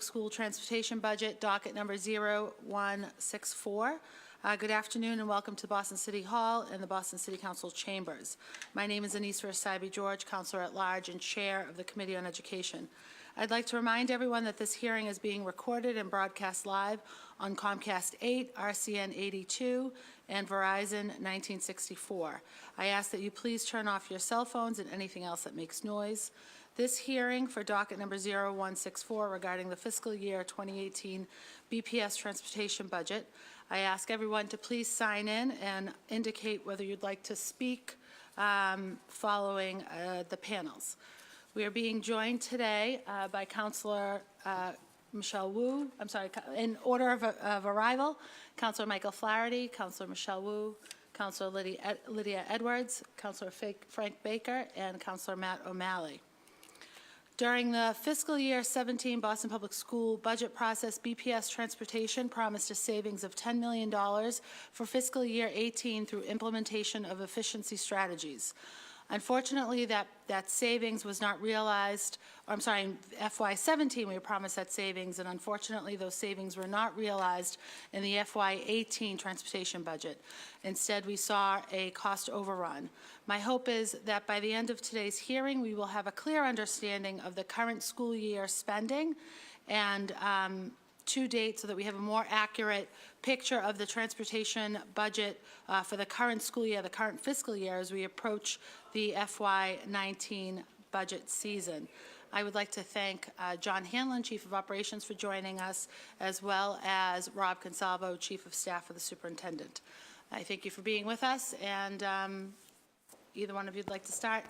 School Transportation Budget, docket number 0164. Good afternoon and welcome to Boston City Hall and the Boston City Council Chambers. My name is Anise Versailles-George, Counselor at Large and Chair of the Committee on Education. I'd like to remind everyone that this hearing is being recorded and broadcast live on Comcast 8, RCN 82, and Verizon 1964. I ask that you please turn off your cell phones and anything else that makes noise. This hearing for docket number 0164 regarding the fiscal year 2018 BPS Transportation budget. I ask everyone to please sign in and indicate whether you'd like to speak following the panels. We are being joined today by Councilor Michelle Wu. I'm sorry, in order of arrival, Councilor Michael Flaherty, Councilor Michelle Wu, Councilor Lydia Edwards, Councilor Frank Baker, and Councilor Matt O'Malley. During the fiscal year 17 Boston Public School budget process, BPS Transportation promised a savings of $10 million for fiscal year 18 through implementation of efficiency strategies. Unfortunately, that savings was not realized. I'm sorry, in FY17 we were promised that savings, and unfortunately those savings were not realized in the FY18 transportation budget. Instead, we saw a cost overrun. My hope is that by the end of today's hearing, we will have a clear understanding of the current school year spending and to date so that we have a more accurate picture of the transportation budget for the current school year, the current fiscal year, as we approach the FY19 budget season. I would like to thank John Hanlon, Chief of Operations, for joining us, as well as Rob Consalvo, Chief of Staff for the Superintendent. I thank you for being with us, and either one of you would like to start.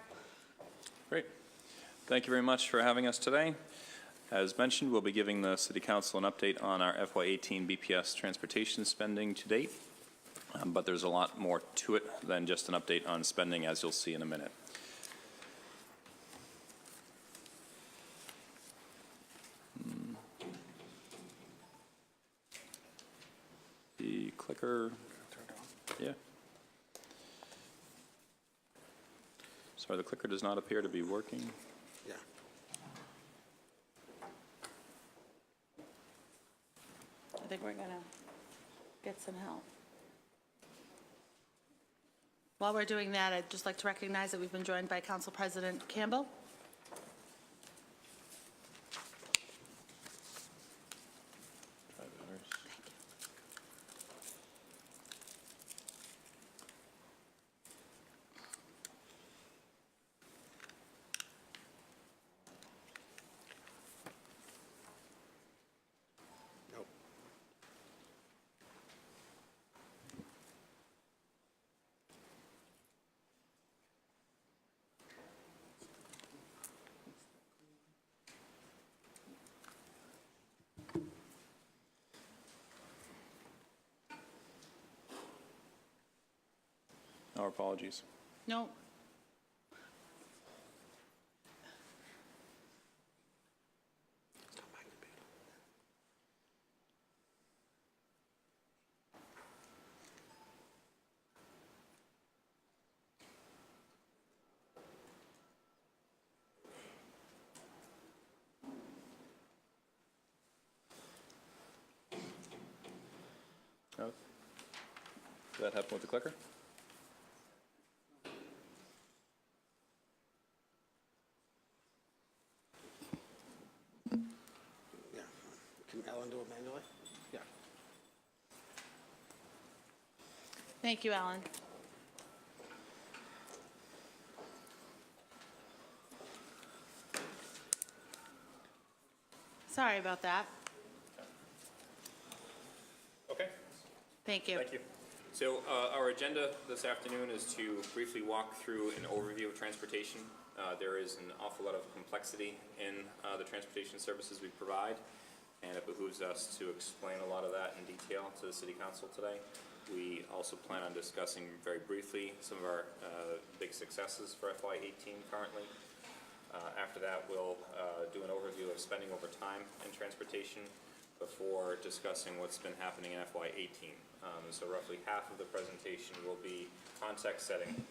Great. Thank you very much for having us today. As mentioned, we'll be giving the City Council an update on our FY18 BPS transportation spending to date, but there's a lot more to it than just an update on spending, as you'll see in a minute. The clicker, yeah. Sorry, the clicker does not appear to be working. Yeah. I think we're going to get some help. While we're doing that, I'd just like to recognize that we've been joined by Council President Campbell. Our apologies. No. Oh. Did that happen with the clicker? Yeah. Thank you, Alan. Sorry about that. Okay. Thank you. Thank you. So our agenda this afternoon is to briefly walk through an overview of transportation. There is an awful lot of complexity in the transportation services we provide, and it behooves us to explain a lot of that in detail to the City Council today. We also plan on discussing very briefly some of our big successes for FY18 currently. After that, we'll do an overview of spending over time in transportation before discussing what's been happening in FY18. So roughly half of the presentation will be context setting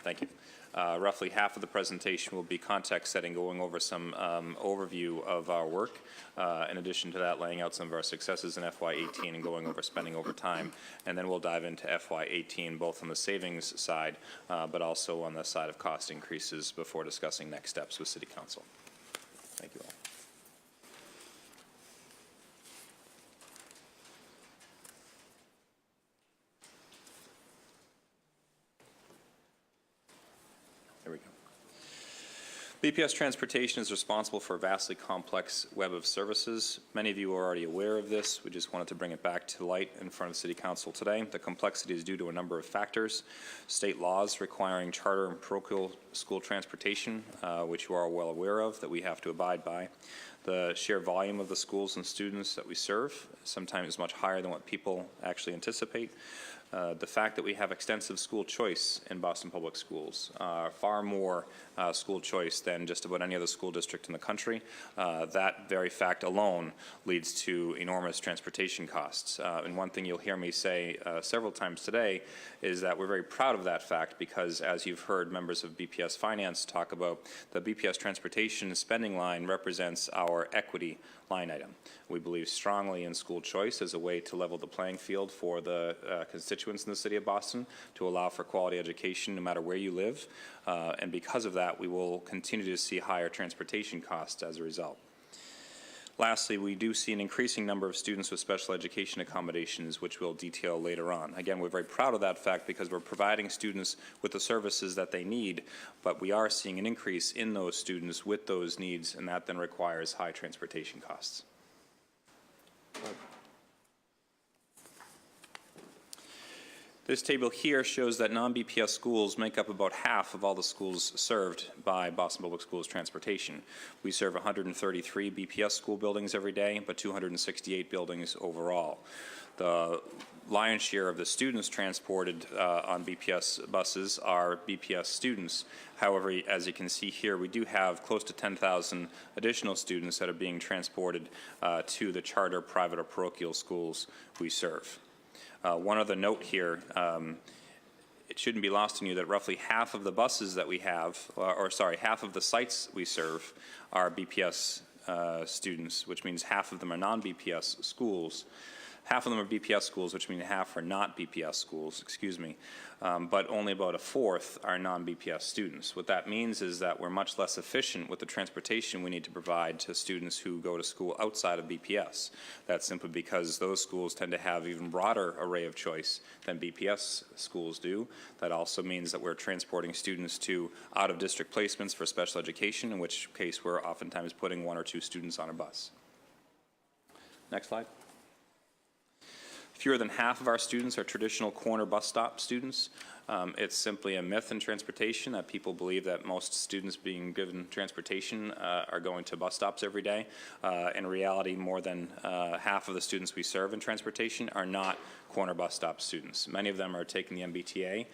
Thank you. Roughly half of the presentation will be context setting, going over some overview of our work. In addition to that, laying out some of our successes in FY18 and going over spending over time. And then we'll dive into FY18, both on the savings side, but also on the side of cost increases before discussing next steps with City Council. Thank you all. There we go. BPS Transportation is responsible for a vastly complex web of services. Many of you are already aware of this. We just wanted to bring it back to light in front of City Council today. The complexity is due to a number of factors. State laws requiring charter and parochial school transportation, which you are well aware of, that we have to abide by. The sheer volume of the schools and students that we serve, sometimes much higher than what people actually anticipate. The fact that we have extensive school choice in Boston Public Schools, far more school choice than just about any other school district in the country. That very fact alone leads to enormous transportation costs. And one thing you'll hear me say several times today is that we're very proud of that fact because, as you've heard members of BPS Finance talk about, the BPS Transportation spending line represents our equity line item. We believe strongly in school choice as a way to level the playing field for the constituents in the City of Boston, to allow for quality education no matter where you live. And because of that, we will continue to see higher transportation costs as a result. Lastly, we do see an increasing number of students with special education accommodations, which we'll detail later on. Again, we're very proud of that fact because we're providing students with the services that they need, but we are seeing an increase in those students with those needs, and that then requires high transportation costs. This table here shows that non-BPS schools make up about half of all the schools served by Boston Public Schools Transportation. We serve 133 BPS school buildings every day, but 268 buildings overall. The lion's share of the students transported on BPS buses are BPS students. However, as you can see here, we do have close to 10,000 additional students that are being transported to the charter, private, or parochial schools we serve. One other note here, it shouldn't be lost on you that roughly half of the buses that we have, half of the sites we serve are BPS students, which means half of them are non-BPS schools. Half of them are BPS schools, which means half are not BPS schools, but only about a fourth are non-BPS students. What that means is that we're much less efficient with the transportation we need to provide to students who go to school outside of BPS. That's simply because those schools tend to have even broader array of choice than BPS schools do. That also means that we're transporting students to out-of-district placements for special education, in which case we're oftentimes putting 1 or 2 students on a bus. Next slide. Fewer than half of our students are traditional corner bus stop students. It's simply a myth in transportation that people believe that most students being given transportation are going to bus stops every day. In reality, more than half of the students we serve in transportation are not corner bus stop students. Many of them are taking the MBTA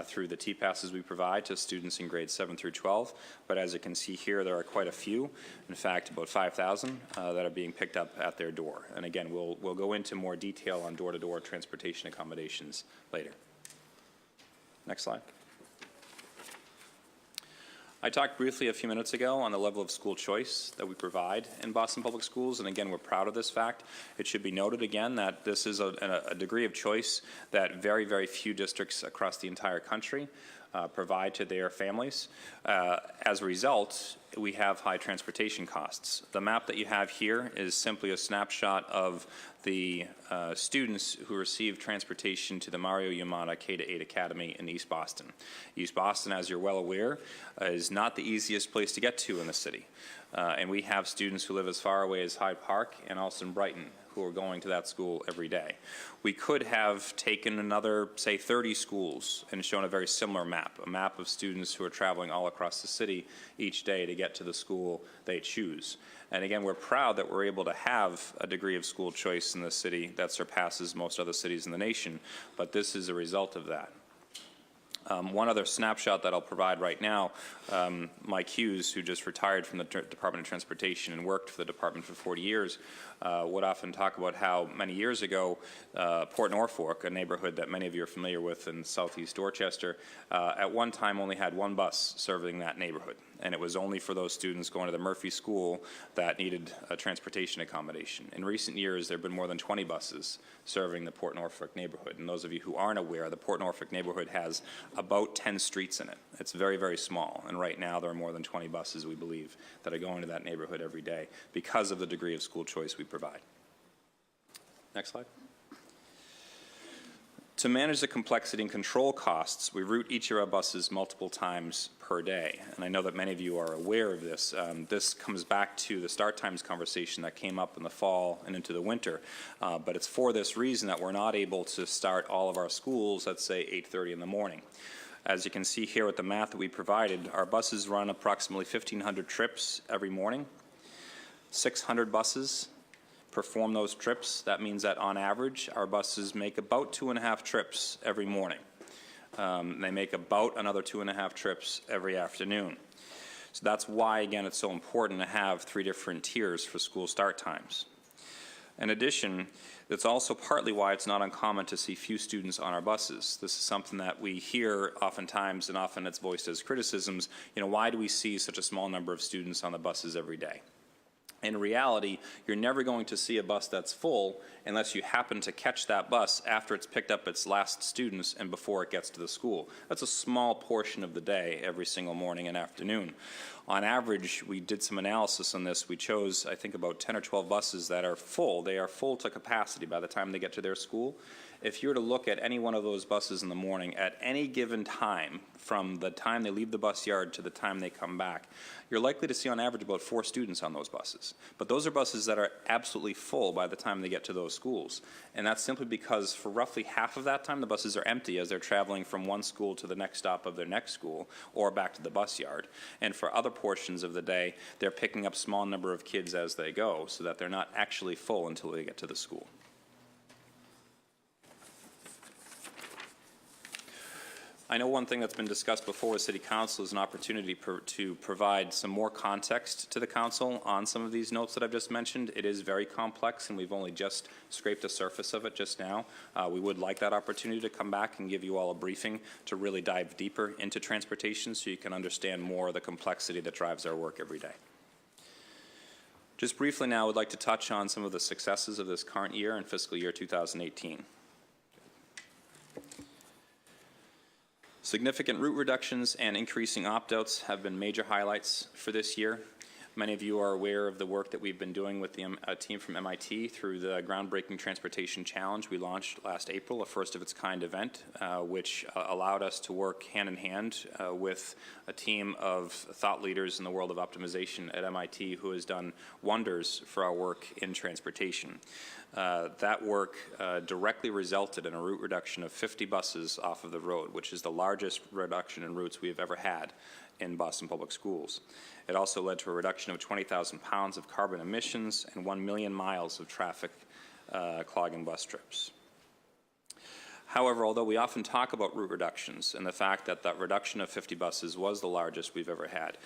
through the T-passes we provide to students in grades 7 through 12. But as you can see here, there are quite a few. In fact, about 5,000 that are being picked up at their door. And again, we'll go into more detail on door-to-door transportation accommodations later. Next slide. I talked briefly a few minutes ago on the level of school choice that we provide in Boston Public Schools, and again, we're proud of this fact. It should be noted again that this is a degree of choice that very, very few districts across the entire country provide to their families. As a result, we have high transportation costs. The map that you have here is simply a snapshot of the students who receive transportation to the Mario Yamada K-8 Academy in East Boston. East Boston, as you're well aware, is not the easiest place to get to in the city. And we have students who live as far away as Hyde Park and also in Brighton who are going to that school every day. We could have taken another, say, 30 schools and shown a very similar map, a map of students who are traveling all across the city each day to get to the school they choose. And again, we're proud that we're able to have a degree of school choice in the city that surpasses most other cities in the nation, but this is a result of that. One other snapshot that I'll provide right now, Mike Hughes, who just retired from the Department of Transportation and worked for the department for 40 years, would often talk about how many years ago, Port Norfolk, a neighborhood that many of you are familiar with in southeast Dorchester, at one time only had one bus serving that neighborhood. And it was only for those students going to the Murphy School that needed a transportation accommodation. In recent years, there have been more than 20 buses serving the Port Norfolk neighborhood. And those of you who aren't aware, the Port Norfolk neighborhood has about 10 streets in it. It's very, very small. And right now, there are more than 20 buses, we believe, that are going to that neighborhood every day because of the degree of school choice we provide. Next slide. To manage the complexity and control costs, we route each of our buses multiple times per day. And I know that many of you are aware of this. This comes back to the start times conversation that came up in the fall and into the winter. But it's for this reason that we're not able to start all of our schools at, say, 8:30 in the morning. As you can see here with the math that we provided, our buses run approximately 1,500 trips every morning. 600 buses perform those trips. That means that on average, our buses make about 2.5 trips every morning. They make about another 2.5 trips every afternoon. So that's why, again, it's so important to have 3 different tiers for school start times. In addition, that's also partly why it's not uncommon to see few students on our buses. This is something that we hear oftentimes, and often it's voiced as criticisms. Why do we see such a small number of students on the buses every day? In reality, you're never going to see a bus that's full unless you happen to catch that bus after it's picked up its last students and before it gets to the school. That's a small portion of the day every single morning and afternoon. On average, we did some analysis on this. We chose, I think, about 10 or 12 buses that are full. They are full to capacity by the time they get to their school. If you were to look at any one of those buses in the morning at any given time, from the time they leave the bus yard to the time they come back, you're likely to see on average about 4 students on those buses. But those are buses that are absolutely full by the time they get to those schools. And that's simply because for roughly half of that time, the buses are empty as they're traveling from one school to the next stop of their next school or back to the bus yard. And for other portions of the day, they're picking up a small number of kids as they go so that they're not actually full until they get to the school. I know one thing that's been discussed before with City Council is an opportunity to provide some more context to the Council on some of these notes that I've just mentioned. It is very complex, and we've only just scraped the surface of it just now. We would like that opportunity to come back and give you all a briefing to really dive deeper into transportation so you can understand more of the complexity that drives our work every day. Just briefly now, I would like to touch on some of the successes of this current year and fiscal year 2018. Significant route reductions and increasing opt-outs have been major highlights for this year. Many of you are aware of the work that we've been doing with the team from MIT through the Groundbreaking Transportation Challenge we launched last April, a first-of-its-kind event, which allowed us to work hand-in-hand with a team of thought leaders in the world of optimization at MIT who has done wonders for our work in transportation. That work directly resulted in a route reduction of 50 buses off of the road, which is the largest reduction in routes we have ever had in Boston Public Schools. It also led to a reduction of 20,000 pounds of carbon emissions and 1 million miles of traffic clogging bus trips. However, although we often talk about route reductions and the fact that that reduction of 50 buses was the largest we've ever had,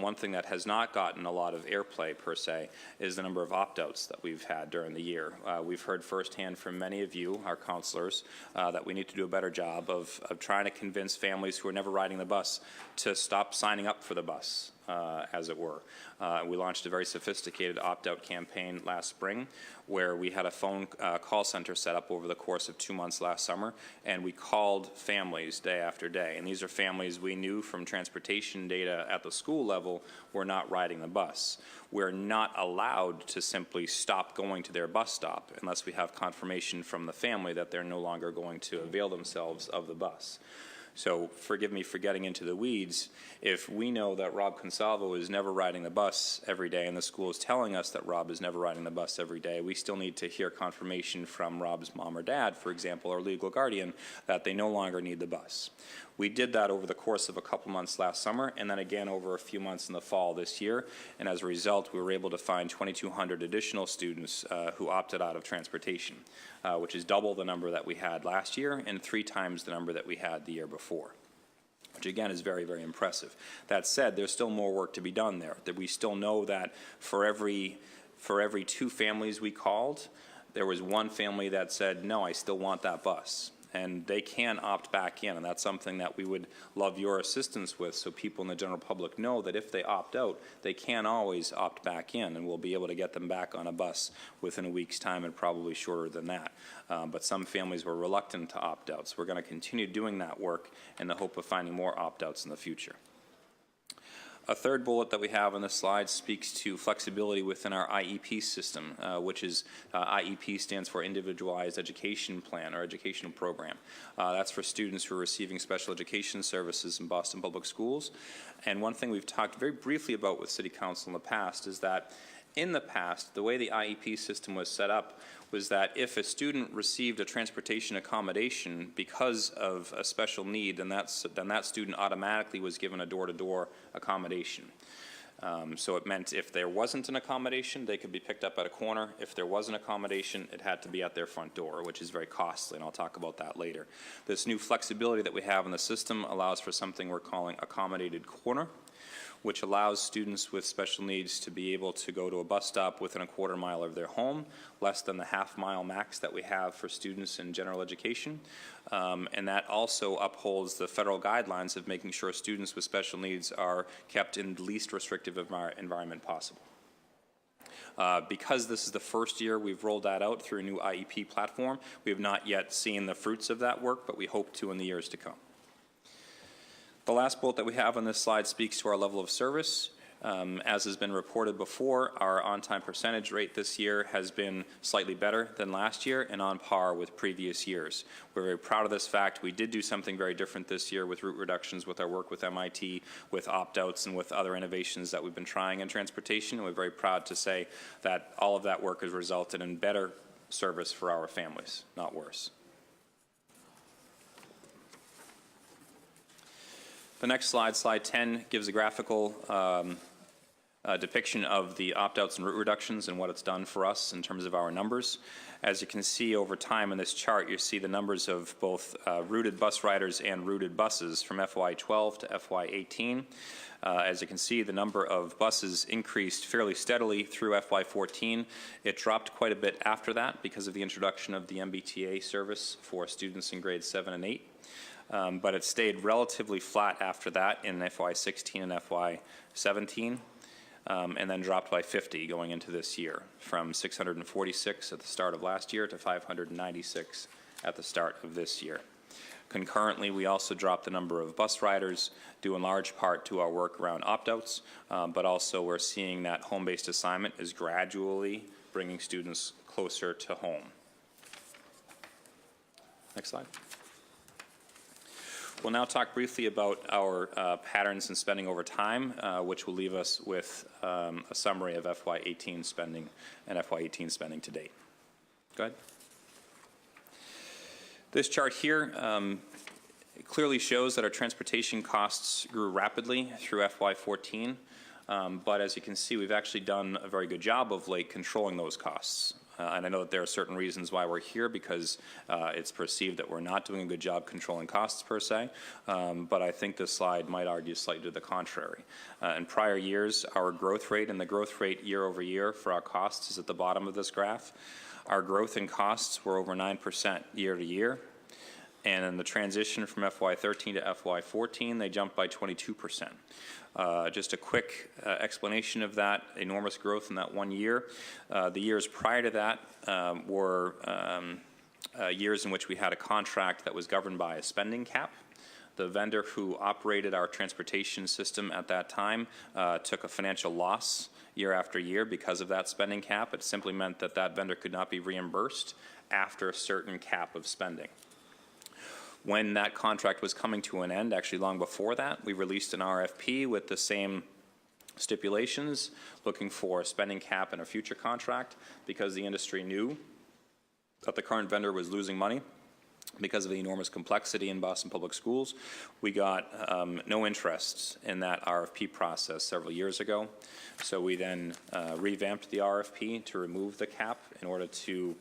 one thing that has not gotten a lot of airplay per se is the number of opt-outs that we've had during the year. We've heard firsthand from many of you, our counselors, that we need to do a better job of trying to convince families who are never riding the bus to stop signing up for the bus. As it were. We launched a very sophisticated opt-out campaign last spring where we had a phone call center set up over the course of 2 months last summer, and we called families day after day. And these are families we knew from transportation data at the school level were not riding the bus. We're not allowed to simply stop going to their bus stop unless we have confirmation from the family that they're no longer going to avail themselves of the bus. So forgive me for getting into the weeds. If we know that Rob Consalvo is never riding the bus every day and the school is telling us that Rob is never riding the bus every day, we still need to hear confirmation from Rob's mom or dad, for example, or legal guardian, that they no longer need the bus. We did that over the course of a couple months last summer and then again over a few months in the fall this year. And as a result, we were able to find 2,200 additional students who opted out of transportation, which is double the number that we had last year and 3 times the number that we had the year before. which again is very, very impressive. That said, there's still more work to be done there. That we still know that for every 2 families we called, there was 1 family that said, no, I still want that bus. And they can opt back in, and that's something that we would love your assistance with, so people in the general public know that if they opt out, they can always opt back in, and we'll be able to get them back on a bus within a week's time and probably shorter than that. But some families were reluctant to opt out, so we're going to continue doing that work in the hope of finding more opt-outs in the future. A third bullet that we have on this slide speaks to flexibility within our IEP system, which is IEP stands for Individualized Education Plan or Educational Program. That's for students who are receiving special education services in Boston Public Schools. And one thing we've talked very briefly about with City Council in the past is that in the past, the way the IEP system was set up was that if a student received a transportation accommodation because of a special need, then that student automatically was given a door-to-door accommodation. So it meant if there wasn't an accommodation, they could be picked up at a corner. If there was an accommodation, it had to be at their front door, which is very costly, and I'll talk about that later. This new flexibility that we have in the system allows for something we're calling accommodated corner, which allows students with special needs to be able to go to a bus stop within a quarter mile of their home, less than the half-mile max that we have for students in general education. And that also upholds the federal guidelines of making sure students with special needs are kept in the least restrictive environment possible. Because this is the first year we've rolled that out through a new IEP platform, we have not yet seen the fruits of that work, but we hope to in the years to come. The last bullet that we have on this slide speaks to our level of service. As has been reported before, our on-time percentage rate this year has been slightly better than last year and on par with previous years. We're very proud of this fact. We did do something very different this year with route reductions, with our work with MIT, with opt-outs, and with other innovations that we've been trying in transportation. And we're very proud to say that all of that work has resulted in better service for our families, not worse. The next slide, slide 10, gives a graphical depiction of the opt-outs and route reductions and what it's done for us in terms of our numbers. As you can see over time in this chart, you see the numbers of both routed bus riders and routed buses from FY12 to FY18. As you can see, the number of buses increased fairly steadily through FY14. It dropped quite a bit after that because of the introduction of the MBTA service for students in grades 7 and 8. But it stayed relatively flat after that in FY16 and FY17, and then dropped by 50 going into this year, from 646 at the start of last year to 596 at the start of this year. Concurrently, we also dropped the number of bus riders, due in large part to our work around opt-outs, but also we're seeing that home-based assignment is gradually bringing students closer to home. Next slide. We'll now talk briefly about our patterns in spending over time, which will leave us with a summary of FY18 spending and FY18 spending to date. Go ahead. This chart here clearly shows that our transportation costs grew rapidly through FY14, but as you can see, we've actually done a very good job of late controlling those costs. And I know that there are certain reasons why we're here, because it's perceived that we're not doing a good job controlling costs per se, but I think this slide might argue slightly to the contrary. In prior years, our growth rate, and the growth rate year over year for our costs is at the bottom of this graph. Our growth in costs were over 9% year to year, and in the transition from FY13 to FY14, they jumped by 22%. Just a quick explanation of that enormous growth in that 1 year. The years prior to that were years in which we had a contract that was governed by a spending cap. The vendor who operated our transportation system at that time took a financial loss year after year because of that spending cap. It simply meant that that vendor could not be reimbursed after a certain cap of spending. When that contract was coming to an end, actually long before that, we released an RFP with the same stipulations, looking for a spending cap in a future contract, because the industry knew that the current vendor was losing money because of the enormous complexity in Boston Public Schools. We got no interest in that RFP process several years ago, so we then revamped the RFP to remove the cap in order to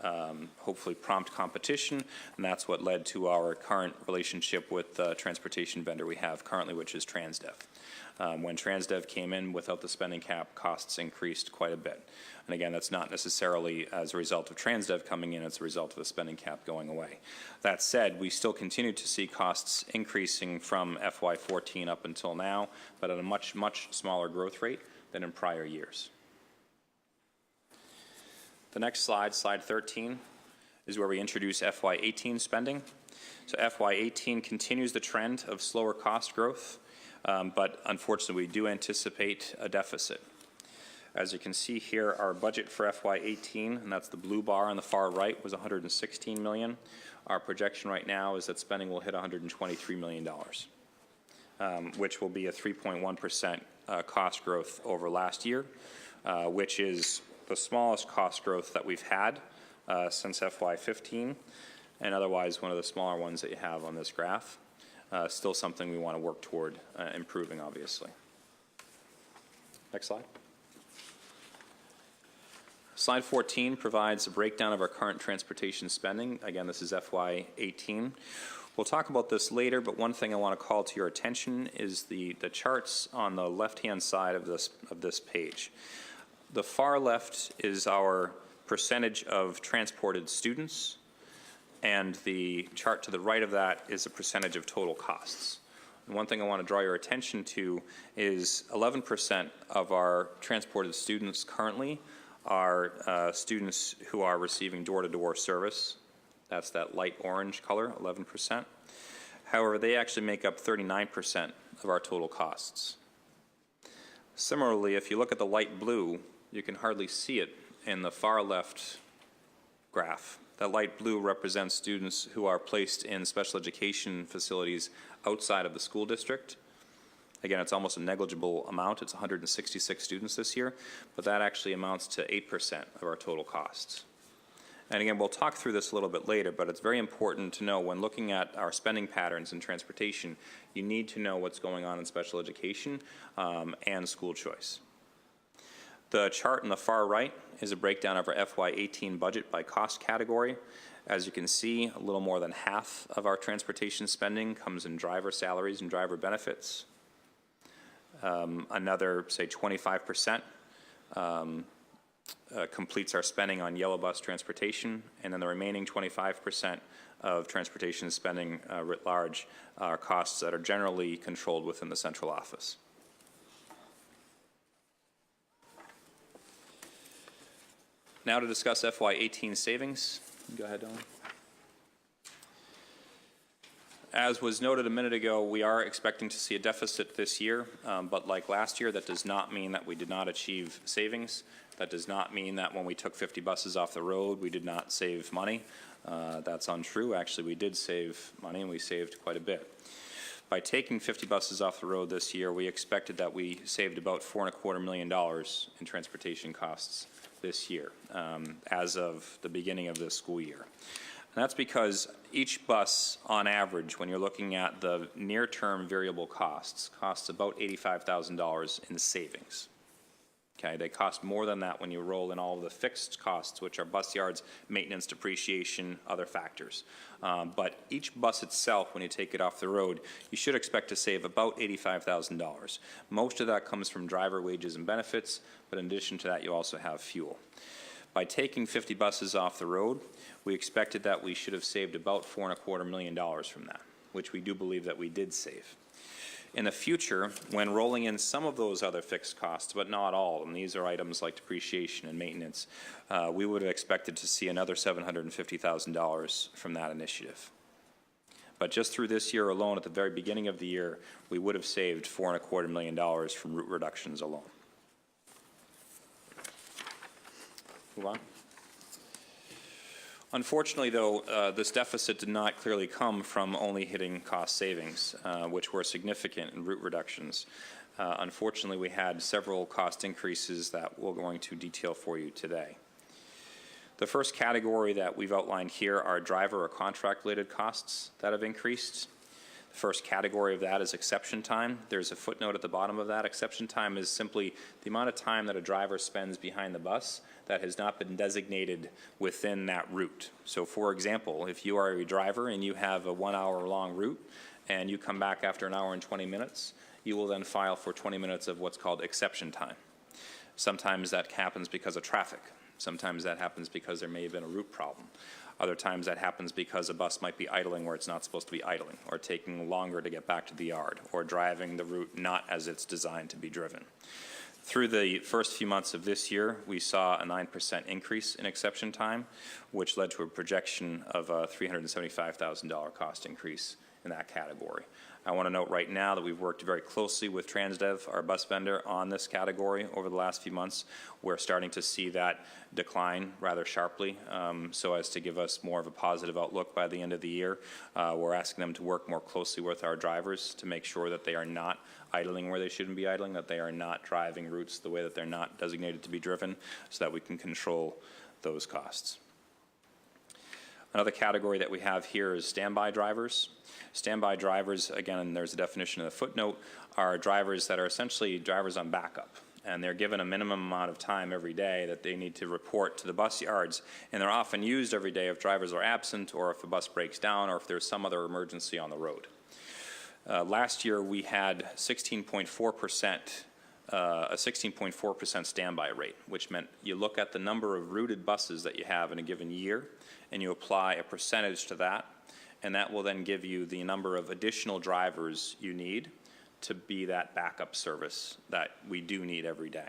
hopefully prompt competition, and that's what led to our current relationship with the transportation vendor we have currently, which is Transdev. When Transdev came in without the spending cap, costs increased quite a bit. And again, that's not necessarily as a result of Transdev coming in, it's a result of the spending cap going away. That said, we still continue to see costs increasing from FY14 up until now, but at a much, much smaller growth rate than in prior years. The next slide, slide 13, is where we introduce FY18 spending. So FY18 continues the trend of slower cost growth, but unfortunately we do anticipate a deficit. As you can see here, our budget for FY18, and that's the blue bar on the far right, was $116 million. Our projection right now is that spending will hit $123 million, which will be a 3.1% cost growth over last year, which is the smallest cost growth that we've had since FY15, and otherwise one of the smaller ones that you have on this graph. Still something we want to work toward improving, obviously. Next slide. Slide 14 provides a breakdown of our current transportation spending. Again, this is FY18. We'll talk about this later, but one thing I want to call to your attention is the charts on the left-hand side of this page. The far left is our percentage of transported students, and the chart to the right of that is the percentage of total costs. And one thing I want to draw your attention to is 11% of our transported students currently are students who are receiving door-to-door service. That's that light orange color, 11%. However, they actually make up 39% of our total costs. Similarly, if you look at the light blue, you can hardly see it in the far left graph. That light blue represents students who are placed in special education facilities outside of the school district. Again, it's almost a negligible amount. It's 166 students this year, but that actually amounts to 8% of our total costs. And again, we'll talk through this a little bit later, but it's very important to know when looking at our spending patterns in transportation, you need to know what's going on in special education and school choice. The chart on the far right is a breakdown of our FY18 budget by cost category. As you can see, a little more than half of our transportation spending comes in driver salaries and driver benefits. Another, say, 25% completes our spending on yellow bus transportation, and then the remaining 25% of transportation spending writ large are costs that are generally controlled within the central office. Now to discuss FY18 savings. Go ahead, Don. As was noted a minute ago, we are expecting to see a deficit this year, but like last year, that does not mean that we did not achieve savings. That does not mean that when we took 50 buses off the road, we did not save money. That's untrue. Actually, we did save money, and we saved quite a bit. By taking 50 buses off the road this year, we expected that we saved about $4.25 million in transportation costs this year, as of the beginning of this school year. And that's because each bus, on average, when you're looking at the near-term variable costs, costs about $85,000 in savings. Okay, they cost more than that when you roll in all of the fixed costs, which are bus yards, maintenance, depreciation, other factors. But each bus itself, when you take it off the road, you should expect to save about $85,000. Most of that comes from driver wages and benefits, but in addition to that, you also have fuel. By taking 50 buses off the road, we expected that we should have saved about $4.25 million from that, which we do believe that we did save. In the future, when rolling in some of those other fixed costs, but not all, and these are items like depreciation and maintenance, we would have expected to see another $750,000 from that initiative. But just through this year alone, at the very beginning of the year, we would have saved $4.25 million from route reductions alone. Move on. Unfortunately, though, this deficit did not clearly come from only hitting cost savings, which were significant in route reductions. Unfortunately, we had several cost increases that we're going to detail for you today. The first category that we've outlined here are driver or contract-related costs that have increased. The first category of that is exception time. There's a footnote at the bottom of that. Exception time is simply the amount of time that a driver spends behind the bus that has not been designated within that route. So for example, if you are a driver and you have a 1 hour long route and you come back after an hour and 20 minutes, you will then file for 20 minutes of what's called exception time. Sometimes that happens because of traffic. Sometimes that happens because there may have been a route problem. Other times that happens because a bus might be idling where it's not supposed to be idling, or taking longer to get back to the yard, or driving the route not as it's designed to be driven. Through the first few months of this year, we saw a 9% increase in exception time, which led to a projection of a $375,000 cost increase in that category. I want to note right now that we've worked very closely with Transdev, our bus vendor, on this category over the last few months. We're starting to see that decline rather sharply, so as to give us more of a positive outlook by the end of the year. We're asking them to work more closely with our drivers to make sure that they are not idling where they shouldn't be idling, that they are not driving routes the way that they're not designated to be driven, so that we can control those costs. Another category that we have here is standby drivers. Standby drivers, again, there's a definition in the footnote, are drivers that are essentially drivers on backup. And they're given a minimum amount of time every day that they need to report to the bus yards. And they're often used every day if drivers are absent, or if the bus breaks down, or if there's some other emergency on the road. Last year, we had 16.4%, a 16.4% standby rate, which meant you look at the number of routed buses that you have in a given year, and you apply a percentage to that, and that will then give you the number of additional drivers you need to be that backup service that we do need every day.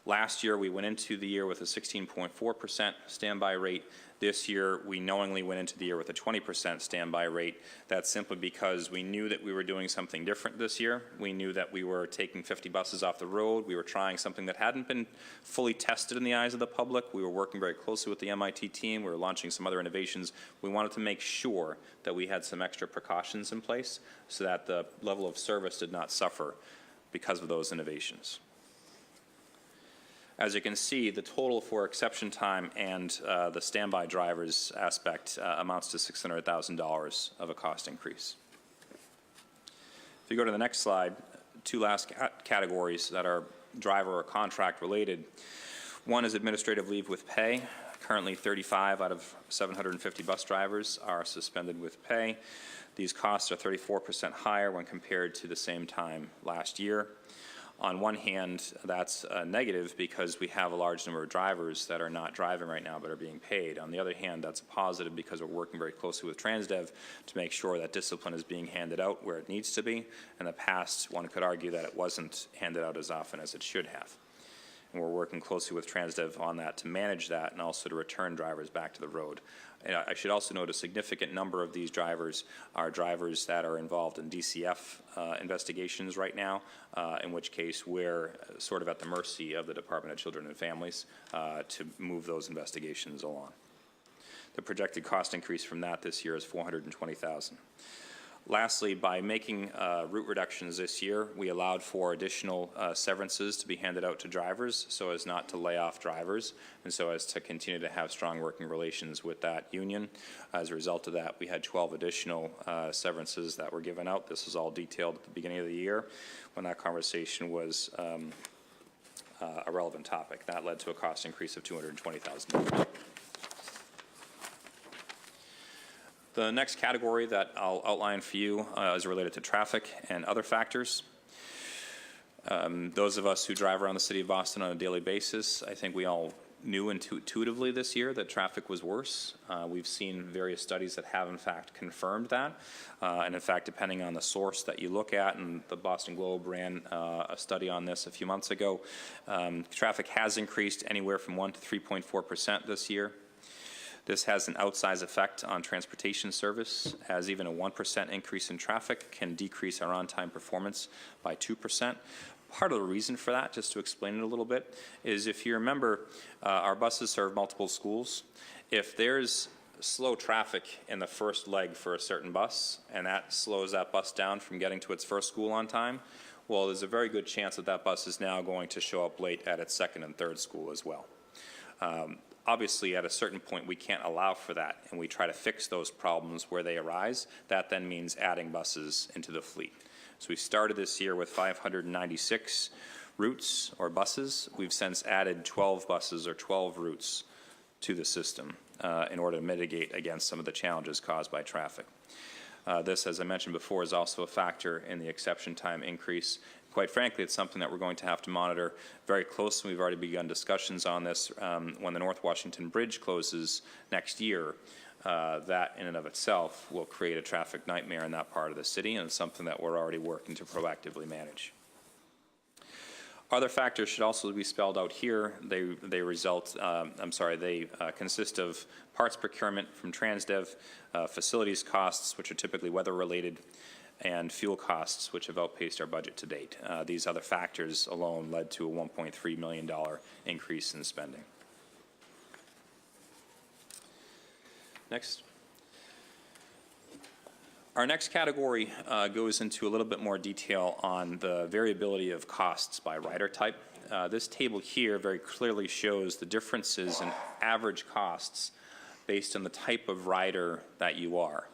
Last year, we went into the year with a 16.4% standby rate. This year, we knowingly went into the year with a 20% standby rate. That's simply because we knew that we were doing something different this year. We knew that we were taking 50 buses off the road. We were trying something that hadn't been fully tested in the eyes of the public. We were working very closely with the MIT team. We were launching some other innovations. We wanted to make sure that we had some extra precautions in place so that the level of service did not suffer because of those innovations. As you can see, the total for exception time and the standby drivers aspect amounts to $600,000 of a cost increase. If you go to the next slide, two last categories that are driver or contract related. One is administrative leave with pay. Currently 35 out of 750 bus drivers are suspended with pay. These costs are 34% higher when compared to the same time last year. On one hand, that's negative because we have a large number of drivers that are not driving right now but are being paid. On the other hand, that's a positive because we're working very closely with Transdev to make sure that discipline is being handed out where it needs to be. In the past, one could argue that it wasn't handed out as often as it should have. And we're working closely with Transdev on that to manage that and also to return drivers back to the road. And I should also note a significant number of these drivers are drivers that are involved in DCF investigations right now, in which case we're sort of at the mercy of the Department of Children and Families to move those investigations along. The projected cost increase from that this year is $420,000. Lastly, by making route reductions this year, we allowed for additional severances to be handed out to drivers so as not to lay off drivers and so as to continue to have strong working relations with that union. As a result of that, we had 12 additional severances that were given out. This was all detailed at the beginning of the year when that conversation was a relevant topic. That led to a cost increase of $220,000. The next category that I'll outline for you is related to traffic and other factors. Those of us who drive around the city of Boston on a daily basis, I think we all knew intuitively this year that traffic was worse. We've seen various studies that have in fact confirmed that. And in fact, depending on the source that you look at, and the Boston Globe ran a study on this a few months ago, traffic has increased anywhere from 1 to 3.4% this year. This has an outsized effect on transportation service, as even a 1% increase in traffic can decrease our on-time performance by 2%. Part of the reason for that, just to explain it a little bit, is if you remember, our buses serve multiple schools. If there's slow traffic in the first leg for a certain bus, and that slows that bus down from getting to its first school on time, well, there's a very good chance that that bus is now going to show up late at its second and third school as well. Obviously, at a certain point, we can't allow for that, and we try to fix those problems where they arise. That then means adding buses into the fleet. So we started this year with 596 routes or buses. We've since added 12 buses or 12 routes to the system in order to mitigate against some of the challenges caused by traffic. This, as I mentioned before, is also a factor in the exception time increase. Quite frankly, it's something that we're going to have to monitor very closely. We've already begun discussions on this when the North Washington Bridge closes next year. That in and of itself will create a traffic nightmare in that part of the city, and it's something that we're already working to proactively manage. Other factors should also be spelled out here. They consist of parts procurement from Transdev, facilities costs, which are typically weather-related, and fuel costs, which have outpaced our budget to date. These other factors alone led to a $1.3 million increase in spending. Next. Our next category goes into a little bit more detail on the variability of costs by rider type. This table here very clearly shows the differences in average costs based on the type of rider that you are.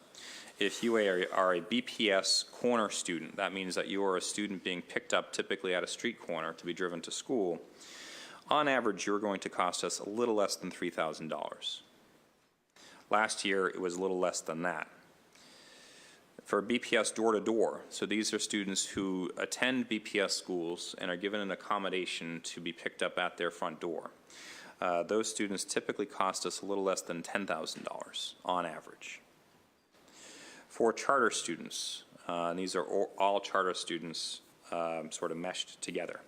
If you are a BPS corner student, that means that you are a student being picked up typically at a street corner to be driven to school. On average, you're going to cost us a little less than $3,000. Last year, it was a little less than that. For BPS door-to-door, so these are students who attend BPS schools and are given an accommodation to be picked up at their front door. Those students typically cost us a little less than $10,000 on average. For charter students, and these are all charter students sort of meshed together.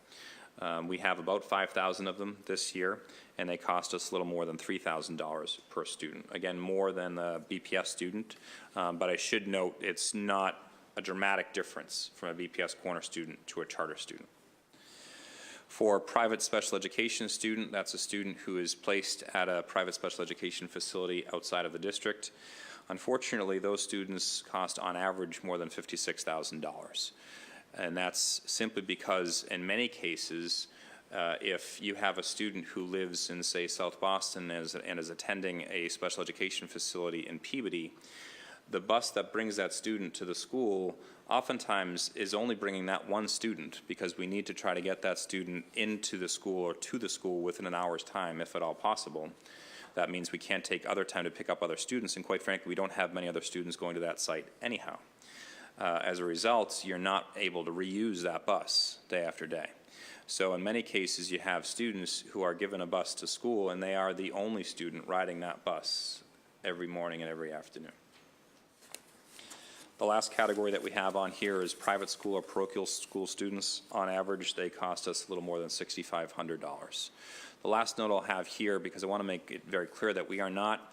We have about 5,000 of them this year, and they cost us a little more than $3,000 per student. Again, more than the BPS student, but I should note it's not a dramatic difference from a BPS corner student to a charter student. For a private special education student, that's a student who is placed at a private special education facility outside of the district. Unfortunately, those students cost on average more than $56,000. And that's simply because in many cases, if you have a student who lives in, say, South Boston and is attending a special education facility in Peabody, the bus that brings that student to the school oftentimes is only bringing that one student because we need to try to get that student into the school or to the school within an hour's time, if at all possible. That means we can't take other time to pick up other students, and quite frankly, we don't have many other students going to that site anyhow. As a result, you're not able to reuse that bus day after day. So in many cases, you have students who are given a bus to school, and they are the only student riding that bus every morning and every afternoon. The last category that we have on here is private school or parochial school students. On average, they cost us a little more than $6,500. The last note I'll have here, because I want to make it very clear that we are not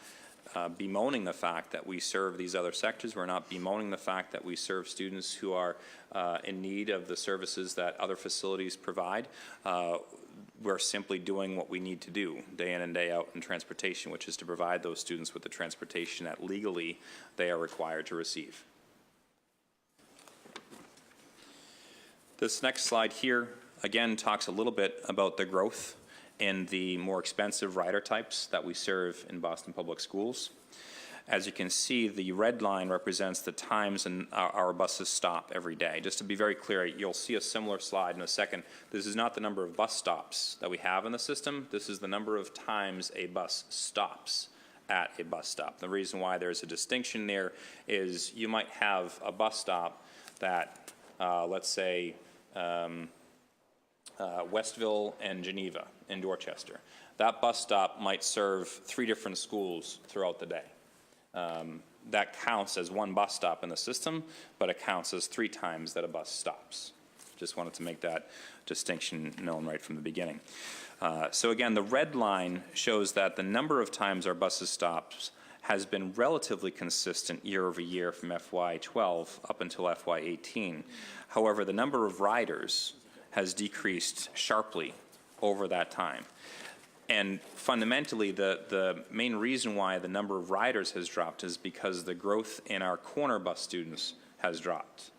bemoaning the fact that we serve these other sectors. We're not bemoaning the fact that we serve students who are in need of the services that other facilities provide. We're simply doing what we need to do day in and day out in transportation, which is to provide those students with the transportation that legally they are required to receive. This next slide here, again, talks a little bit about the growth in the more expensive rider types that we serve in Boston Public Schools. As you can see, the red line represents the times our buses stop every day. Just to be very clear, you'll see a similar slide in a second. This is not the number of bus stops that we have in the system. This is the number of times a bus stops at a bus stop. The reason why there's a distinction there is you might have a bus stop that, let's say, Westville and Geneva in Dorchester. That bus stop might serve 3 different schools throughout the day. That counts as one bus stop in the system, but it counts as 3 times that a bus stops. Just wanted to make that distinction known right from the beginning. So again, the red line shows that the number of times our buses stops has been relatively consistent year over year from FY12 up until FY18. However, the number of riders has decreased sharply over that time. And fundamentally, the main reason why the number of riders has dropped is because the growth in our corner bus students has dropped.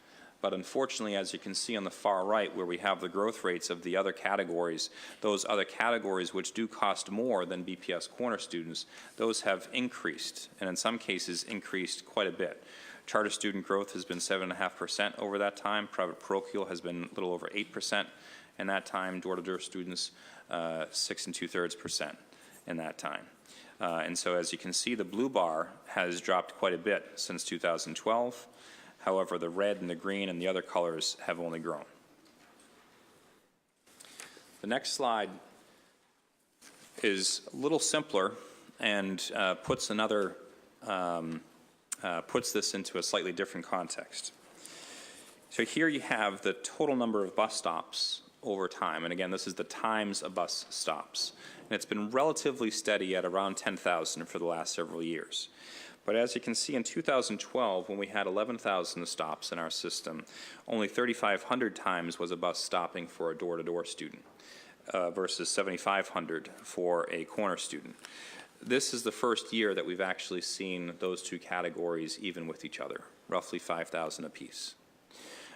But unfortunately, as you can see on the far right, where we have the growth rates of the other categories, those other categories which do cost more than BPS corner students, those have increased, and in some cases increased quite a bit. Charter student growth has been 7.5% over that time. Private parochial has been a little over 8% in that time. Door-to-door students, 6 2/3% in that time. And so as you can see, the blue bar has dropped quite a bit since 2012. However, the red and the green and the other colors have only grown. The next slide is a little simpler and puts this into a slightly different context. So here you have the total number of bus stops over time. And again, this is the times of bus stops. And it's been relatively steady at around 10,000 for the last several years. But as you can see, in 2012, when we had 11,000 stops in our system, only 3,500 times was a bus stopping for a door-to-door student versus 7,500 for a corner student. This is the first year that we've actually seen those two categories even with each other, roughly 5,000 apiece.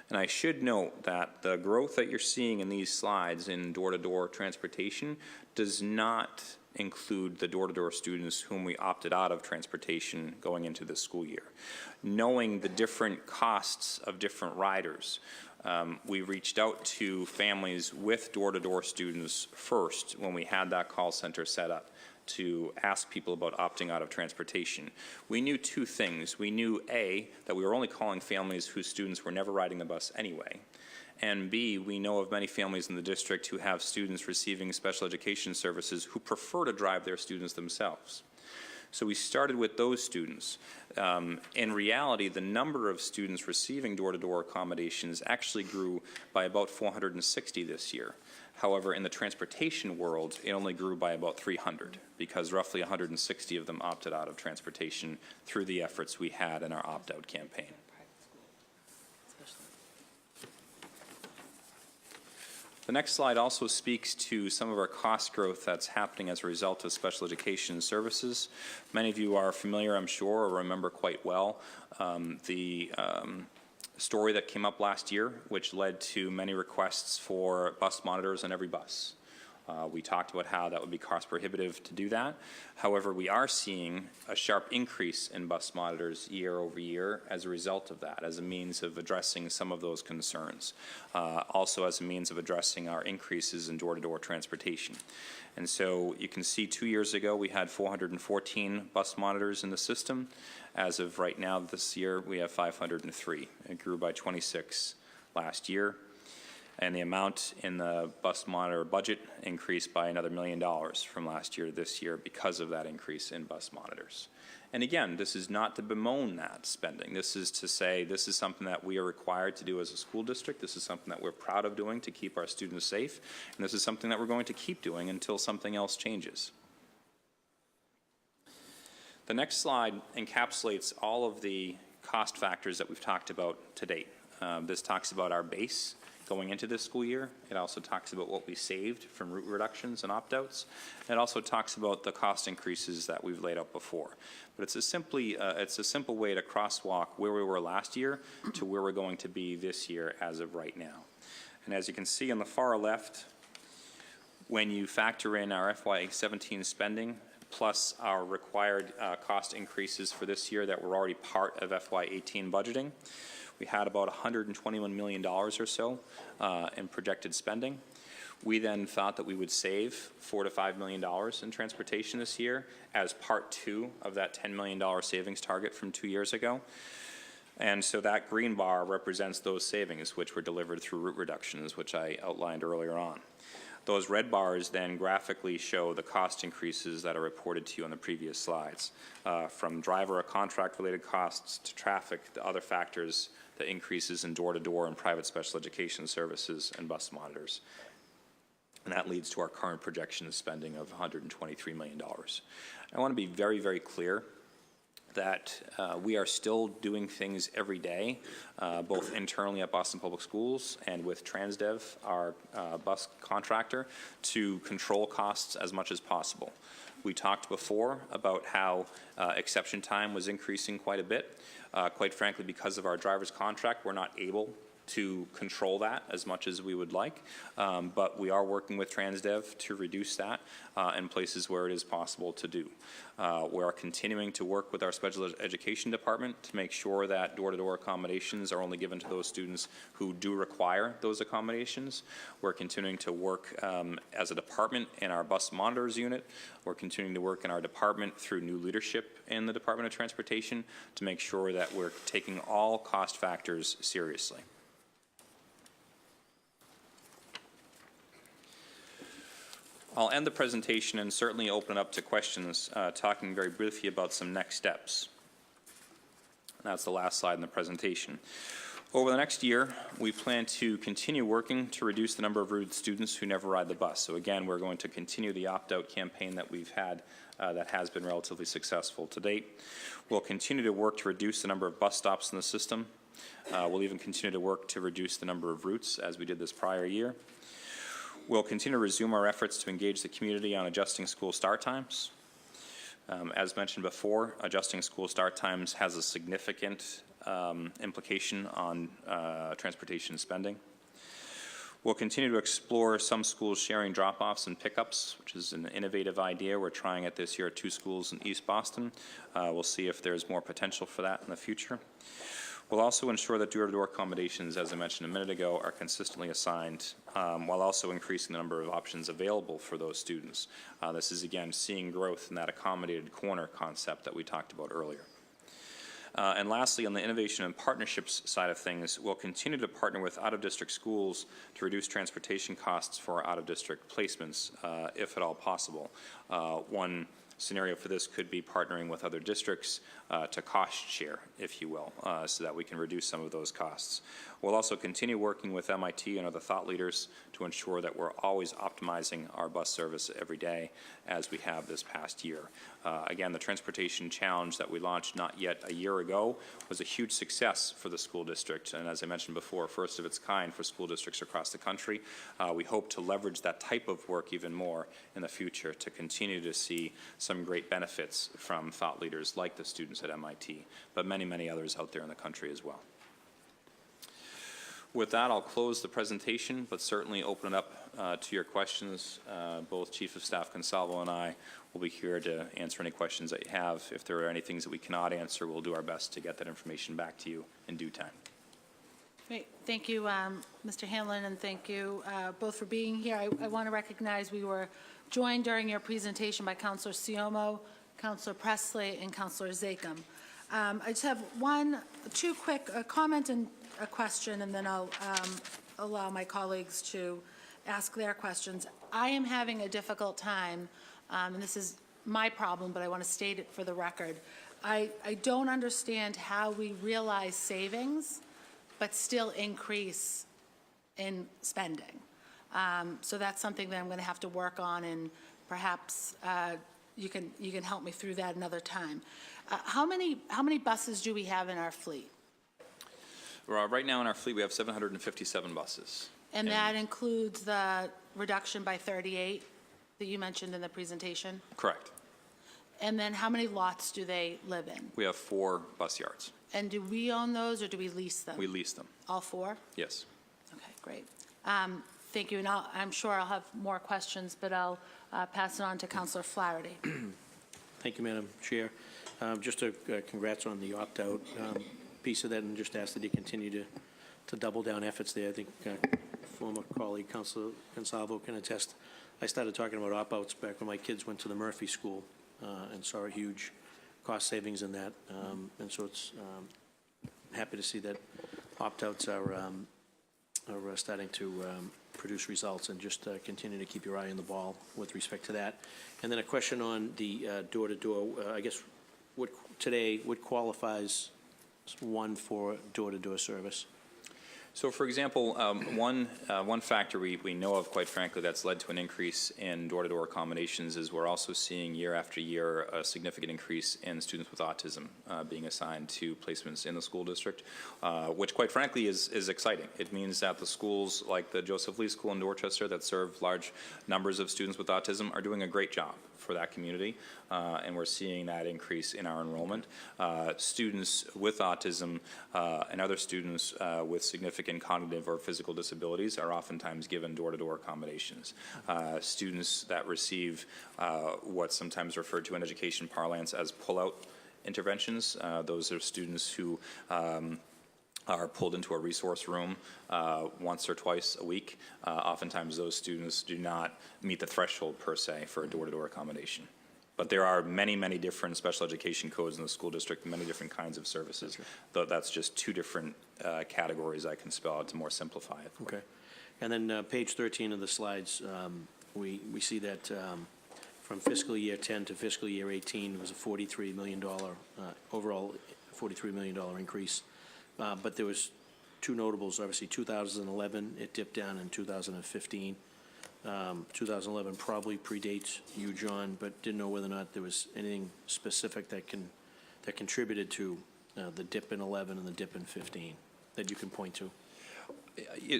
And I should note that the growth that you're seeing in these slides in door-to-door transportation does not include the door-to-door students whom we opted out of transportation going into this school year. Knowing the different costs of different riders, we reached out to families with door-to-door students first when we had that call center set up to ask people about opting out of transportation. We knew two things. We knew, A, that we were only calling families whose students were never riding the bus anyway. And B, we know of many families in the district who have students receiving special education services who prefer to drive their students themselves. So we started with those students. In reality, the number of students receiving door-to-door accommodations actually grew by about 460 this year. However, in the transportation world, it only grew by about 300 because roughly 160 of them opted out of transportation through the efforts we had in our opt-out campaign. The next slide also speaks to some of our cost growth that's happening as a result of special education services. Many of you are familiar, I'm sure, or remember quite well the story that came up last year, which led to many requests for bus monitors on every bus. We talked about how that would be cost prohibitive to do that. However, we are seeing a sharp increase in bus monitors year over year as a result of that, as a means of addressing some of those concerns. Also as a means of addressing our increases in door-to-door transportation. And so you can see 2 years ago we had 414 bus monitors in the system. As of right now this year we have 503. It grew by 26 last year. And the amount in the bus monitor budget increased by another $1 million from last year to this year because of that increase in bus monitors. And again, this is not to bemoan that spending. This is to say this is something that we are required to do as a school district. This is something that we're proud of doing to keep our students safe. And this is something that we're going to keep doing until something else changes. The next slide encapsulates all of the cost factors that we've talked about to date. This talks about our base going into this school year. It also talks about what we saved from route reductions and opt-outs. It also talks about the cost increases that we've laid out before. But it's a simple way to crosswalk where we were last year to where we're going to be this year as of right now. And as you can see on the far left, when you factor in our FY17 spending plus our required cost increases for this year that were already part of FY18 budgeting, we had about $121 million or so in projected spending. We then thought that we would save $4 to $5 million in transportation this year as part 2 of that $10 million savings target from 2 years ago. And so that green bar represents those savings which were delivered through route reductions, which I outlined earlier on. Those red bars then graphically show the cost increases that are reported to you on the previous slides, from driver or contract-related costs to traffic to other factors, the increases in door-to-door and private special education services and bus monitors. And that leads to our current projection of spending of $123 million. I want to be very, very clear that we are still doing things every day, both internally at Boston Public Schools and with Transdev, our bus contractor, to control costs as much as possible. We talked before about how exception time was increasing quite a bit. Quite frankly, because of our driver's contract, we're not able to control that as much as we would like, but we are working with TransDev to reduce that in places where it is possible to do. We are continuing to work with our special education department to make sure that door-to-door accommodations are only given to those students who do require those accommodations. We're continuing to work as a department in our bus monitors unit. We're continuing to work in our department through new leadership in the Department of Transportation to make sure that we're taking all cost factors seriously. I'll end the presentation and certainly open it up to questions, talking very briefly about some next steps. That's the last slide in the presentation. Over the next year, we plan to continue working to reduce the number of rude students who never ride the bus. So again, we're going to continue the opt-out campaign that we've had that has been relatively successful to date. We'll continue to work to reduce the number of bus stops in the system. We'll even continue to work to reduce the number of routes as we did this prior year. We'll continue to resume our efforts to engage the community on adjusting school start times. As mentioned before, adjusting school start times has a significant implication on transportation spending. We'll continue to explore some schools sharing drop-offs and pickups, which is an innovative idea. We're trying it this year at 2 schools in East Boston. We'll see if there's more potential for that in the future. We'll also ensure that door-to-door accommodations, as I mentioned a minute ago, are consistently assigned, while also increasing the number of options available for those students. This is, again, seeing growth in that accommodated corner concept that we talked about earlier. And lastly, on the innovation and partnerships side of things, we'll continue to partner with out-of-district schools to reduce transportation costs for out-of-district placements, if at all possible. One scenario for this could be partnering with other districts to cost share, if you will, so that we can reduce some of those costs. We'll also continue working with MIT and other thought leaders to ensure that we're always optimizing our bus service every day, as we have this past year. Again, the transportation challenge that we launched not yet a year ago was a huge success for the school district, and as I mentioned before, first of its kind for school districts across the country. We hope to leverage that type of work even more in the future to continue to see some great benefits from thought leaders like the students at MIT, but many, many others out there in the country as well. With that, I'll close the presentation, but certainly open it up to your questions. Both Chief of Staff Consalvo and I will be here to answer any questions that you have. If there are any things that we cannot answer, we'll do our best to get that information back to you in due time. Great. Thank you, Mr. Hanlon, and thank you both for being here. I want to recognize we were joined during your presentation by Councilor Siomo, Councilor Presley, and Councilor Zakem. I just have two quick comment and a question, and then I'll allow my colleagues to ask their questions. I am having a difficult time, and this is my problem, but I want to state it for the record. I don't understand how we realize savings but still increase in spending. So that's something that I'm going to have to work on, and perhaps you can help me through that another time. How many buses do we have in our fleet? Right now in our fleet, we have 757 buses. And that includes the reduction by 38 that you mentioned in the presentation? Correct. And then how many lots do they live in? We have 4 bus yards. And do we own those, or do we lease them? We lease them. All 4? Yes. Okay, great. Thank you, and I'm sure I'll have more questions, but I'll pass it on to Councilor Flaherty. Thank you, Madam Chair. Just a congrats on the opt-out piece of that, and just ask that you continue to double down efforts there. I think former colleague Councilor Consalvo can attest. I started talking about opt-outs back when my kids went to the Murphy School and saw a huge cost savings in that, and so it's happy to see that opt-outs are starting to produce results, and just continue to keep your eye on the ball with respect to that. And then a question on the door-to-door. I guess what qualifies one for door-to-door service? So, for example, one factor we know of, quite frankly, that's led to an increase in door-to-door accommodations is we're also seeing year after year a significant increase in students with autism being assigned to placements in the school district, which, quite frankly, is exciting. It means that the schools like the Joseph Lee School in Dorchester that serve large numbers of students with autism are doing a great job for that community, and we're seeing that increase in our enrollment. Students with autism and other students with significant significant cognitive or physical disabilities are oftentimes given door-to-door accommodations. Students that receive what's sometimes referred to in education parlance as pull-out interventions, those are students who are pulled into a resource room once or twice a week. Oftentimes those students do not meet the threshold per se for a door-to-door accommodation. But there are many, many different special education codes in the school district, many different kinds of services. Though that's just two different categories I can spell out to more simplify it. Okay. And then page 13 of the slides, we see that from fiscal year 10 to fiscal year 18, it was a $43 million, overall $43 million increase. But there was two notables, obviously 2011, it dipped down in 2015. 2011 probably predates you, John, but didn't know whether or not there was anything specific that contributed to the dip in 11 and the dip in 15 that you can point to.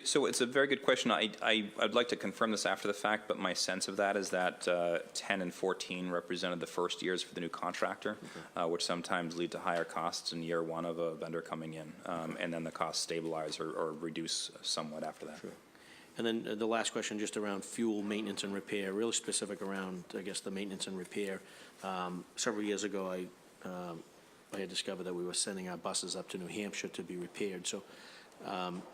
So it's a very good question. I'd like to confirm this after the fact, but my sense of that is that 10 and 14 represented the first years for the new contractor, which sometimes lead to higher costs in year one of a vendor coming in, and then the costs stabilize or reduce somewhat after that. Sure. And then the last question, just around fuel maintenance and repair, really specific around, I guess, the maintenance and repair. Several years ago, I had discovered that we were sending our buses up to New Hampshire to be repaired. So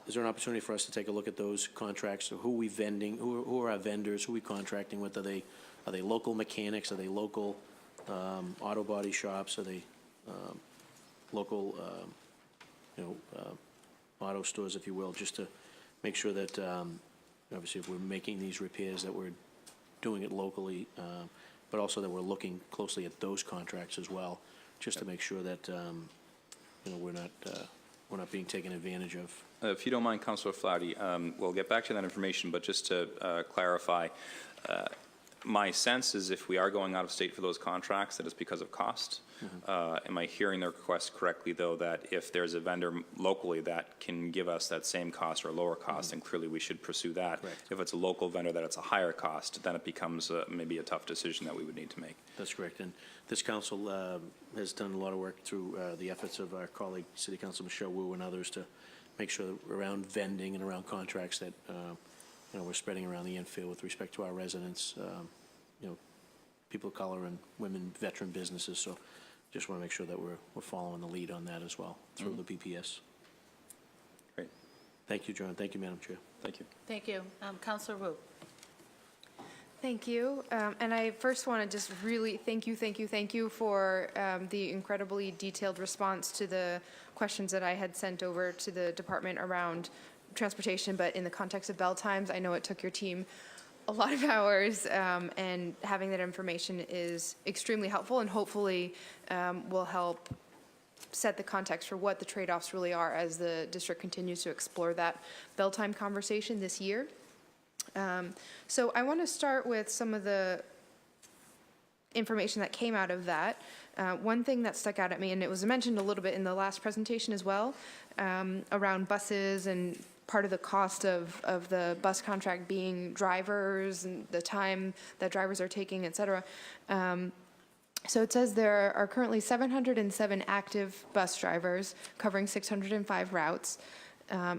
is there an opportunity for us to take a look at those contracts? So who are we vending? Who are our vendors? Who are we contracting with? Are they local mechanics? Are they local auto body shops? Are they local, auto stores, if you will, just to make sure that obviously if we're making these repairs that we're doing it locally, but also that we're looking closely at those contracts as well, just to make sure that we're not being taken advantage of. If you don't mind, Councilor Flaherty, we'll get back to that information, but just to clarify, my sense is if we are going out of state for those contracts, that it's because of cost. Am I hearing the request correctly, though, that if there's a vendor locally that can give us that same cost or lower cost, then clearly we should pursue that. Correct. If it's a local vendor that it's a higher cost, then it becomes maybe a tough decision that we would need to make. That's correct. And this council has done a lot of work through the efforts of our colleague, City Council Michelle Wu, and others to make sure that around vending and around contracts that we're spreading around the infield with respect to our residents, people of color and women, veteran businesses. So just want to make sure that we're following the lead on that as well through the BPS. Great. Thank you, John. Thank you, Madam Chair. Thank you. Thank you. Councilor Wu. Thank you. And I first want to just really thank you for the incredibly detailed response to the questions that I had sent over to the department around transportation, but in the context of bell times, I know it took your team a lot of hours, and having that information is extremely helpful and hopefully will help set the context for what the trade-offs really are as the district continues to explore that bell time conversation this year. So I want to start with some of the information that came out of that. One thing that stuck out at me, and it was mentioned a little bit in the last presentation as well, around buses and part of the cost of the bus contract being drivers and the time that drivers are taking, et cetera. So it says there are currently 707 active bus drivers covering 605 routes,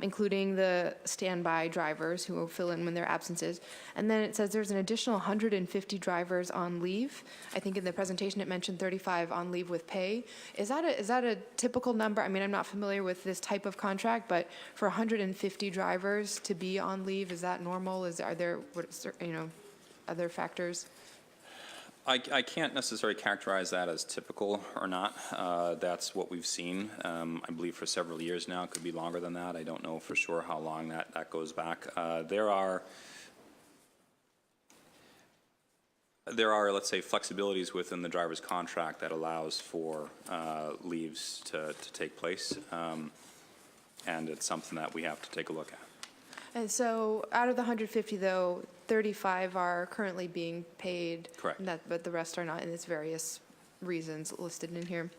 including the standby drivers who will fill in when there are absences. And then it says there's an additional 150 drivers on leave. I think in the presentation it mentioned 35 on leave with pay. Is that a typical number? I mean, I'm not familiar with this type of contract, but for 150 drivers to be on leave, is that normal? Are there other factors? I can't necessarily characterize that as typical or not. That's what we've seen, I believe, for several years now. It could be longer than that. I don't know for sure how long that goes back. There are, let's say, flexibilities within the driver's contract that allows for leaves to take place, and it's something that we have to take a look at. And so out of the 150, though, 35 are currently being paid. Correct. But the rest are not, and it's various reasons listed in here.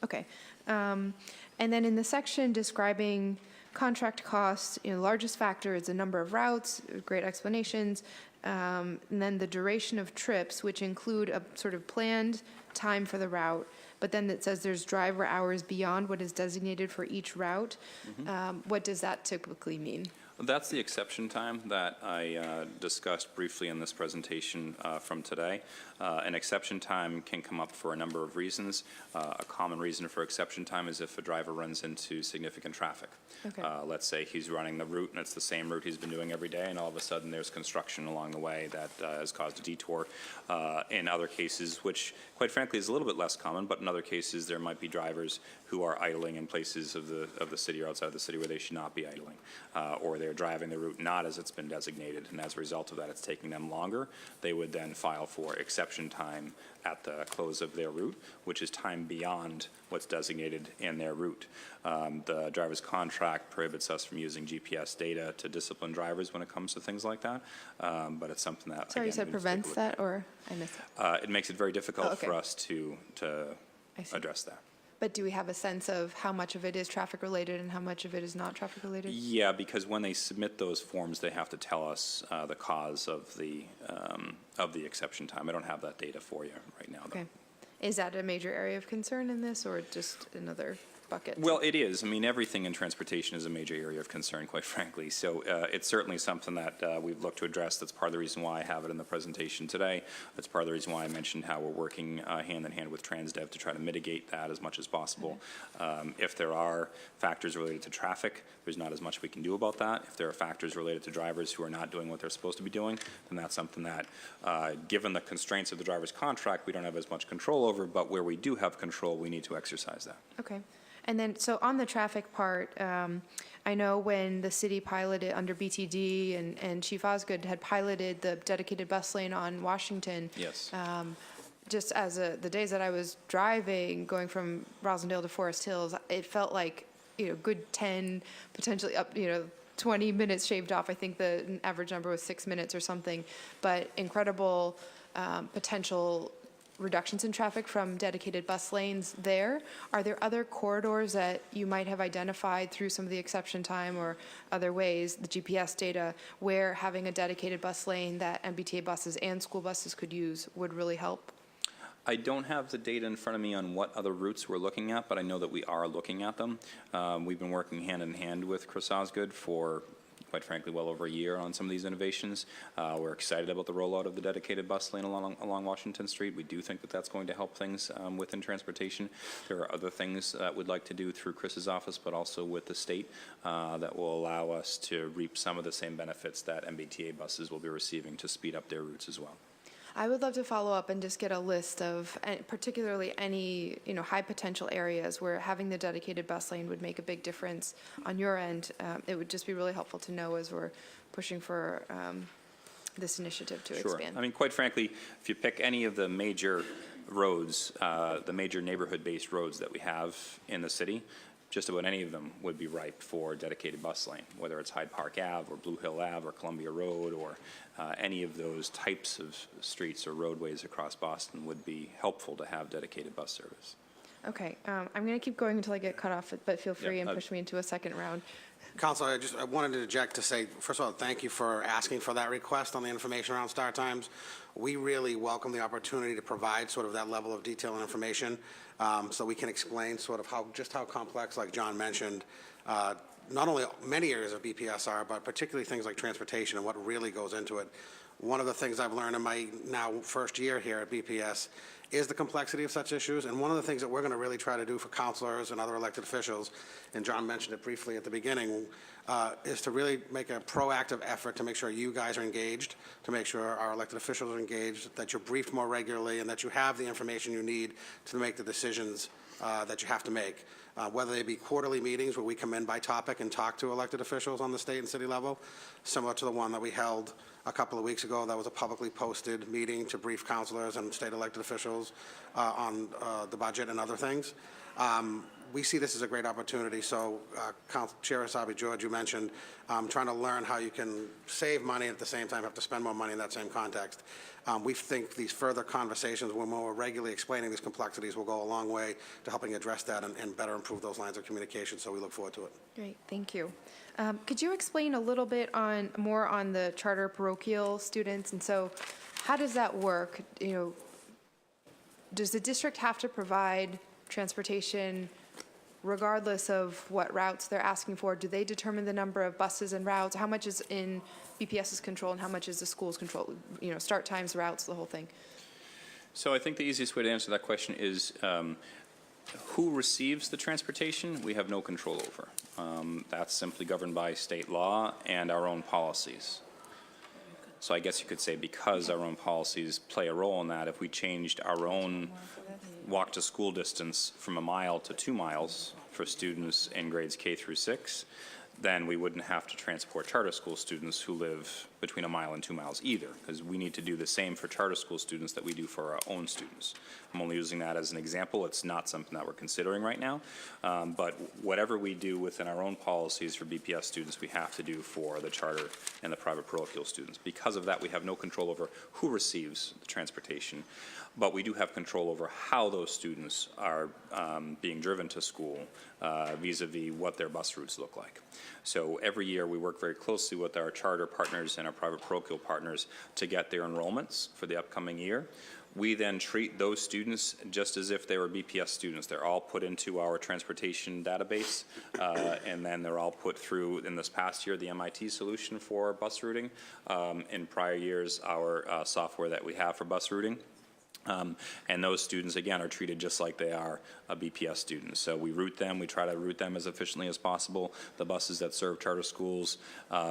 Okay. And then in the section describing contract costs, largest factor is the number of routes, great explanations, and then the duration of trips, which include a sort of planned time for the route, but then it says there's driver hours beyond what is designated for each route. What does that typically mean? That's the exception time that I discussed briefly in this presentation from today. An exception time can come up for a number of reasons. A common reason for exception time is if a driver runs into significant traffic. Okay. Let's say he's running the route and it's the same route he's been doing every day, and all of a sudden there's construction along the way that has caused a detour. In other cases, which quite frankly is a little bit less common, but in other cases there might be drivers who are idling in places of the city or outside of the city where they should not be idling, or they're driving the route not as it's been designated, and as a result of that it's taking them longer. They would then file for exception time at the close of their route, which is time beyond what's designated in their route. The driver's contract prohibits us from using GPS data to discipline drivers when it comes to things like that, but it's something that, Sorry, again, you said we need to take a prevents look that, at. or I missed it? It makes it very difficult Oh, okay. for us to I see. address that. But do we have a sense of how much of it is traffic-related and how much of it is not traffic-related? Yeah, because when they submit those forms, they have to tell us the cause of the exception time. I don't have that data for you right now, though. Okay. Is that a major area of concern in this, or just another bucket? Well, it is. I mean, everything in transportation is a major area of concern, quite frankly. So it's certainly something that we've looked to address. That's part of the reason why I have it in the presentation today. That's part of the reason why I mentioned how we're working hand in hand with TransDev to try to mitigate that as much as possible. If there are factors related to traffic, there's not as much we can do about that. If there are factors related to drivers who are not doing what they're supposed to be doing, then that's something that, given the constraints of the driver's contract, we don't have as much control over, but where we do have control, we need to exercise that. Okay. And then, so on the traffic part, I know when the city piloted under BTD and Chief Osgood had piloted the dedicated bus lane on Washington. Yes. Just as the days that I was driving, going from Rosendale to Forest Hills, it felt like, good 10, potentially up, 20 minutes shaved off. I think the average number was 6 minutes or something, but incredible potential reductions in traffic from dedicated bus lanes there. Are there other corridors that you might have identified through some of the exception time or other ways, the GPS data, where having a dedicated bus lane that MBTA buses and school buses could use would really help? I don't have the data in front of me on what other routes we're looking at, but I know that we are looking at them. We've been working hand in hand with Chris Osgood for, quite frankly, well over a year on some of these innovations. We're excited about the rollout of the dedicated bus lane along Washington Street. We do think that that's going to help things within transportation. There are other things that we'd like to do through Chris's office, but also with the state that will allow us to reap some of the same benefits that MBTA buses will be receiving to speed up their routes as well. I would love to follow up and just get a list of, particularly any, high potential areas where having the dedicated bus lane would make a big difference on your end. It would just be really helpful to know as we're pushing for this initiative to expand. I mean, quite frankly, if you pick any of the major roads, the major neighborhood-based roads that we have in the city, just about any of them would be ripe for dedicated bus lane, whether it's Hyde Park Ave or Blue Hill Ave or Columbia Road or any of those types of streets or roadways across Boston would be helpful to have dedicated bus service. Okay, I'm going to keep going until I get cut off, but feel free and I'd- push me into a second round. Councilor, I wanted to interject to say, first of all, thank you for asking for that request on the information around start times. We really welcome the opportunity to provide sort of that level of detail and information so we can explain sort of how complex, like John mentioned, not only many areas of BPS are, but particularly things like transportation and what really goes into it. One of the things I've learned in my now first year here at BPS is the complexity of such issues. And one of the things that we're going to really try to do for councilors and other elected officials, and John mentioned it briefly at the beginning, is to really make a proactive effort to make sure you guys are engaged, to make sure our elected officials are engaged, that you're briefed more regularly, and that you have the information you need to make the decisions that you have to make. Whether they be quarterly meetings where we come in by topic and talk to elected officials on the state and city level, similar to the one that we held a couple of weeks ago. That was a publicly posted meeting to brief councilors and state elected officials on the budget and other things. we see this as a great opportunity. So, Chair Asabi George, you mentioned trying to learn how you can save money and at the same time have to spend more money in that same context. We think these further conversations, when we're regularly explaining these complexities, will go a long way to helping address that and better improve those lines of communication. So we look forward to it. Great, thank you. Could you explain a little bit more on the charter parochial students? And so how does that work? Does the district have to provide transportation regardless of what routes they're asking for? Do they determine the number of buses and routes? How much is in BPS's control and how much is the school's control? Start times, routes, the whole thing. So I think the easiest way to answer that question is who receives the transportation, we have no control over. That's simply governed by state law and our own policies. So I guess you could say because our own policies play a role in that, if we changed our own walk to school distance from 1 mile to 2 miles for students in grades K through 6, then we wouldn't have to transport charter school students who live between 1 mile and 2 miles either, because we need to do the same for charter school students that we do for our own students. I'm only using that as an example. It's not something that we're considering right now, but whatever we do within our own policies for BPS students, we have to do for the charter and the private parochial students. Because of that, we have no control over who receives the transportation, but we do have control over how those students are being driven to school vis-a-vis what their bus routes look like. So every year we work very closely with our charter partners and our private parochial partners to get their enrollments for the upcoming year. We then treat those students just as if they were BPS students. They're all put into our transportation database, and then they're all put through, in this past year, the MIT solution for bus routing. In prior years, our software that we have for bus routing. And those students, again, are treated just like they are a BPS student. So we route them. We try to route them as efficiently as possible. The buses that serve charter schools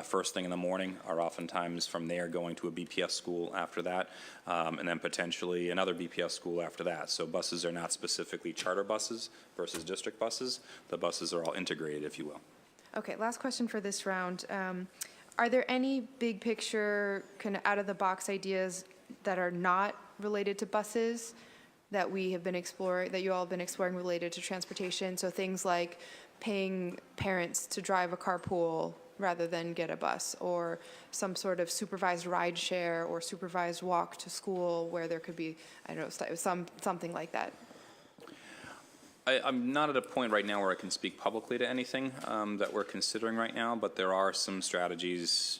first thing in the morning are oftentimes from there going to a BPS school after that, and then potentially another BPS school after that. So buses are not specifically charter buses versus district buses. The buses are all integrated, if you will. Okay, last question for this round. Are there any big picture, kind of out-of-the-box ideas that are not related to buses that we have been exploring, that you all have been exploring related to transportation? So things like paying parents to drive a carpool rather than get a bus, or some sort of supervised ride share or supervised walk to school where there could be, I don't know, something like that. I'm not at a point right now where I can speak publicly to anything that we're considering right now, but there are some strategies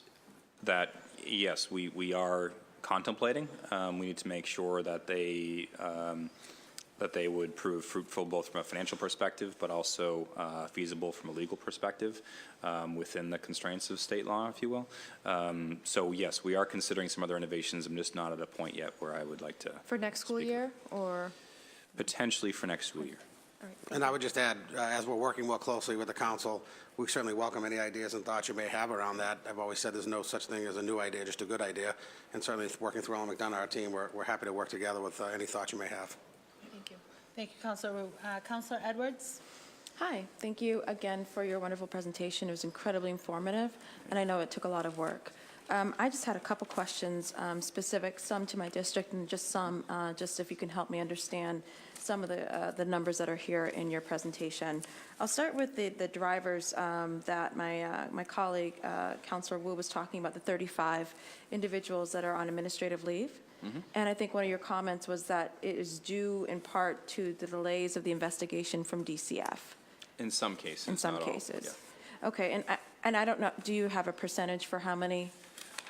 that, yes, we are contemplating. We need to make sure that they would prove fruitful both from a financial perspective, but also feasible from a legal perspective within the constraints of state law, if you will. So yes, we are considering some other innovations. I'm just not at a point yet where I would like to. For next school year, or? Potentially for next school year. All right, And I would just add, as we're working more closely with the council, we certainly welcome any ideas and thoughts you may have around that. I've always said there's no such thing as a new idea, just a good idea. And certainly working through Alan McDonough, our team, we're happy to work together with any thoughts you may have. Thank you. Thank you, Councilor Wu. Councilor Edwards? Hi, thank you again for your wonderful presentation. It was incredibly informative, and I know it took a lot of work. I just had a couple questions, specific, some to my district and just some, just if you can help me understand some of the numbers that are here in your presentation. I'll start with the drivers that my colleague, Councilor Wu, was talking about, the 35 individuals that are on administrative leave. Mm-hmm. And I think one of your comments was that it is due in part to the delays of the investigation from DCF. In some cases. In some not all. cases. Yeah. Okay, and I don't know, do you have a percentage for how many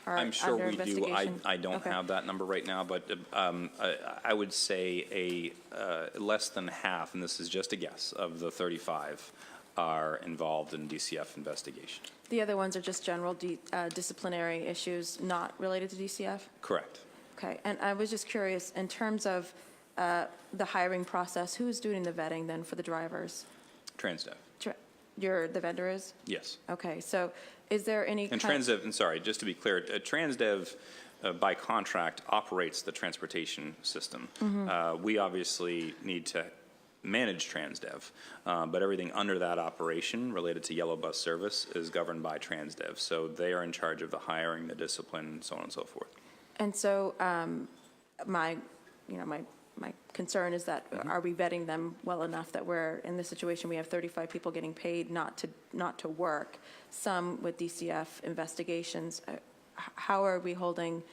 are I'm sure under we do. investigation? I don't Okay. have that number right now, but I would say less than half, and this is just a guess, of the 35 are involved in DCF investigation. The other ones are just general disciplinary issues not related to DCF? Correct. Okay, and I was just curious, in terms of the hiring process, who's doing the vetting then for the drivers? TransDev. The vendor is? Yes. Okay, so is there any And TransDev, and sorry, just to be clear, TransDev by contract operates the transportation system. Mm-hmm. We obviously need to manage TransDev, but everything under that operation related to yellow bus service is governed by TransDev. So they are in charge of the hiring, the discipline, so on and so forth. And so my my concern is that, are we vetting them well enough that we're in the situation we have 35 people getting paid not to work, some with DCF investigations? How are we holding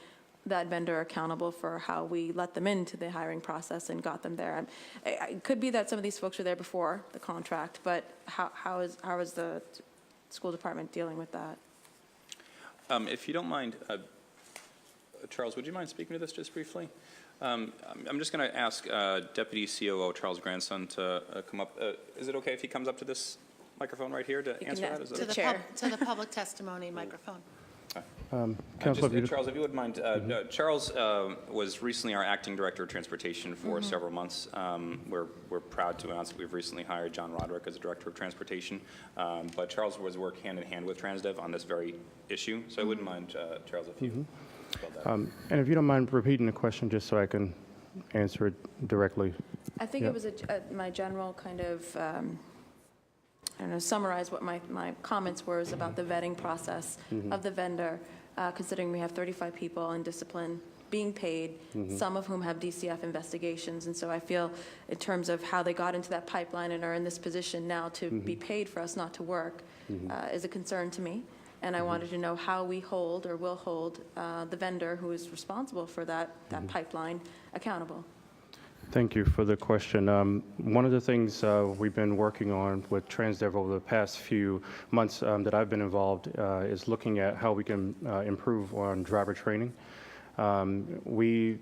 that vendor accountable for how we let them into the hiring process and got them there? It could be that some of these folks were there before the contract, but how is the school department dealing with that? If you don't mind, Charles, would you mind speaking to this just briefly? I'm just going to ask Deputy COO Charles Grandson to come up. Is it okay if he comes up to this microphone right here to answer that? Is To that the chair. To the public testimony microphone. Charles, if you wouldn't mind, Charles was recently our acting director of transportation for several months. We're proud to announce that we've recently hired John Roderick as a director of transportation. But Charles was working hand in hand with TransDev on this very issue. So I wouldn't mind, Charles, if you spelled that. And if you don't mind repeating the question, just so I can answer it directly. I think it was my general kind of, I don't know, summarize what my comments were is about the vetting process of the vendor, considering we have 35 people in discipline being paid, some of whom have DCF investigations. And so I feel in terms of how they got into that pipeline and are in this position now to be paid for us not to work is a concern to me. And I wanted to know how we hold or will hold the vendor who is responsible for that pipeline accountable. Thank you for the question. One of the things we've been working on with TransDev over the past few months that I've been involved is looking at how we can improve on driver training. We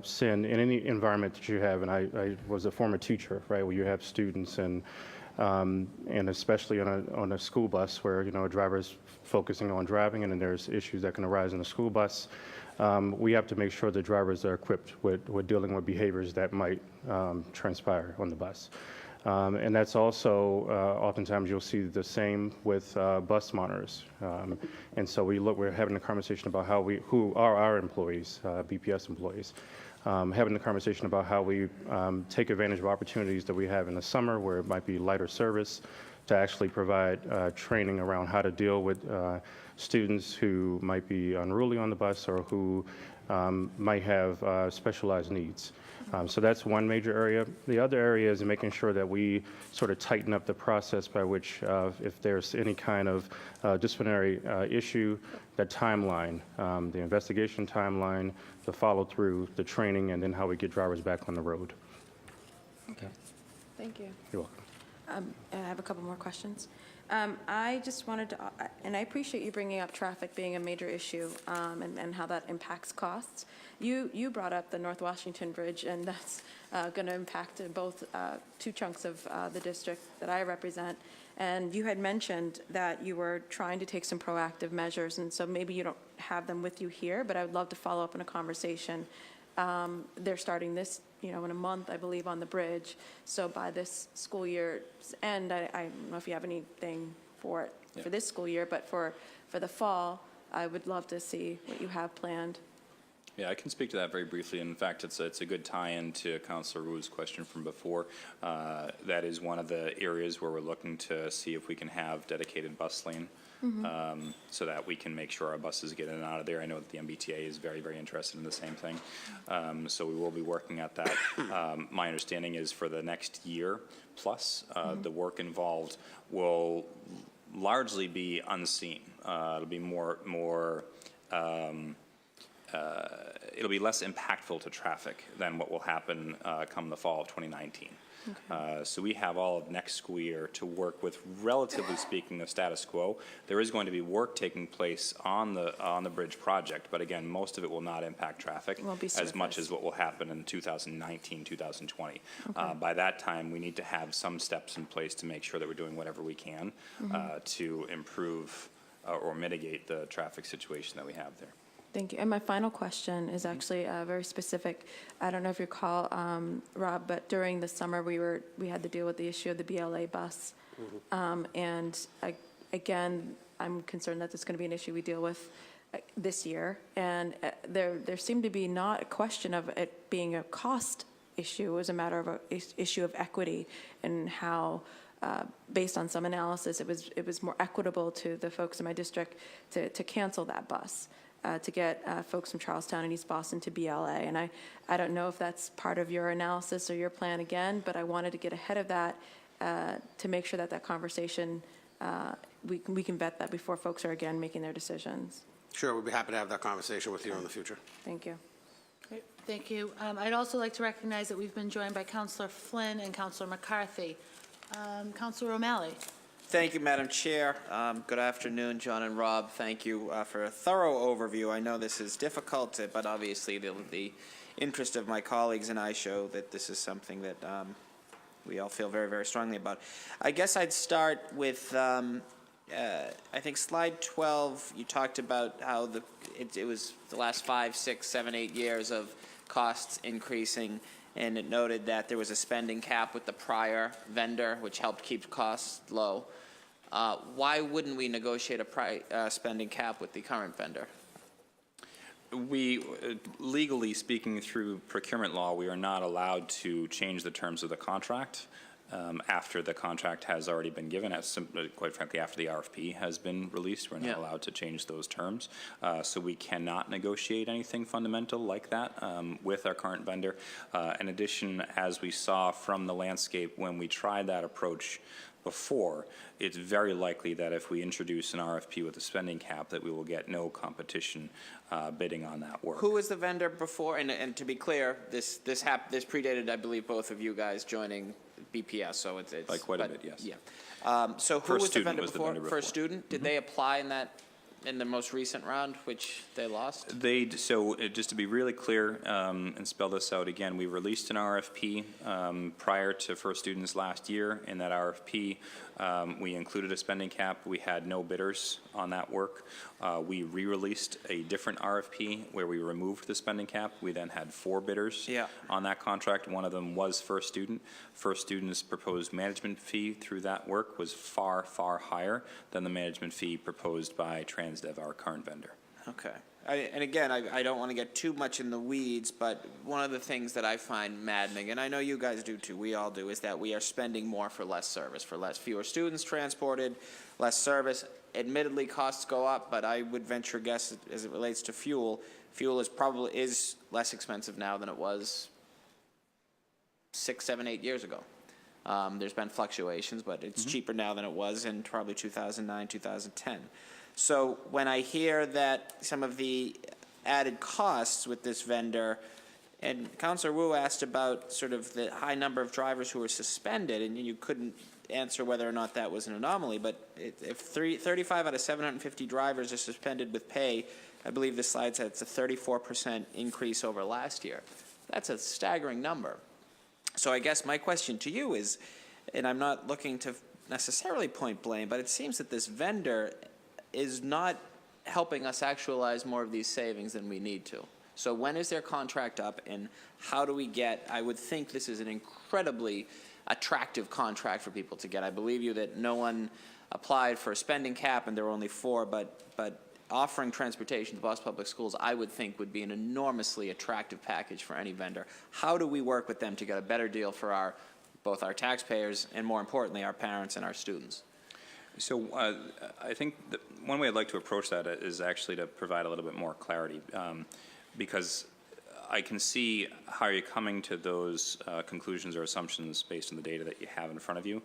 send in any environment that you have, and I was a former teacher, right, where you have students and especially on a school bus where, you know, a driver is focusing on driving and then there's issues that can arise in a school bus. We have to make sure the drivers are equipped with dealing with behaviors that might transpire on the bus. And that's also, oftentimes you'll see the same with bus monitors. And so we're having a conversation about who are our employees, BPS employees, having the conversation about how we take advantage of opportunities that we have in the summer where it might be lighter service to actually provide training around how to deal with students who might be unruly on the bus or who might have specialized needs. So that's one major area. The other area is making sure that we sort of tighten up the process by which if there's any kind of disciplinary issue, the timeline, the investigation timeline, the follow-through, the training, and then how we get drivers back on the road. Okay. Thank you. You're welcome. I have a couple more questions. I just wanted to, and I appreciate you bringing up traffic being a major issue and how that impacts costs. You brought up the North Washington Bridge, and that's going to impact both two chunks of the district that I represent. And you had mentioned that you were trying to take some proactive measures, and so maybe you don't have them with you here, but I would love to follow up in a conversation. They're starting this, in a month, I believe, on the bridge. So by this school year's end, I don't know if you have anything for it for this school year, but for the fall, I would love to see what you have planned. Yeah, I can speak to that very briefly. In fact, it's a good tie-in to Councilor Wu's question from before. That is one of the areas where we're looking to see if we can have dedicated bus lane. So that we can make sure our buses get in and out of there. I know that the MBTA is very, very interested in the same thing. So we will be working at that. My understanding is for the next year plus, the work involved will largely be unseen. It'll be it'll be less impactful to traffic than what will happen come the fall of 2019. Okay. So we have all of next school year to work with, relatively speaking, the status quo. There is going to be work taking place on the bridge project, but again, most of it will not impact traffic as much as what will happen in 2019, 2020. Okay. By that time, we need to have some steps in place to make sure that we're doing whatever we can to improve or mitigate the traffic situation that we have there. Thank you. And my final question is actually very specific. I don't know if you recall, Rob, but during the summer we had to deal with the issue of the BLA bus. And again, I'm concerned that this is going to be an issue we deal with this year. And there seemed to be not a question of it being a cost issue. It was a matter of an issue of equity and how based on some analysis, it was more equitable to the folks in my district to cancel that bus. to get folks from Charlestown and East Boston to BLA. And I don't know if that's part of your analysis or your plan again, but I wanted to get ahead of that to make sure that that conversation, we can vet that before folks are again making their decisions. Sure, we'd be happy to have that conversation with you in the future. Thank you. Great, thank you. I'd also like to recognize that we've been joined by Councilor Flynn and Councilor McCarthy. Councilor O'Malley. Thank you, Madam Chair. Good afternoon, John and Rob. Thank you for a thorough overview. I know this is difficult, but obviously the interest of my colleagues and I show that this is something that we all feel very, very strongly about. I guess I'd start with, I think slide 12, you talked about how it was the last 5, 6, 7, 8 years of costs increasing, and it noted that there was a spending cap with the prior vendor, which helped keep costs low. Why wouldn't we negotiate a spending cap with the current vendor? We, legally speaking through procurement law, we are not allowed to change the terms of the contract after the contract has already been given, quite frankly, after the RFP has been released. We're not allowed to change those terms. So we cannot negotiate anything fundamental like that with our current vendor. In addition, as we saw from the landscape when we tried that approach before, it's very likely that if we introduce an RFP with a spending cap that we will get no competition bidding on that work. Who was the vendor before? And to be clear, this predated, I believe, both of you guys joining BPS, so it's By quite a bit, yes. Yeah. So who First was the Student vendor was the before? vendor First before. Student? Did they apply in the most recent round, which they lost? Just to be really clear and spell this out again, we released an RFP prior to First Students last year. In that RFP, we included a spending cap. We had no bidders on that work. We re-released a different RFP where we removed the spending cap. We then had 4 bidders on that contract. One of them was First Student. First Student's proposed management fee through that work was far, far higher than the management fee proposed by Transdev, our current vendor. Okay. And again, I don't want to get too much in the weeds, but one of the things that I find maddening, and I know you guys do too, we all do, is that we are spending more for less service, fewer students transported, less service. Admittedly, costs go up, but I would venture a guess as it relates to fuel. Fuel is less expensive now than it was 6, 7, 8 years ago. There's been fluctuations, but it's cheaper now than it was in probably 2009, 2010. So when I hear that some of the added costs with this vendor, and Councilor Wu asked about sort of the high number of drivers who were suspended, and you couldn't answer whether or not that was an anomaly, but if 35 out of 750 drivers are suspended with pay, I believe the slide said it's a 34% increase over last year. That's a staggering number. So I guess my question to you is, and I'm not looking to necessarily point blame, but it seems that this vendor is not helping us actualize more of these savings than we need to. So when is their contract up, and how do we get, I would think this is an incredibly attractive contract for people to get. I believe you that no one applied for a spending cap and there were only 4, but offering transportation to Boston Public Schools, I would think would be an enormously attractive package for any vendor. How do we work with them to get a better deal for both our taxpayers and, more importantly, our parents and our students? So I think one way I'd like to approach that is actually to provide a little bit more clarity, because I can see how you're coming to those conclusions or assumptions based on the data that you have in front of you.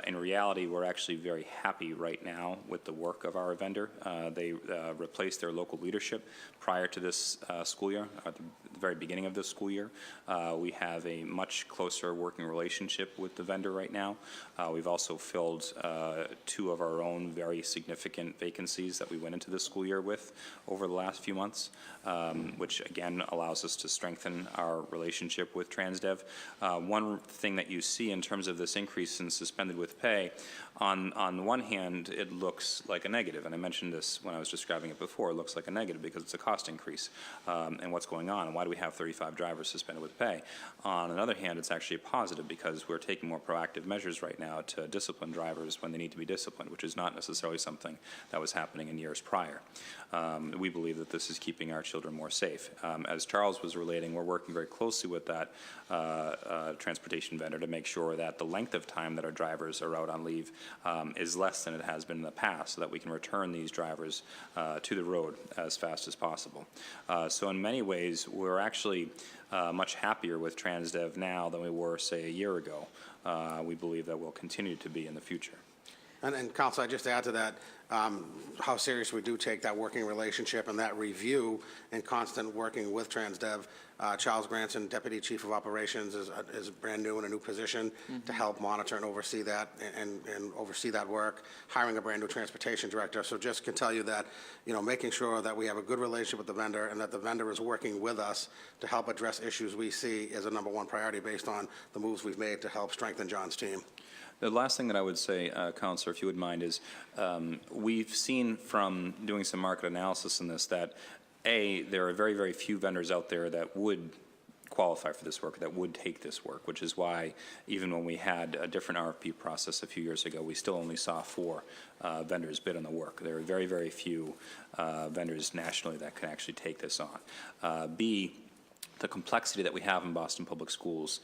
In reality, we're actually very happy right now with the work of our vendor. They replaced their local leadership prior to this school year, at the very beginning of this school year. We have a much closer working relationship with the vendor right now. We've also filled 2 of our own very significant vacancies that we went into this school year with over the last few months, which again allows us to strengthen our relationship with Transdev. One thing that you see in terms of this increase in suspended with pay, on the one hand, it looks like a negative, and I mentioned this when I was describing it before. It looks like a negative because it's a cost increase, and what's going on, and why do we have 35 drivers suspended with pay. On the other hand, it's actually a positive because we're taking more proactive measures right now to discipline drivers when they need to be disciplined, which is not necessarily something that was happening in years prior. We believe that this is keeping our children more safe. As Charles was relating, we're working very closely with that transportation vendor to make sure that the length of time that our drivers are out on leave is less than it has been in the past, so that we can return these drivers to the road as fast as possible. So in many ways, we're actually much happier with TransDev now than we were, say, a year ago. We believe that we'll continue to be in the future. And Council, I just add to that, how serious we do take that working relationship and that review and constant working with TransDev. Charles Granson, Deputy Chief of Operations, is brand new in a new position to help monitor and oversee that and oversee that work. Hiring a brand new transportation director. So just can tell you that, making sure that we have a good relationship with the vendor and that the vendor is working with us to help address issues we see is a #1 priority based on the moves we've made to help strengthen John's team. The last thing that I would say, Counselor, if you would mind, is we've seen from doing some market analysis in this that, A, there are very, very few vendors out there that would qualify for this work, that would take this work, which is why even when we had a different RFP process a few years ago, we still only saw 4 vendors bid on the work. There are very, very few vendors nationally that can actually take this on. B, the complexity that we have in Boston Public Schools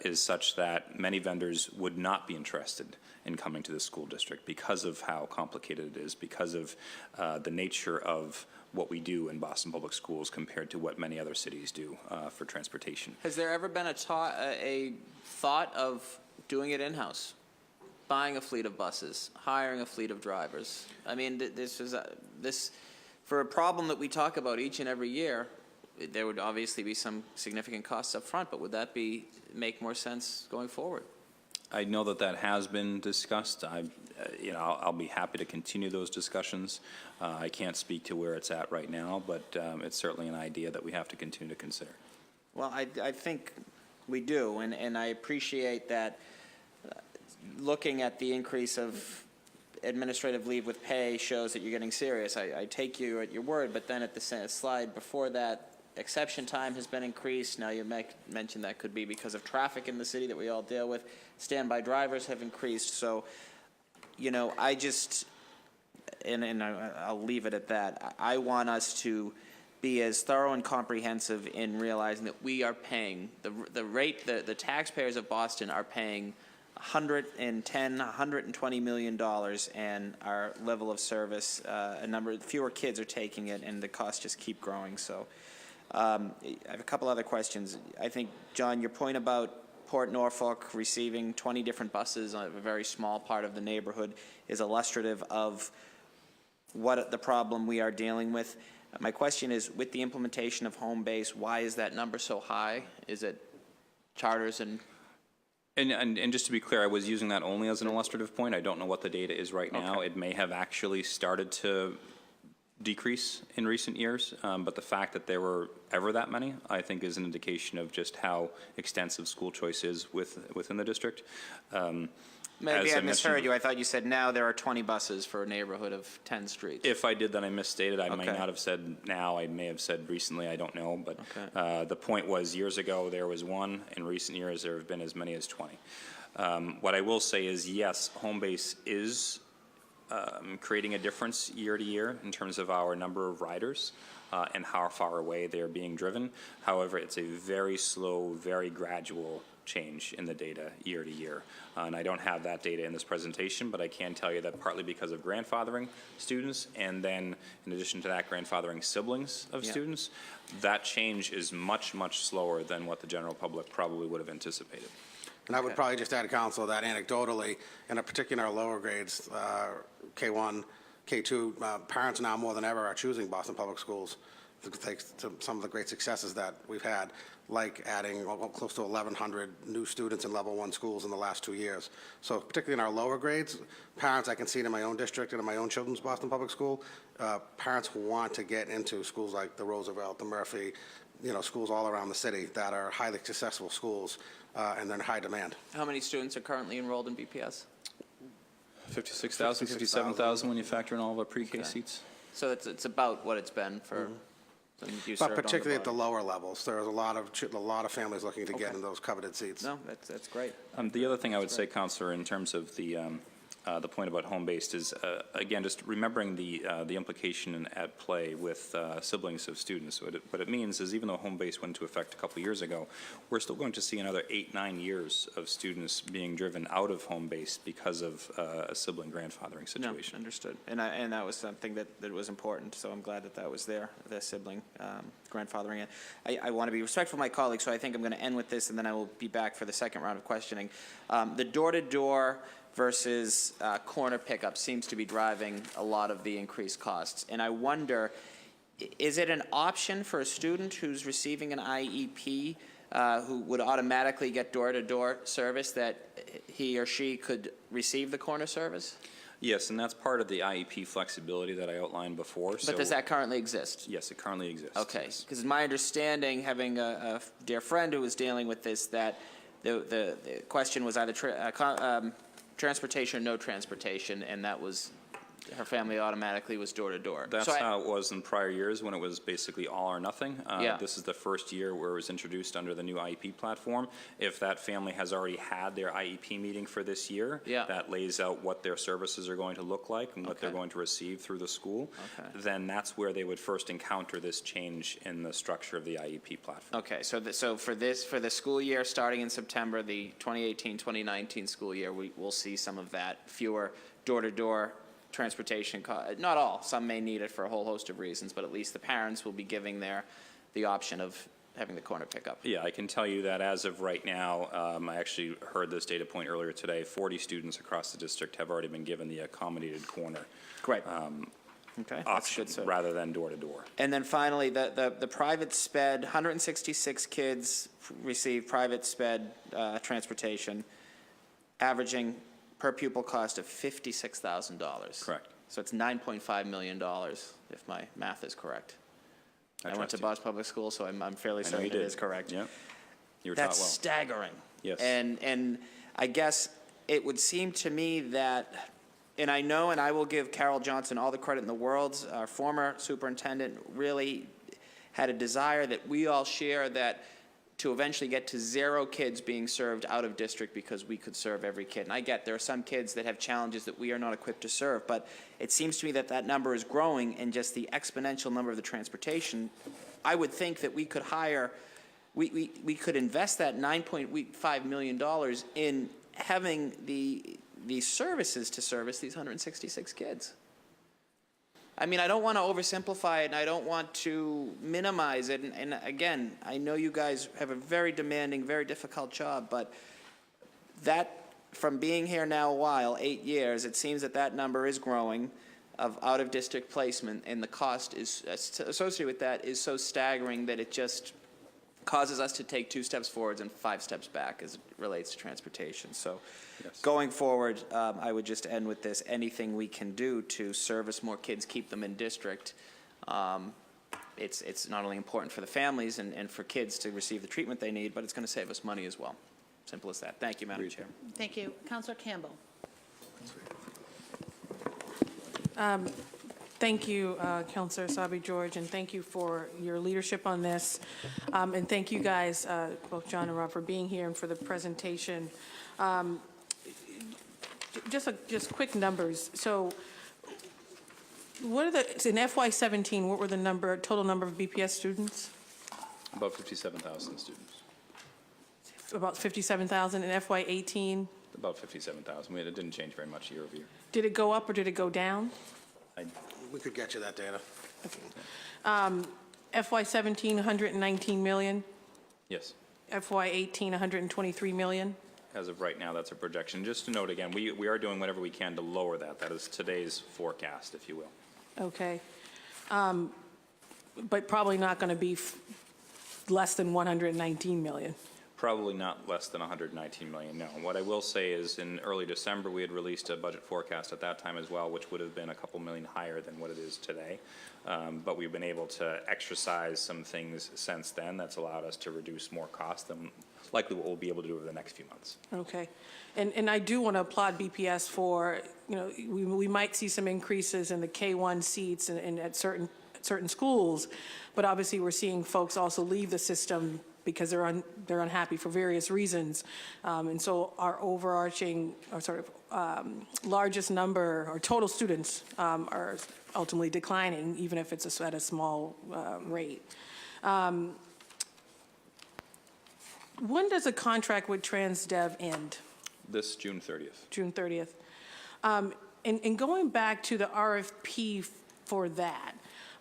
is such that many vendors would not be interested in coming to the school district because of how complicated it is, because of the nature of what we do in Boston Public Schools compared to what many other cities do for transportation. Has there ever been a thought of doing it in-house? Buying a fleet of buses, hiring a fleet of drivers? I mean, this for a problem that we talk about each and every year, there would obviously be some significant costs up front, but would that make more sense going forward? I know that has been discussed. I'll be happy to continue those discussions. I can't speak to where it's at right now, but it's certainly an idea that we have to continue to consider. Well, I think we do, and I appreciate that looking at the increase of administrative leave with pay shows that you're getting serious. I take you at your word, but then at the slide before that, exception time has been increased. Now you mentioned that could be because of traffic in the city that we all deal with. Standby drivers have increased. So, I just, and I'll leave it at that. I want us to be as thorough and comprehensive in realizing that we are paying, the taxpayers of Boston are paying $110, $120 million, and our level of service, fewer kids are taking it, and the costs just keep growing. So I have a couple other questions. I think, John, your point about Port Norfolk receiving 20 different buses on a very small part of the neighborhood is illustrative of what the problem we are dealing with. My question is, with the implementation of home base, why is that number so high? Is it charters and... And just to be clear, I was using that only as an illustrative point. I don't know what the data is right now. Okay. It may have actually started to decrease in recent years, but the fact that there were ever that many, I think, is an indication of just how extensive school choice is within the district. Maybe I misheard you. I thought you said now there are 20 buses for a neighborhood of 10 streets. If I did, then I misstated. I may Okay. not have said now. I may have said recently. I don't know. But Okay. the point was years ago there was 1. In recent years there have been as many as 20. What I will say is, yes, home base is creating a difference year to year in terms of our number of riders and how far away they're being driven. However, it's a very slow, very gradual change in the data year to year. And I don't have that data in this presentation, but I can tell you that partly because of grandfathering students, and then in addition to that, grandfathering siblings of students, that change is much, much slower than what the general public probably would have anticipated. And I would probably just add, Council, that anecdotally, and particularly in our lower grades, K1, K2, parents now more than ever are choosing Boston Public Schools, thanks to some of the great successes that we've had, like adding close to 1,100 new students in level 1 schools in the last 2 years. So particularly in our lower grades, parents, I can see it in my own district and in my own children's Boston Public School, parents want to get into schools like the Roosevelt, the Murphy, schools all around the city that are highly successful schools, and they're in high demand. How many students are currently enrolled in BPS? 56,000, 57,000 when you factor in all of our pre-K Okay. seats. So it's about what it's been for... You But served on the particularly at the body. lower levels, there's a lot of families looking to get in those coveted seats. No, that's great. The other thing I would say, Counselor, in terms of the point about home-based is, again, just remembering the implication at play with siblings of students. What it means is even though home-based went into effect a couple years ago, we're still going to see another 8-9 years of students being driven out of home-based because of a sibling grandfathering No, situation. understood. And that was something that was important, so I'm glad that was there, the sibling grandfathering. I want to be respectful of my colleagues, so I think I'm going to end with this, and then I will be back for the second round of questioning. The door-to-door versus corner pickup seems to be driving a lot of the increased costs. And I wonder, is it an option for a student who's receiving an IEP who would automatically get door-to-door service that he or she could receive the corner service? Yes, and that's part of the IEP flexibility that I outlined before. But does that currently exist? Yes, it currently exists. Okay, yes. because my understanding, having a dear friend who was dealing with this, that the question was either transportation or no transportation, and that was, her family automatically was door-to-door. That's So how it was in prior years when it was basically all or nothing. Yeah. This is the first year where it was introduced under the new IEP platform. If that family has already had their IEP meeting for this year, Yeah. that lays out what their services are going to look like and what they're Okay. going to receive through the school, Okay. then that's where they would first encounter this change in the structure of the IEP platform. Okay, so for the school year starting in September, the 2018-2019 school year, we'll see some of that, fewer door-to-door transportation, not all, some may need it for a whole host of reasons, but at least the parents will be giving the option of having the corner pickup. Yeah, I can tell you that as of right now, I actually heard this data point earlier today, 40 students across the district have already been given the accommodated corner Great. Okay, that's option good. So- rather than door-to-door. And then finally, the private sped, 166 kids receive private sped transportation, averaging per pupil cost of $56,000. Correct. So it's $9.5 million, if my math is correct. I went trust to you. Boston Public Schools, so I'm fairly I know certain you it did. is correct. Yeah, you were taught That's well. staggering. Yes. And I guess it would seem to me that, and I know, and I will give Carol Johnson all the credit in the world, our former superintendent really had a desire that we all share, that to eventually get to 0 kids being served out of district because we could serve every kid. And I get there are some kids that have challenges that we are not equipped to serve, but it seems to me that that number is growing, and just the exponential number of the transportation, I would think that we could hire, we could invest that $9.5 million in having the services to service these 166 kids. I mean, I don't want to oversimplify it, and I don't want to minimize it. And again, I know you guys have a very demanding, very difficult job, but that, from being here now a while, 8 years, it seems that that number is growing of out-of-district placement, and the cost is associated with that is so staggering that it just causes us to take 2 steps forwards and 5 steps back as it relates to transportation. So going forward, I would just end with this: anything we can do to service more kids, keep them in district. It's not only important for the families and for kids to receive the treatment they need, but it's going to save us money as well. Simple as that. Thank you, Madam Chair. Thank you. Counselor Campbell. Thank you, Councilor Sabi George, and thank you for your leadership on this. And thank you guys, both John and Rob, for being here and for the presentation. Just quick numbers. So what are in FY17, what were the total number of BPS students? About 57,000 students. About 57,000. In FY18, About 57,000. It didn't change very much year over year. did it go up or did it go down? We could get you that data. FY17, 119 million. Yes. FY18, 123 million. As of right now, that's a projection. Just to note again, we are doing whatever we can to lower that. That is today's forecast, if you will. Okay. But probably not going to be less than 119 million. Probably not less than 119 million, no. What I will say is in early December, we had released a budget forecast at that time as well, which would have been a couple million higher than what it is today. But we've been able to exercise some things since then that's allowed us to reduce more cost than likely what we'll be able to do over the next few months. Okay. And I do want to applaud BPS for, we might see some increases in the K1 seats and at certain certain schools, but obviously we're seeing folks also leave the system because they're unhappy for various reasons. And so our overarching, or sort of largest number, or total students are ultimately declining, even if it's at a small rate. When does a contract with TransDev end? This June 30th. June 30th. And going back to the RFP for that,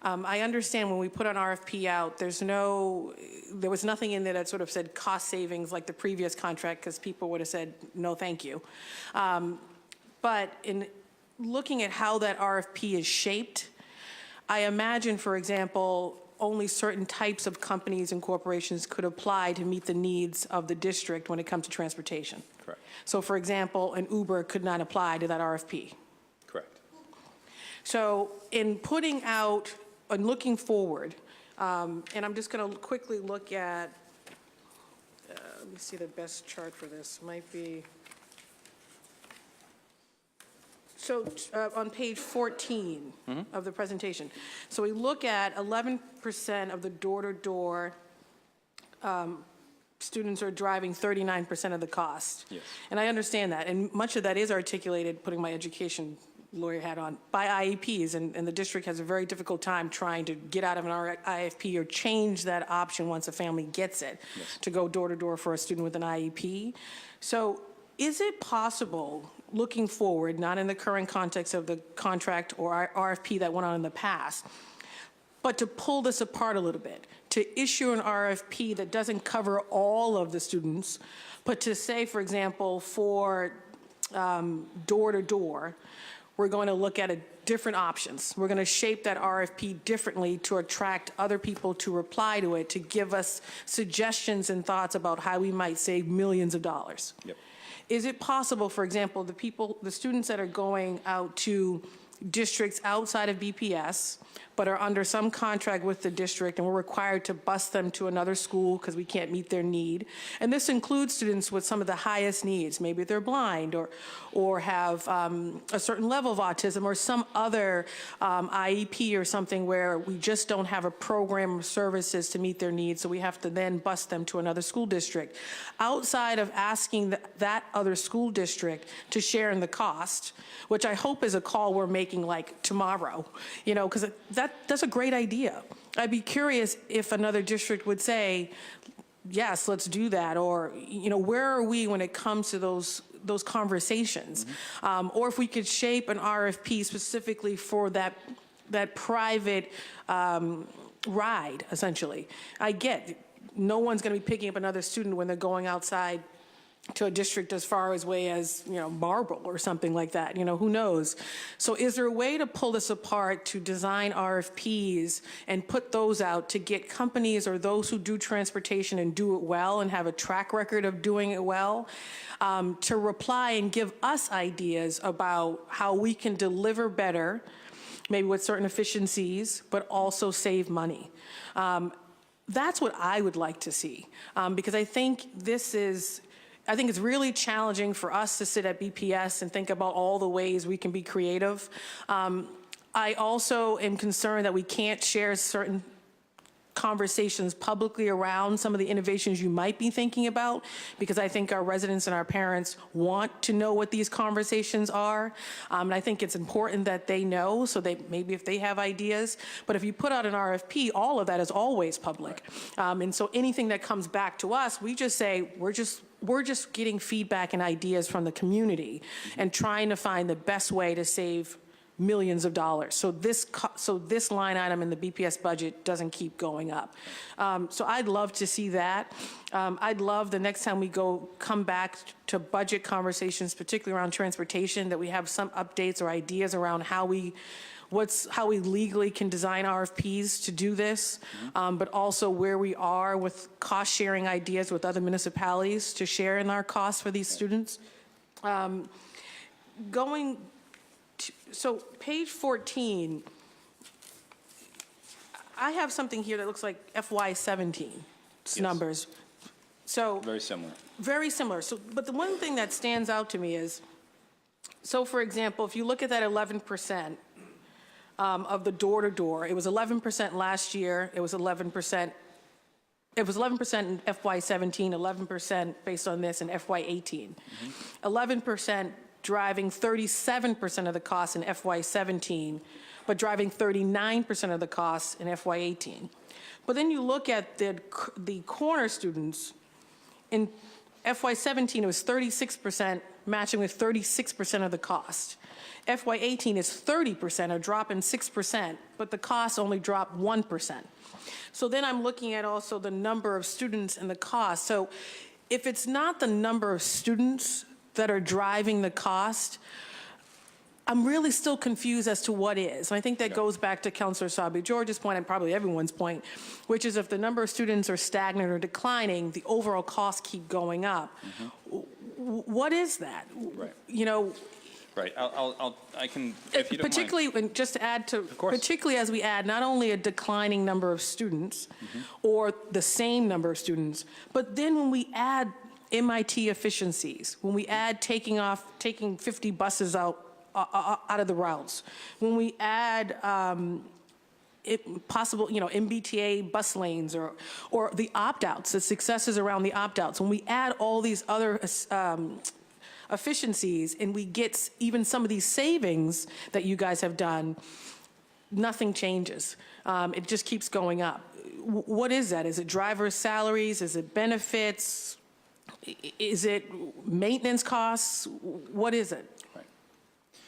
I understand when we put an RFP out, there was nothing in there that sort of said cost savings like the previous contract, because people would have said, no, thank you. But in looking at how that RFP is shaped, I imagine, for example, only certain types of companies and corporations could apply to meet the needs of the district when it comes to transportation. Correct. So, for example, an Uber could not apply to that RFP. Correct. So in putting out and looking forward, and I'm just going to quickly look at, let me see the best chart for this, might be, so on page 14 of the presentation. So we look at 11% of the door-to-door students are driving 39% of the cost. Yes. And I understand that, and much of that is articulated, putting my education lawyer hat on, by IEPs, and the district has a very difficult time trying to get out of an IFP or change that option once a family gets it, to go door-to-door for a student with an IEP. So is it possible, looking forward, not in the current context of the contract or RFP that went on in the past, but to pull this apart a little bit, to issue an RFP that doesn't cover all of the students, but to say, for example, for door-to-door, we're going to look at different options. We're going to shape that RFP differently to attract other people to reply to it, to give us suggestions and thoughts about how we might save millions of dollars. Yep. Is it possible, for example, the students that are going out to districts outside of BPS, but are under some contract with the district, and we're required to bus them to another school because we can't meet their need. And this includes students with some of the highest needs. Maybe they're blind or have a certain level of autism or some other IEP or something where we just don't have a program of services to meet their needs, so we have to then bus them to another school district. Outside of asking that other school district to share in the cost, which I hope is a call we're making like tomorrow, because that's a great idea. I'd be curious if another district would say, yes, let's do that, or where are we when it comes to those conversations, or if we could shape an RFP specifically for that private ride, essentially. I get no one's going to be picking up another student when they're going outside to a district as far away as, Marble or something like that, who knows? So is there a way to pull this apart, to design RFPs and put those out to get companies or those who do transportation and do it well and have a track record of doing it well, to reply and give us ideas about how we can deliver better, maybe with certain efficiencies, but also save money? That's what I would like to see, because I think it's really challenging for us to sit at BPS and think about all the ways we can be creative. I also am concerned that we can't share certain conversations publicly around some of the innovations you might be thinking about, because I think our residents and our parents want to know what these conversations are. And I think it's important that they know, so maybe if they have ideas. But if you put out an RFP, all of that is always public. And so anything that comes back to us, we just say, we're just getting feedback and ideas from the community and trying to find the best way to save millions of dollars. So this line item in the BPS budget doesn't keep going up. So I'd love to see that. I'd love the next time we come back to budget conversations, particularly around transportation, that we have some updates or ideas around how we legally can design RFPs to do this, but also where we are with cost-sharing ideas with other municipalities to share in our costs for these students. So page 14, I have something here that looks like FY17 numbers. So Very similar. very similar. So, but the one thing that stands out to me is, so for example, if you look at that 11%, of the door-to-door. It was 11% last year. It was 11%. It was 11% in FY17, 11% based on this in FY18. 11% driving 37% of the costs in FY17, but driving 39% of the costs in FY18. But then you look at the corner students. In FY17, it was 36%, matching with 36% of the cost. FY18 is 30%, a drop in 6%, but the cost only dropped 1%. So then I'm looking at also the number of students and the cost. So if it's not the number of students that are driving the cost, I'm really still confused as to what is. And I think that goes back to Councilor Sabi George's point, and probably everyone's point, which is if the number of students are stagnant or declining, the overall costs keep going up. What is that? Right. You know, Right. I can, if you don't mind. particularly, and just to add to, particularly as we add not only a declining number of students or the same number of students, but then when we add MIT efficiencies, when we add taking 50 buses out of the routes, when we add possible, MBTA bus lanes or the opt-outs, the successes around the opt-outs, when we add all these other efficiencies and we get even some of these savings that you guys have done, nothing changes. It just keeps going up. What is that? Is it driver salaries? Is it benefits? Is it maintenance costs? What is it?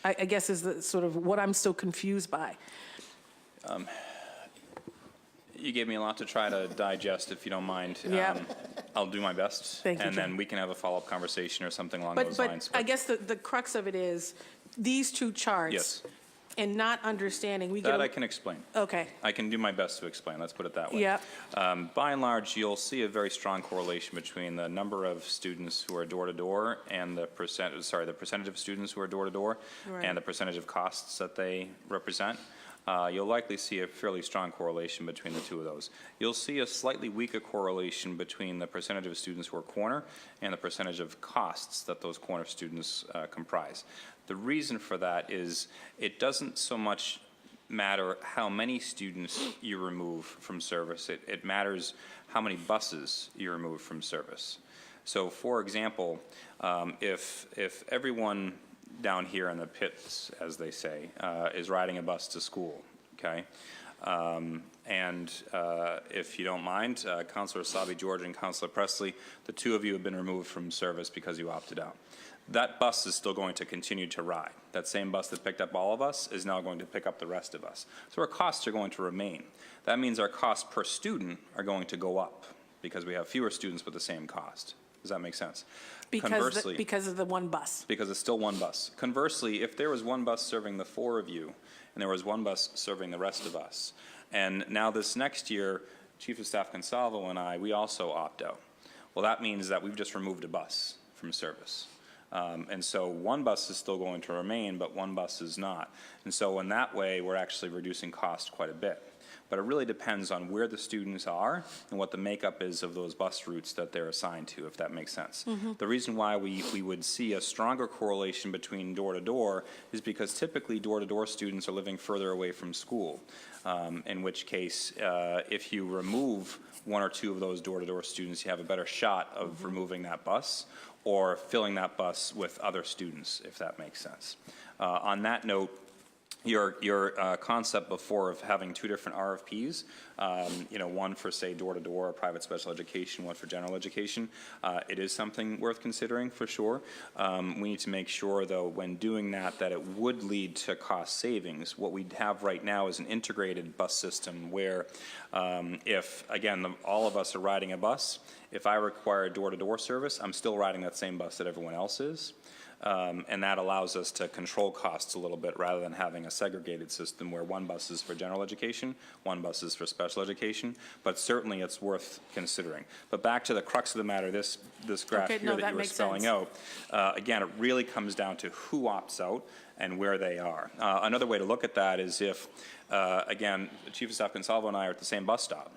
I guess is the sort of what I'm still confused by. You gave me a lot to try to digest, if you don't mind. Yeah. I'll do my best. Thank you, and John. then we can have a follow-up conversation or something along those lines. But I guess the crux of it is these two charts. Yes. And not understanding. That I can explain. Okay. I can do my best to explain. Let's put it that way. Yep. By and large, you'll see a very strong correlation between the number of students who are door-to-door and the percentage of students who are door-to-door Right. and the percentage of costs that they represent. You'll likely see a fairly strong correlation between the two of those. You'll see a slightly weaker correlation between the percentage of students who are corner and the percentage of costs that those corner students comprise. The reason for that is it doesn't so much matter how many students you remove from service. It matters how many buses you remove from service. So, for example, if everyone down here in the pits, as they say, is riding a bus to school, okay? And if you don't mind, Councilor Sabi George and Councilor Presley, the two of you have been removed from service because you opted out. That bus is still going to continue to ride. That same bus that picked up all of us is now going to pick up the rest of us. So our costs are going to remain. That means our costs per student are going to go up because we have fewer students with the same cost. Does that make sense? Because of the one bus. Because it's still one bus. Conversely, if there was one bus serving the four of you and there was one bus serving the rest of us, and now this next year, Chief of Staff Consalvo and we also opt out. Well, that means that we've just removed a bus from service. And so one bus is still going to remain, but one bus is not. And so in that way, we're actually reducing cost quite a bit. But it really depends on where the students are and what the makeup is of those bus routes that they're assigned to, if that makes sense. The reason why we would see a stronger correlation between door-to-door is because typically door-to-door students are living further away from school, in which case if you remove one or two of those door-to-door students, you have a better shot of removing that bus or filling that bus with other students, if that makes sense. On that note, your concept before of having two different RFPs, one for, say, door-to-door or private special education, one for general education, it is something worth considering for sure. We need to make sure, though, when doing that it would lead to cost savings. What we have right now is an integrated bus system where if, again, all of us are riding a bus, if I require door-to-door service, I'm still riding that same bus that everyone else is. And that allows us to control costs a little bit rather than having a segregated system where one bus is for general education, one bus is for special education, but certainly it's worth considering. But back to the crux of the matter, this graph here that you were spelling out, again, it really comes down to who opts out and where they are. Another way to look at that is if, again, Chief of Staff Consalvo and I are at the same bus stop.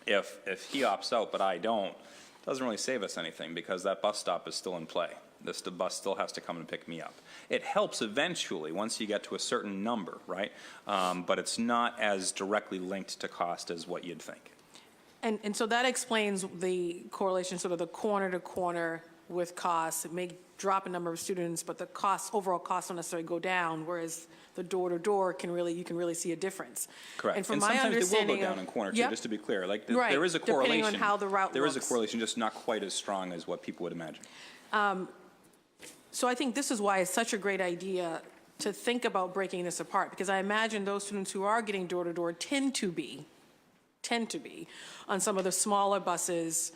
If he opts out but I don't, it doesn't really save us anything because that bus stop is still in play. The bus still has to come and pick me up. It helps eventually once you get to a certain number, right? But it's not as directly linked to cost as what you'd think. And so that explains the correlation, sort of the corner to corner with costs. It may drop in number of students, but the costs, overall costs don't necessarily go down, whereas the door to door you can really see a difference. Correct. And from And my sometimes they will understanding go down in corner too, Yep. just to be clear. Like, Right, there is a depending correlation. on how the route There is a looks. correlation, just not quite as strong as what people would imagine. So I think this is why it's such a great idea to think about breaking this apart, because I imagine those students who are getting door to door tend to be on some of the smaller buses,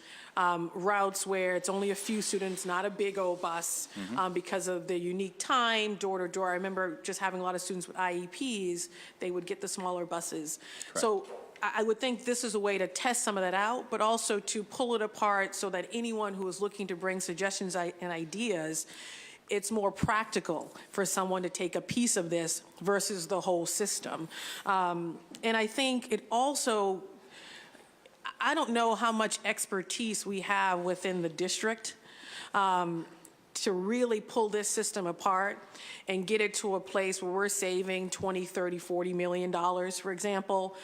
routes where it's only a few students, not a big old bus, because of the unique time, door to door. I remember just having a lot of students with IEPs, they would get the smaller buses. So I would think this is a way to test some of that out, but also to pull it apart so that anyone who is looking to bring suggestions and ideas, it's more practical for someone to take a piece of this versus the whole system. And I think it also, I don't know how much expertise we have within the district to really pull this system apart and get it to a place where we're saving $20, $30, $40 million, for example,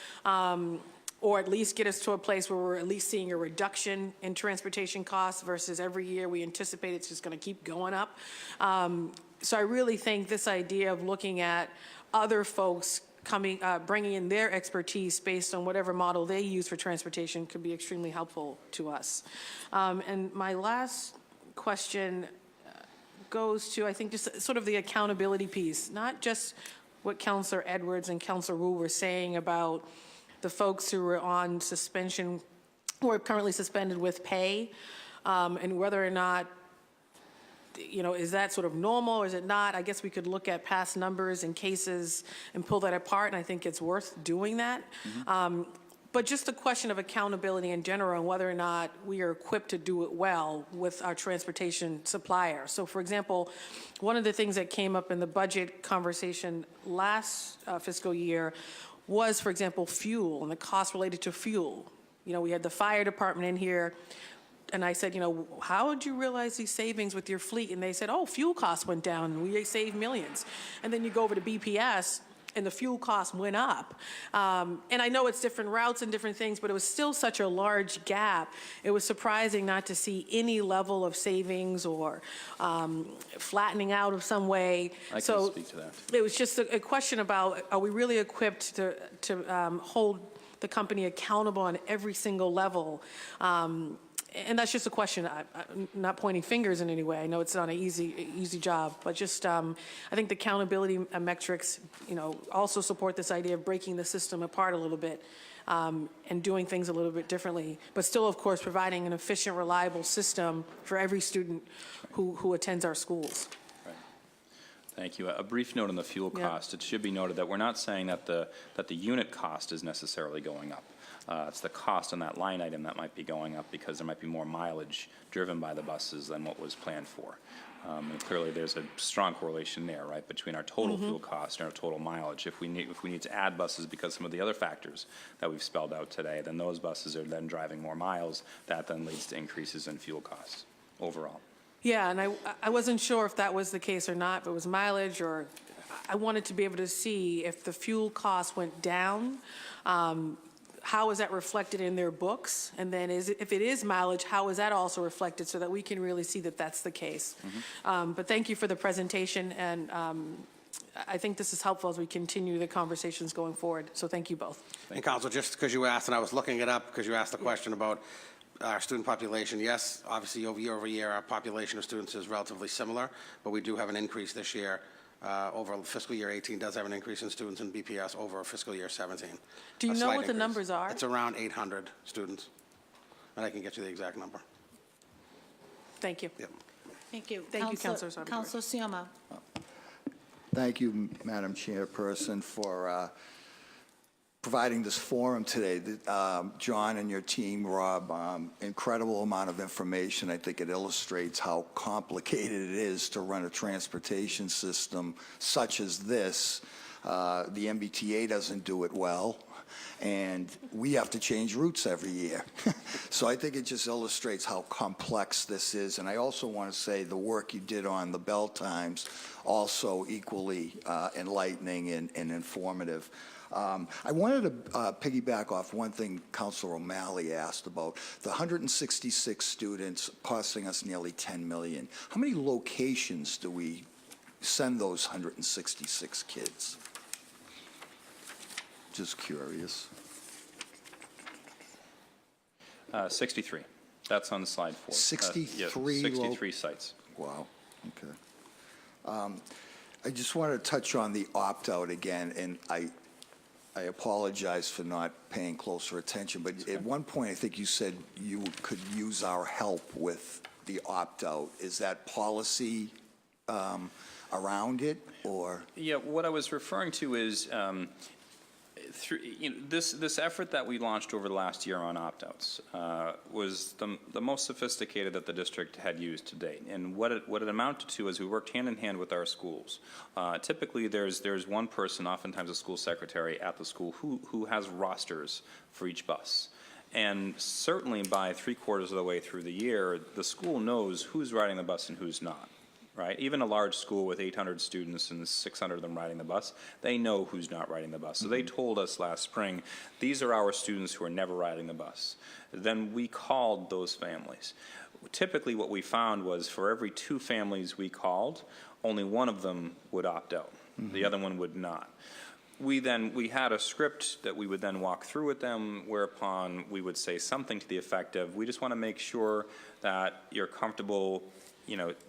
or at least get us to a place where we're at least seeing a reduction in transportation costs versus every year we anticipate it's just going to keep going up. So I really think this idea of looking at other folks bringing in their expertise based on whatever model they use for transportation could be extremely helpful to us. And my last question goes to, I think, just sort of the accountability piece, not just what Councilor Edwards and Councilor Wu were saying about the folks who were on suspension, who are currently suspended with pay, and whether or not, is that sort of normal or is it not? I guess we could look at past numbers and cases and pull that apart, and I think it's worth doing that. But just the question of accountability in general and whether or not we are equipped to do it well with our transportation supplier. So, for example, one of the things that came up in the budget conversation last fiscal year was, for example, fuel and the cost related to fuel. We had the fire department in here, and I said, how would you realize these savings with your fleet? And they said, oh, fuel costs went down and we saved millions. And then you go over to BPS and the fuel costs went up. And I know it's different routes and different things, but it was still such a large gap. It was surprising not to see any level of savings or flattening out of some way. I can speak to that. It was just a question about, are we really equipped to hold the company accountable on every single level? And that's just a question. I'm not pointing fingers in any way. I know it's not an easy job, but just I think the accountability metrics, also support this idea of breaking the system apart a little bit and doing things a little bit differently, but still, of course, providing an efficient, reliable system for every student who attends our schools. Thank you. A brief note on the fuel cost. It should be noted that we're not saying that the unit cost is necessarily going up. It's the cost on that line item that might be going up because there might be more mileage driven by the buses than what was planned for. And clearly, there's a strong correlation there, right, between our total fuel cost and our total mileage. If we need to add buses because some of the other factors that we've spelled out today, then those buses are then driving more miles. That then leads to increases in fuel costs overall. Yeah, and I wasn't sure if that was the case or not, if it was mileage or I wanted to be able to see if the fuel cost went down, how is that reflected in their books? And then if it is mileage, how is that also reflected so that we can really see that that's the case? But thank you for the presentation, and I think this is helpful as we continue the conversations going forward. So thank you both. And Council, just because you asked, and I was looking it up because you asked the question about our student population, yes, obviously over year, our population of students is relatively similar, but we do have an increase this year. Over fiscal year 18 does have an increase in students in BPS over fiscal year 17. Do you know what the numbers are? It's around 800 students, and I can get you the exact number. Thank you. Yep. Thank you. Thank you, Councilor Sabi. Councilor Sioma. Thank you, Madam Chairperson, for providing this forum today. John and your team, Rob, incredible amount of information. I think it illustrates how complicated it is to run a transportation system such as this. The MBTA doesn't do it well. and we have to change routes every year. So I think it just illustrates how complex this is. And I also want to say the work you did on the bell times, also equally enlightening and informative. I wanted to piggyback off one thing Councilor O'Malley asked about, the 166 students costing us nearly $10 million. How many locations do we send those 166 kids? Just curious. 63. That's on slide 4. 63 63 sites. Wow, okay. I just wanted to touch on the opt-out again, and I apologize for not paying closer attention, but at one point, I think you said you could use our help with the opt-out. Is that policy around it, or? Yeah, what I was referring to is through, this effort that we launched over the last year on opt-outs was the most sophisticated that the district had used to date. And what it amounted to is we worked hand in hand with our schools. Typically, there's one person, oftentimes a school secretary at the school, who has rosters for each bus. And certainly by 3/4 of the way through the year, the school knows who's riding the bus and who's not. Right? Even a large school with 800 students and 600 of them riding the bus, they know who's not riding the bus. So they told us last spring, these are our students who are never riding the bus. Then we called those families. Typically what we found was for every 2 families we called, only one of them would opt out. The other one would not. We had a script that we would then walk through with them, whereupon we would say something to the effect of, we just want to make sure that you're comfortable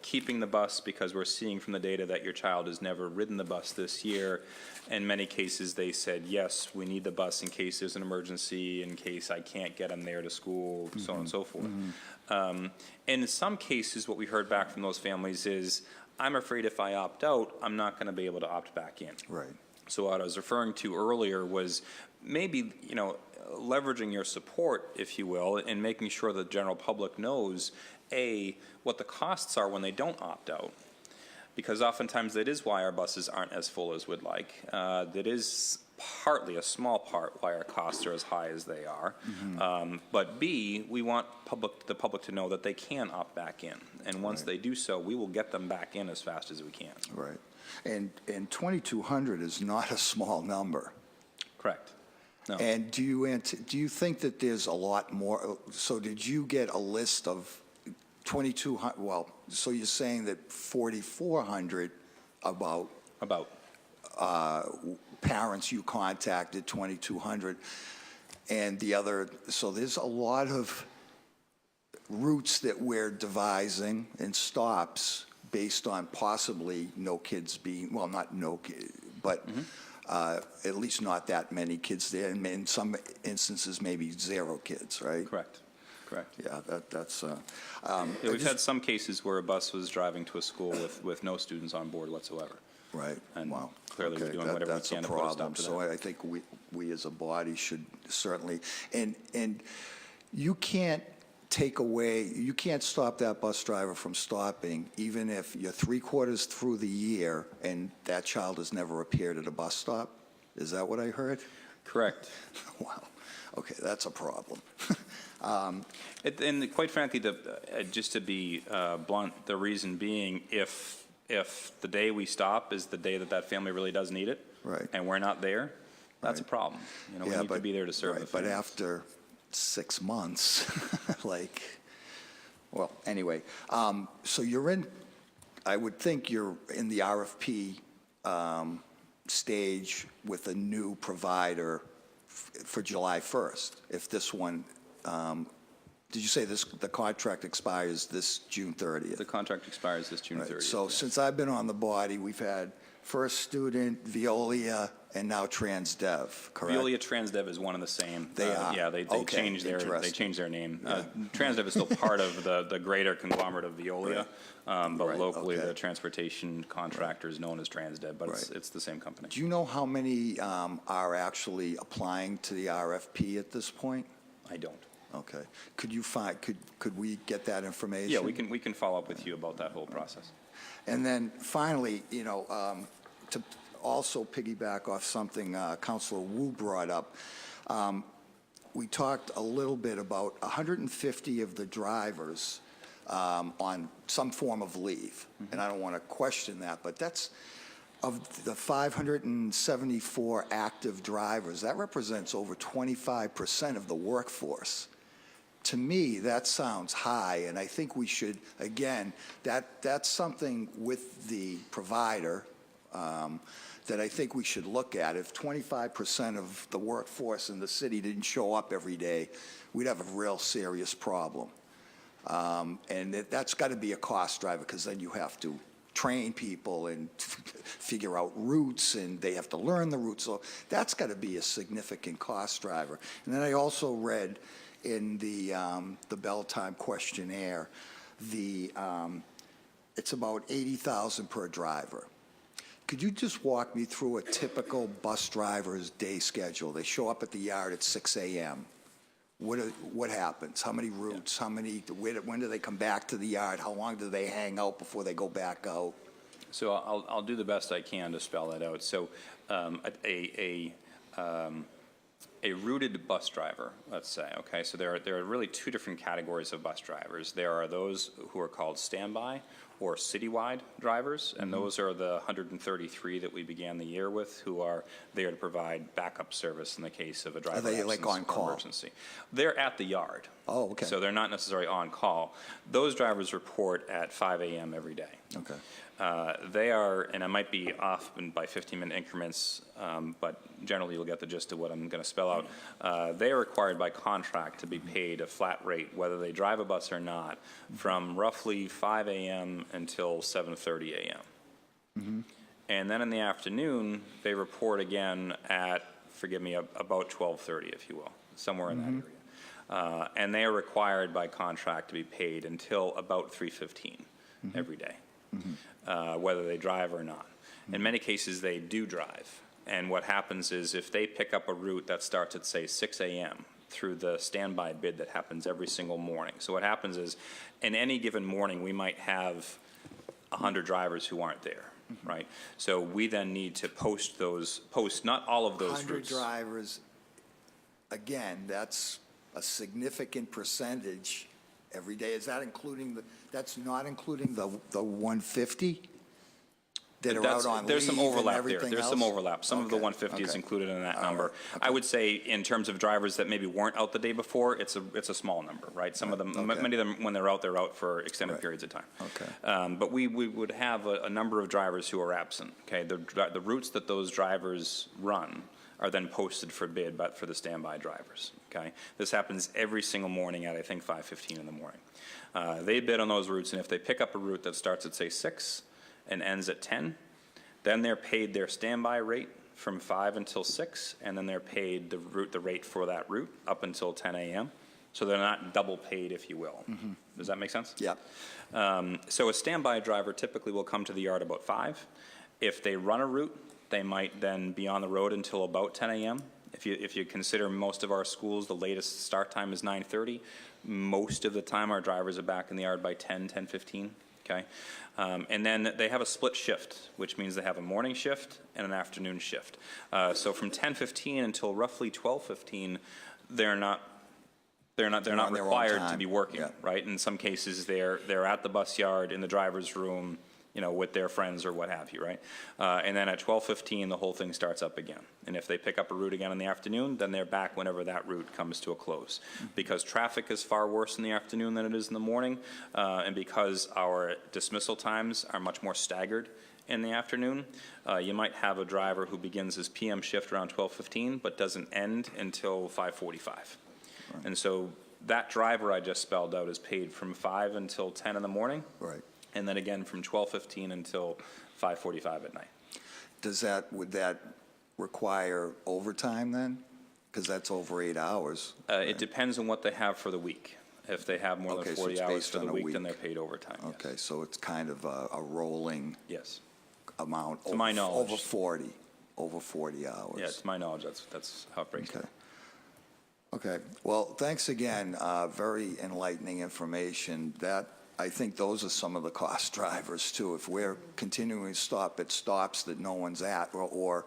keeping the bus because we're seeing from the data that your child has never ridden the bus this year. In many cases, they said, yes, we need the bus in case there's an emergency, in case I can't get them there to school, so on and so forth. And in some cases, what we heard back from those families is, I'm afraid if I opt out, I'm not going to be able to opt back in. Right. So what I was referring to earlier was maybe, leveraging your support, if you will, and making sure the general public knows what the costs are when they don't opt out, because oftentimes that is why our buses aren't as full as we'd like. That is partly a small part why our costs are as high as they are. But B, we want the public to know that they can opt back in, and once they do so, we will get them back in as fast as we can. Right. And 2,200 is not a small number. Correct. No. And do you think that there's a lot more? So did you get a list of 2,200, well, so you're saying that 4,400 about parents you contacted, 2,200, and the other, so there's a lot of routes that we're devising and stops based on possibly no kids being, well, not no kids, but at least not that many kids there, and in some instances maybe 0 kids, right? Correct. Correct. Yeah, that's. We've had some cases where a bus was driving to a school with no students on board whatsoever. Right. And wow. clearly we're doing whatever we can to put a stop to that. So I think we as a body should certainly, and you can't you can't stop that bus driver from stopping, even if you're 3/4 through the year and that child has never appeared at a bus stop. Is that what I heard? Correct. Wow. Okay, that's a problem. And quite frankly, just to be blunt, the reason being, if the day we stop is the day that family really does need it, right, and we're not there, that's a problem. We need to be there to serve the family. But after 6 months, well, anyway, so I would think you're in the RFP stage with a new provider for July 1st, if this one, did you say the contract expires this June 30th? The contract expires this June 30th. Right. So since I've been on the body, we've had First Student, Veolia, and now TransDev, correct? Veolia, TransDev is one and the same. They are? Yeah, they changed their name. Yeah. TransDev is still part of the greater conglomerate of Veolia, but locally the transportation contractor is known as TransDev, but it's the same company. Do you know how many are actually applying to the RFP at this point? I don't. Okay. Could we get that information? Yeah, we can follow up with you about that whole process. And then finally, to also piggyback off something Councilor Wu brought up, We talked a little bit about 150 of the drivers on some form of leave. And I don't want to question that, but that's, of the 574 active drivers, that represents over 25% of the workforce. To me, that sounds high, and I think we should, again, that's something with the provider that I think we should look at. If 25% of the workforce in the city didn't show up every day, we'd have a real serious problem. And that's got to be a cost driver, because then you have to train people and figure out routes, and they have to learn the routes. So that's got to be a significant cost driver. And then I also read in the Bell Time questionnaire, it's about $80,000 per driver. Could you just walk me through a typical bus driver's day schedule? They show up at the yard at 6 a.m. What happens? How many routes? How many? When do they come back to the yard? How long do they hang out before they go back out? So I'll do the best I can to spell that out. So a routed bus driver, let's say, okay? So there are really two different categories of bus drivers. There are those who are called standby or citywide drivers, and those are the 133 that we began the year with, who are there to provide backup service in the case of a driver Are they like on call? emergency. They're at the yard. Oh, okay. So they're not necessarily on call. Those drivers report at 5 a.m. every day. Okay. They are, and I might be off by 15-minute increments, but generally you'll get the gist of what I'm going to spell out. They are required by contract to be paid a flat rate, whether they drive a bus or not, from roughly 5 a.m. until 7:30 a.m. And then in the afternoon, they report again at, forgive me, about 12:30, if you will, somewhere in that area. And they are required by contract to be paid until about 3:15 every day. Whether they drive or not. In many cases, they do drive. And what happens is if they pick up a route that starts at, say, 6 a.m. through the standby bid that happens every single morning. So what happens is in any given morning, we might have 100 drivers who aren't there, right? So we then need to post not all of those 100 routes. drivers, again, that's a significant percentage every day. Is that including that's not including the 150 that are out on There's leave some overlap and there. everything There's else? some overlap. Some of the Okay, 150 is okay. included in that All number. right, okay. I would say in terms of drivers that maybe weren't out the day before, it's a small number, right? Some of them, okay. many of them, when they're out for extended Right. periods of time. Okay. But we would have a number of drivers who are absent, okay? The routes that those drivers run are then posted for bid, but for the standby drivers, okay? This happens every single morning at, I think, 5:15 in the morning. They bid on those routes, and if they pick up a route that starts at, say, 6 and ends at 10, then they're paid their standby rate from 5 until 6, and then they're paid the rate for that route up until 10 a.m. So they're not double paid, if you will. Does that make sense? Yeah. So a standby driver typically will come to the yard about 5. If they run a route, they might then be on the road until about 10 a.m. If you consider most of our schools, the latest start time is 9:30. Most of the time, our drivers are back in the yard by 10:15, okay? And then they have a split shift, which means they have a morning shift and an afternoon shift. So from 10:15 until roughly 12:15, they're not on their own required to time. be working, Yeah. right? In some cases, they're at the bus yard in the driver's room, you know, with their friends or what have you, right? And then at 12:15, the whole thing starts up again. And if they pick up a route again in the afternoon, then they're back whenever that route comes to a close. Because traffic is far worse in the afternoon than it is in the morning, and because our dismissal times are much more staggered in the afternoon, you might have a driver who begins his PM shift around 12:15, but doesn't end until 5:45. And so that driver I just spelled out is paid from 5 until 10 in the morning. Right. And then again from 12:15 until 5:45 at night. Would that require overtime then? Because that's over 8 hours. It depends on what they have for the week. If they have more Okay, than so 40 it's hours based for the on a week, then week. they're paid overtime. yes. Okay, so it's kind of a rolling Yes. amount. To my knowledge. Over 40 hours. Yeah, to my knowledge, that's how it breaks Okay. down. Okay, well, thanks again, very enlightening information. I think those are some of the cost drivers too. If we're continuing to stop at stops that no one's at, or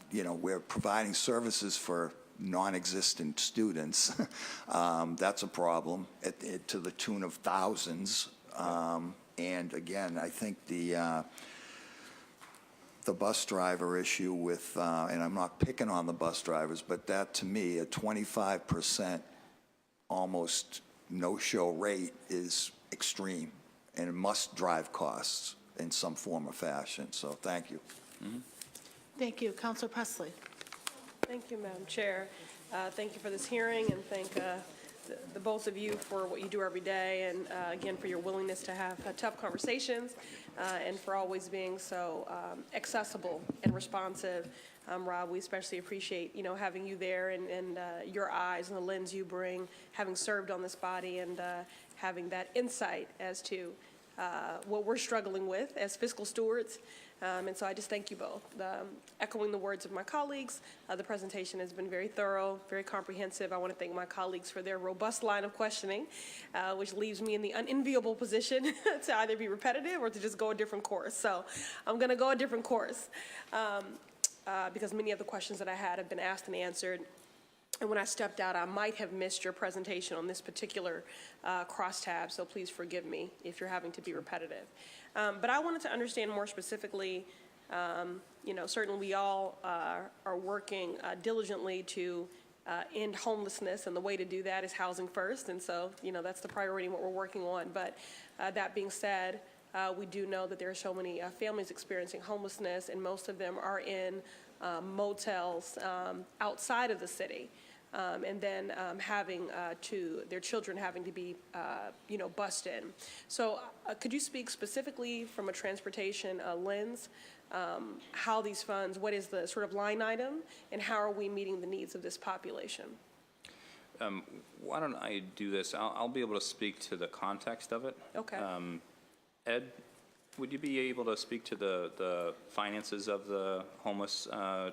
you know, we're providing services for non-existent students, that's a problem to the tune of thousands. And again, I think the bus driver issue with, and I'm not picking on the bus drivers, but that to me, a 25% almost no-show rate is extreme and it must drive costs in some form or fashion. So thank you. Thank you. Counselor Presley. Thank you, Madam Chair. Thank you for this hearing, and thank the both of you for what you do every day, and again, for your willingness to have tough conversations, and for always being so accessible and responsive. Rob, we especially appreciate, having you there and your eyes and the lens you bring, having served on this body, and having that insight as to what we're struggling with as fiscal stewards. And so I just thank you both. Echoing the words of my colleagues, the presentation has been very thorough, very comprehensive. I want to thank my colleagues for their robust line of questioning, which leaves me in the unenviable position to either be repetitive or to just go a different course. So I'm going to go a different course because many of the questions that I had have been asked and answered. And when I stepped out, I might have missed your presentation on this particular crosstab, so please forgive me if you're having to be repetitive. But I wanted to understand more specifically, certainly we all are working diligently to end homelessness, and the way to do that is housing first, and so, that's the priority in what we're working on. But that being said, we do know that there are so many families experiencing homelessness, and most of them are in motels outside of the city. And then having their children having to be, bussed in. So could you speak specifically from a transportation lens, how these funds, what is the sort of line item, and how are we meeting the needs of this population? Why don't I do this? I'll be able to speak to the context of it. Okay. Ed, would you be able to speak to the finances of the homeless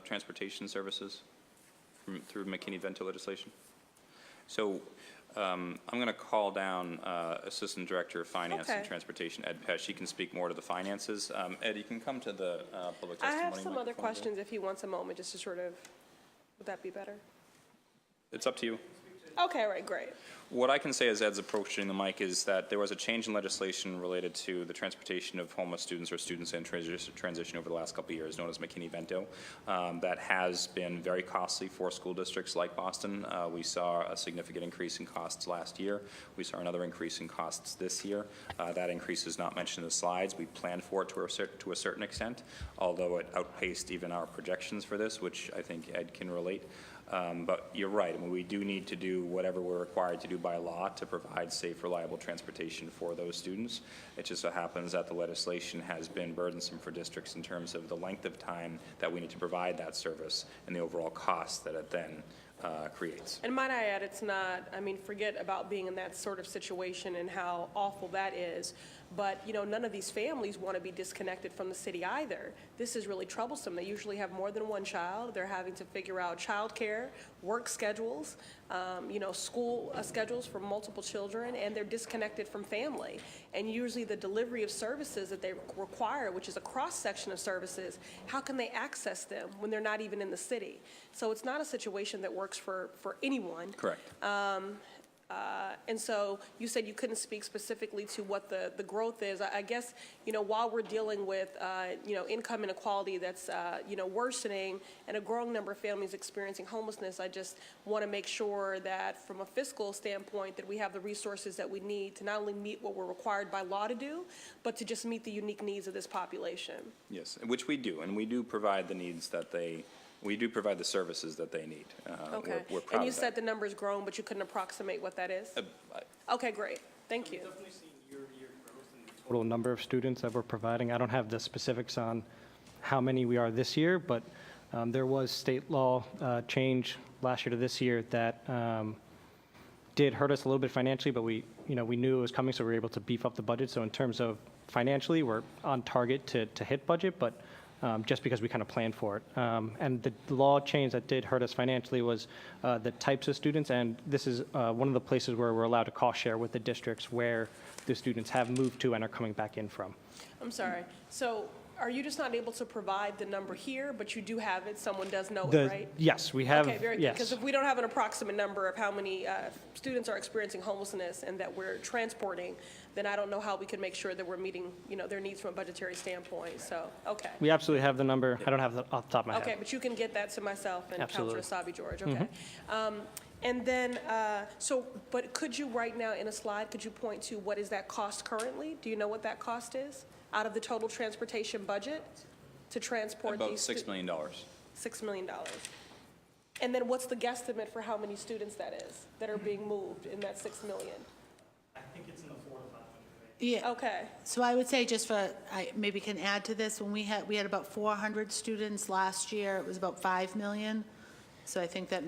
transportation services through McKinney-Vento legislation? So I'm going to call down Assistant Director of Finance and Transportation, Ed Pesh. He can speak more to the finances. Ed, you can come to the public testimony. I have some other questions if he wants a moment, just to sort of, would that be better? It's up to you. Okay, all right, great. What I can say as Ed's approaching the mic is that there was a change in legislation related to the transportation of homeless students or students in transition over the last couple of years, known as McKinney-Vento. That has been very costly for school districts like Boston. We saw a significant increase in costs last year. We saw another increase in costs this year. That increase is not mentioned in the slides. We planned for it to a certain extent, although it outpaced even our projections for this, which I think Ed can relate. But you're right. I mean, we do need to do whatever we're required to do by law to provide safe, reliable transportation for those students. It just so happens that the legislation has been burdensome for districts in terms of the length of time that we need to provide that service and the overall cost that it then creates. And might I add, it's not, forget about being in that sort of situation and how awful that is, but, none of these families want to be disconnected from the city either. This is really troublesome. They usually have more than one child. They're having to figure out childcare, work schedules, school schedules for multiple children, and they're disconnected from family. And usually the delivery of services that they require, which is a cross-section of services, how can they access them when they're not even in the city? So it's not a situation that works for anyone. Correct. And so you said you couldn't speak specifically to what the growth is. I guess, while we're dealing with, income inequality that's, worsening and a growing number of families experiencing homelessness, I just want to make sure that from a fiscal standpoint that we have the resources that we need to not only meet what we're required by law to do, but to just meet the unique needs of this population. Yes, which we do, and we do provide the needs that we do provide the services that they need. Okay. We're proud And you of said that. the number's grown, but you couldn't approximate what that is? Okay, great. Thank you. Total number of students that we're providing. I don't have the specifics on how many we are this year, but there was state law change last year to this year that did hurt us a little bit financially, but we knew it was coming, so we were able to beef up the budget. So in terms of financially, we're on target to hit budget, but just because we kind of planned for it. And the law change that did hurt us financially was the types of students, and this is one of the places where we're allowed to cost share with the districts where the students have moved to and are coming back in from. I'm sorry. So Are you just not able to provide the number here, but you do have it, someone does know it, right? Yes, we have, Okay, very good, yes. because if we don't have an approximate number of how many students are experiencing homelessness and that we're transporting, then I don't know how we can make sure that we're meeting, their needs from a budgetary standpoint, so, okay. We absolutely have the number. I don't have it off the top of my head. Okay, but you can get that to myself and Absolutely. Counselor Asabi George, okay. And then, but could you right now in a slide, could you point to what is that cost currently? Do you know what that cost is out of the total transportation budget to transport About these? $6 million. $6 million. And then what's the guesstimate for how many students that is that are being moved in that $6 million? I think it's in the 400 to 500 range. Yeah, Okay, so I would say just for, I maybe can add to this, when we had about 400 students last year, it was about 5 million. So I think that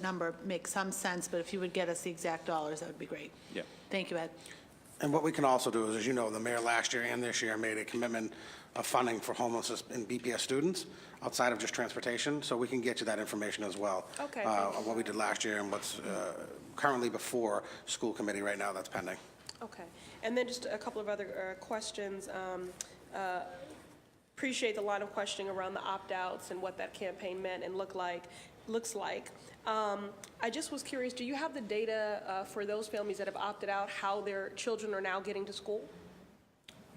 number makes some sense, but if you would get us the exact dollars, that would be great. Yeah. Thank you, Ed. And what we can also do is, as you know, the mayor last year and this year made a commitment of funding for homelessness and BPS students outside of just transportation, so we can get you that information as well. Okay, Of what we did last year and what's currently before school committee right now that's pending. okay. And then just a couple of other questions. Appreciate the line of questioning around the opt-outs and what that campaign meant and looks like. I just was curious, do you have the data for those families that have opted out, how their children are now getting to school?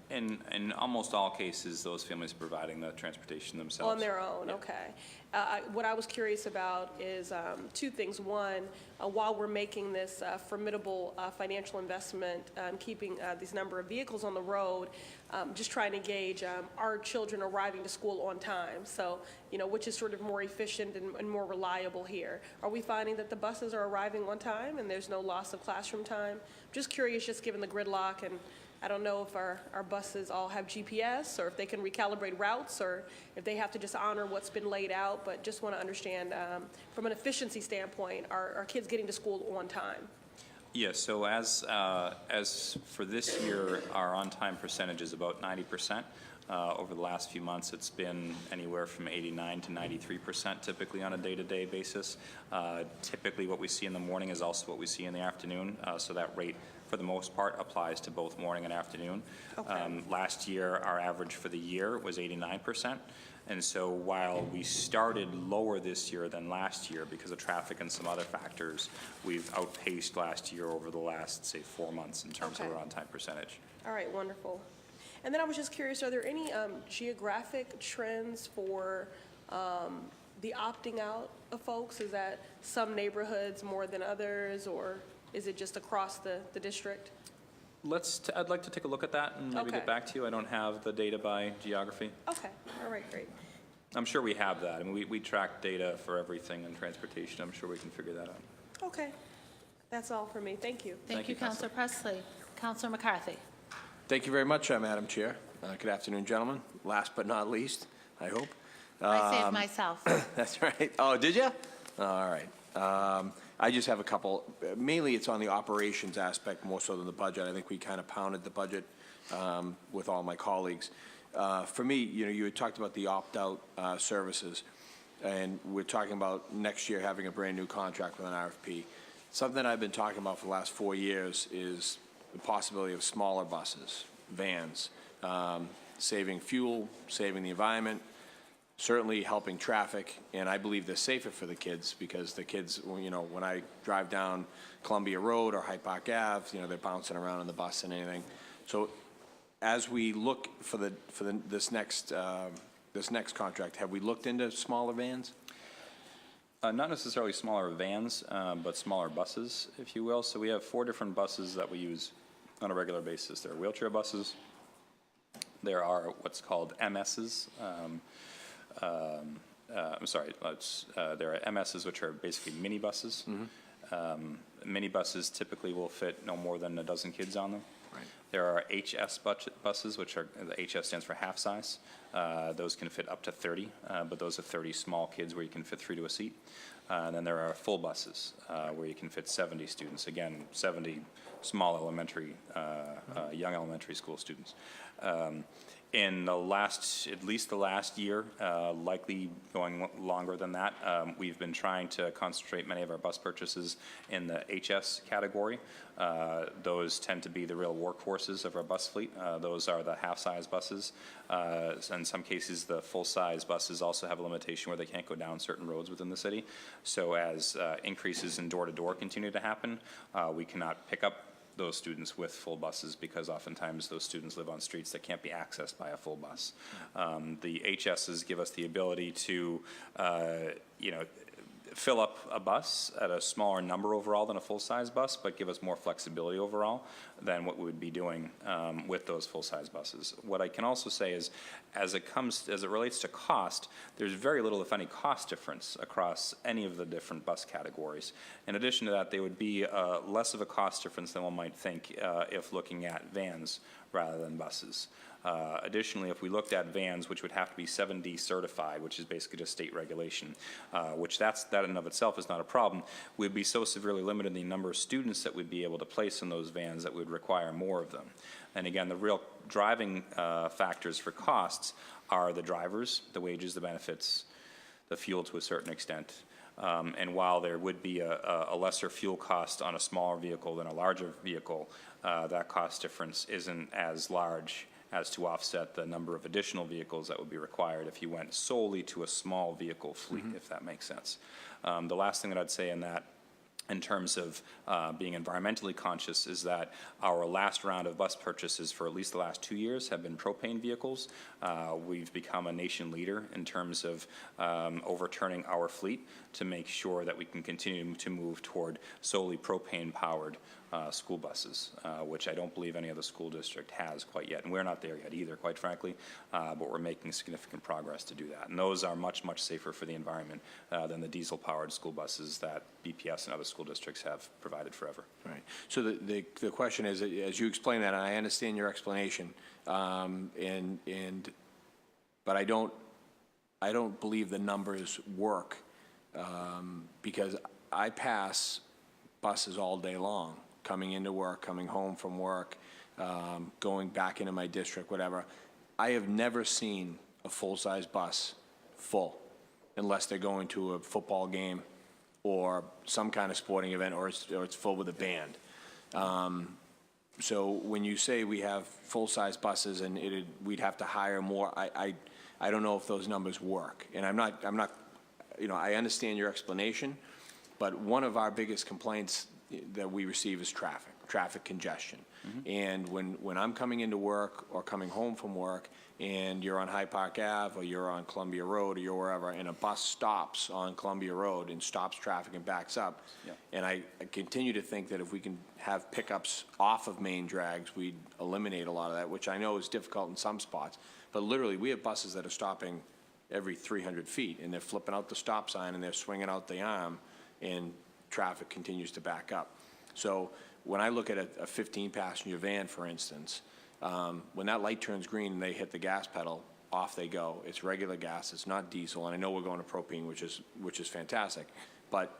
In almost all cases, those families are providing the transportation themselves. On their own, okay. What I was curious about is two things. One, while we're making this formidable financial investment, keeping this number of vehicles on the road, just trying to gauge our children arriving to school on time. So, which is sort of more efficient and more reliable here. Are we finding that the buses are arriving on time and there's no loss of classroom time? Just curious, just given the gridlock, and I don't know if our buses all have GPS or if they can recalibrate routes or if they have to just honor what's been laid out, but just want to understand from an efficiency standpoint, are kids getting to school on time? Yes, so as for this year, our on-time percentage is about 90%. Over the last few months, it's been anywhere from 89 to 93% typically on a day-to-day basis. Typically what we see in the morning is also what we see in the afternoon, so that rate for the most part applies to both morning and afternoon. Okay. Last year, our average for the year was 89%. And so while we started lower this year than last year because of traffic and some other factors, we've outpaced last year over the last, say, 4 months in terms of our on-time percentage. All right, wonderful. And then I was just curious, are there any geographic trends for the opting out of folks? Is that some neighborhoods more than others, or is it just across the district? I'd like to take a look at that and maybe Okay. get back to you. I don't have the data by geography. Okay, all right, great. I'm sure we have that. I mean, we track data for everything in transportation. I'm sure we can figure that out. Okay, that's all for me. Thank you. Thank you, Counselor Presley. Counselor McCarthy. Thank you very much, Madam Chair. Good afternoon, gentlemen. Last but not least, I hope. I saved myself. That's right. Oh, did you? All right. I just have a couple. Mainly, it's on the operations aspect more so than the budget. I think we kind of pounded the budget with all my colleagues. For me, you had talked about the opt-out services, and we're talking about next year having a brand-new contract with an RFP. Something I've been talking about for the last 4 years is the possibility of smaller buses, vans, saving fuel, saving the environment, certainly helping traffic, and I believe they're safer for the kids because the kids, when I drive down Columbia Road or Hyde Park Ave, they're bouncing around in the bus and anything. So as we look for this next contract, have we looked into smaller vans? Not necessarily smaller vans, but smaller buses, if you will. So we have 4 different buses that we use on a regular basis. There are wheelchair buses. There are what's called MSs. There are MSs, which are basically minibuses. Minibuses typically will fit no more than a dozen kids on them. Right. There are HS buses, which are, the HS stands for half size. Those can fit up to 30, but those are 30 small kids where you can fit 3 to a seat. And then there are full buses where you can fit 70 students. Again, 70 small elementary, young elementary school students. In the last, at least the last year, likely going longer than that, we've been trying to concentrate many of our bus purchases in the HS category. Those tend to be the real workhorses of our bus fleet. Those are the half-size buses. In some cases, the full-size buses also have a limitation where they can't go down certain roads within the city. So as increases in door-to-door continue to happen, we cannot pick up those students with full buses because oftentimes those students live on streets that can't be accessed by a full bus. The HSs give us the ability to, fill up a bus at a smaller number overall than a full-size bus, but give us more flexibility overall than what we would be doing with those full-size buses. What I can also say is, as it relates to cost, there's very little, if any, cost difference across any of the different bus categories. In addition to that, there would be less of a cost difference than one might think if looking at vans rather than buses. Additionally, if we looked at vans, which would have to be 7D certified, which is basically just state regulation, which that in and of itself is not a problem, we'd be so severely limited in the number of students that we'd be able to place in those vans that would require more of them. And again, the real driving factors for costs are the drivers, the wages, the benefits, the fuel to a certain extent. And while there would be a lesser fuel cost on a smaller vehicle than a larger vehicle, that cost difference isn't as large as to offset the number of additional vehicles that would be required if you went solely to a small vehicle fleet, if that makes sense. The last thing that I'd say in that, in terms of being environmentally conscious, is that our last round of bus purchases for at least the last 2 years have been propane vehicles. We've become a nation leader in terms of overturning our fleet to make sure that we can continue to move toward solely propane-powered school buses, which I don't believe any other school district has quite yet. And we're not there yet either, quite frankly, but we're making significant progress to do that. And those are much, much safer for the environment than the diesel-powered school buses that BPS and other school districts have provided forever. Right. So the question is, as you explain that, and I understand your explanation, but I don't believe the numbers work because I pass buses all day long, coming into work, coming home from work, going back into my district, whatever. I have never seen a full-size bus full unless they're going to a football game or some kind of sporting event, or it's full with a band. So when you say we have full-size buses and we'd have to hire more, I don't know if those numbers work. And I'm not, I understand your explanation, but one of our biggest complaints that we receive is traffic congestion. And when I'm coming into work or coming home from work and you're on Hyde Park Ave or you're on Columbia Road or you're wherever, and a bus stops on Columbia Road and stops traffic and backs up, and I continue to think that if we can have pickups off of main drags, we'd eliminate a lot of that, which I know is difficult in some spots. But literally, we have buses that are stopping every 300 feet, and they're flipping out the stop sign and they're swinging out the arm, and traffic continues to back up. So when I look at a 15-passenger van, for instance, when that light turns green and they hit the gas pedal, off they go. It's regular gas. It's not diesel. And I know we're going to propane, which is fantastic. But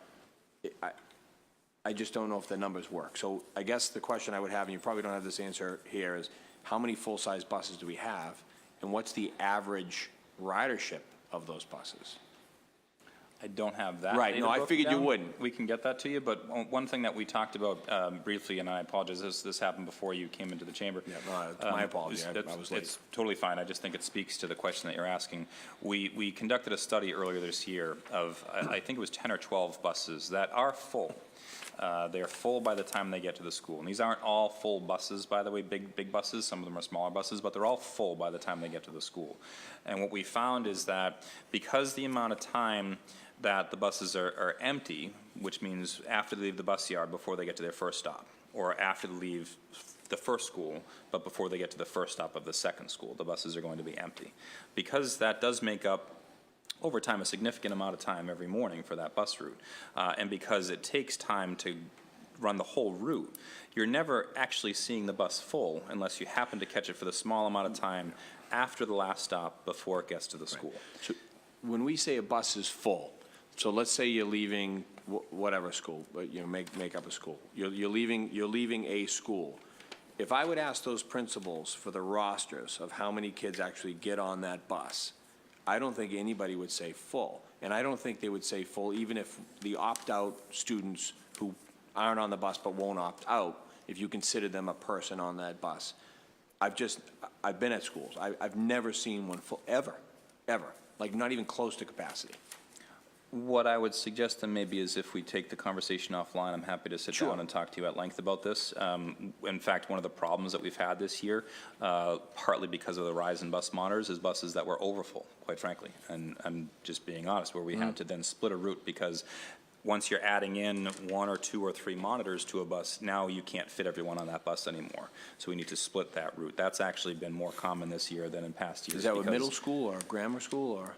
I just don't know if the numbers work. So I guess the question I would have, and you probably don't have this answer here, is how many full-size buses do we have, and what's the average ridership of those buses? I don't have that. Right, no, I figured you wouldn't. We can get that to you, but one thing that we talked about briefly, and I apologize, this happened before you came into the chamber. Yeah, no, my apologies, I was late. It's totally fine. I just think it speaks to the question that you're asking. We conducted a study earlier this year of, I think it was 10 or 12 buses that are full. They're full by the time they get to the school. And these aren't all full buses, by the way, big buses. Some of them are smaller buses, but they're all full by the time they get to the school. And what we found is that because the amount of time that the buses are empty, which means after they leave the bus yard before they get to their first stop, or after they leave the first school, but before they get to the first stop of the second school, the buses are going to be empty. Because that does make up over time a significant amount of time every morning for that bus route, and because it takes time to run the whole route, you're never actually seeing the bus full unless you happen to catch it for the small amount of time after the last stop before it gets to the school. So when we say a bus is full, so let's say you're leaving whatever school, but make up a school. You're leaving a school. if I would ask those principals for the rosters of how many kids actually get on that bus, I don't think anybody would say full. And I don't think they would say full even if the opt-out students who aren't on the bus but won't opt out, if you consider them a person on that bus. I've been at schools. I've never seen one full, ever, like not even close to capacity. What I would suggest then maybe is if we take the conversation offline, I'm happy to sit down and talk to you at length about this. In fact, one of the problems that we've had this year, partly because of the rise in bus monitors, is buses that were overfull, quite frankly. And I'm just being honest, where we had to then split a route because once you're adding in 1 or 2 or 3 monitors to a bus, now you can't fit everyone on that bus anymore. So we need to split that route. That's actually been more common this year than in past years. Is that with middle school or grammar school or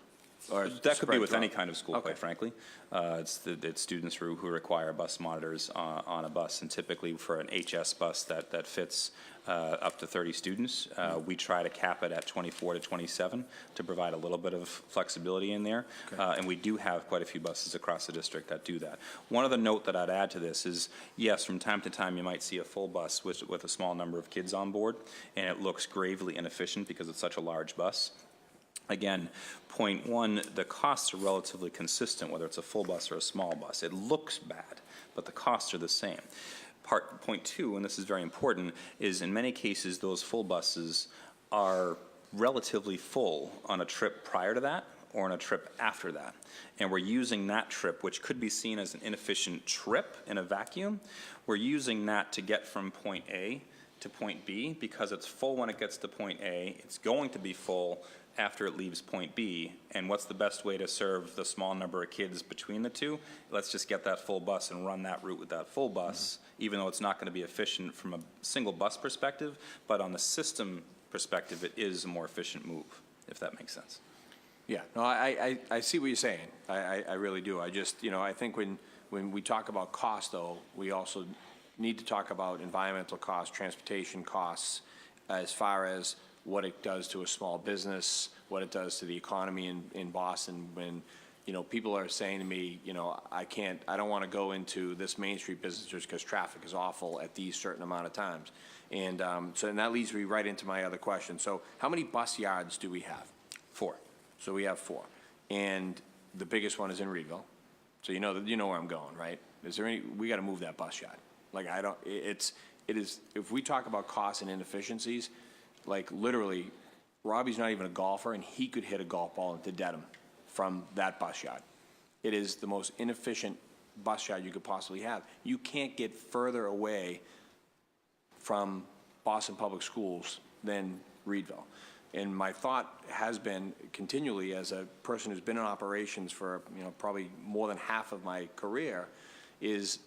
that could be with spread any throughout? kind of school, quite frankly. It's students who require bus monitors on a bus, and typically for an HS bus that fits up to 30 students, we try to cap it at 24 to 27 to provide a little bit of flexibility in there. And we do have quite a few buses across the district that do that. One other note that I'd add to this is, yes, from time to time you might see a full bus with a small number of kids on board, and it looks gravely inefficient because it's such a large bus. Again, point one, the costs are relatively consistent, whether it's a full bus or a small bus. It looks bad, but the costs are the same. Point two, and this is very important, is in many cases those full buses are relatively full on a trip prior to that or on a trip after that. And we're using that trip, which could be seen as an inefficient trip in a vacuum, we're using that to get from point A to point B because it's full when it gets to point A, it's going to be full after it leaves point B, and what's the best way to serve the small number of kids between the two? Let's just get that full bus and run that route with that full bus, even though it's not going to be efficient from a single bus perspective, but on the system perspective, it is a more efficient move, if that makes sense. Yeah, no, I see what you're saying. I really do. I just, I think when we talk about cost, though, we also need to talk about environmental costs, transportation costs, as far as what it does to a small business, what it does to the economy in Boston when, people are saying to me, I don't want to go into this Main Street business just because traffic is awful at these certain amount of times. And and that leads me right into my other question. So how many bus yards do we have? 4. So we have 4. And the biggest one is in Reedville. So you know where I'm going, right? Is there we got to move that bus yard. Like it is, if we talk about costs and inefficiencies, like literally, Robbie's not even a golfer, and he could hit a golf ball into Dedham from that bus yard. It is the most inefficient bus yard you could possibly have. You can't get further away from Boston Public Schools than Reedville. And my thought has been continually, as a person who's been in operations for probably more than half of my career, is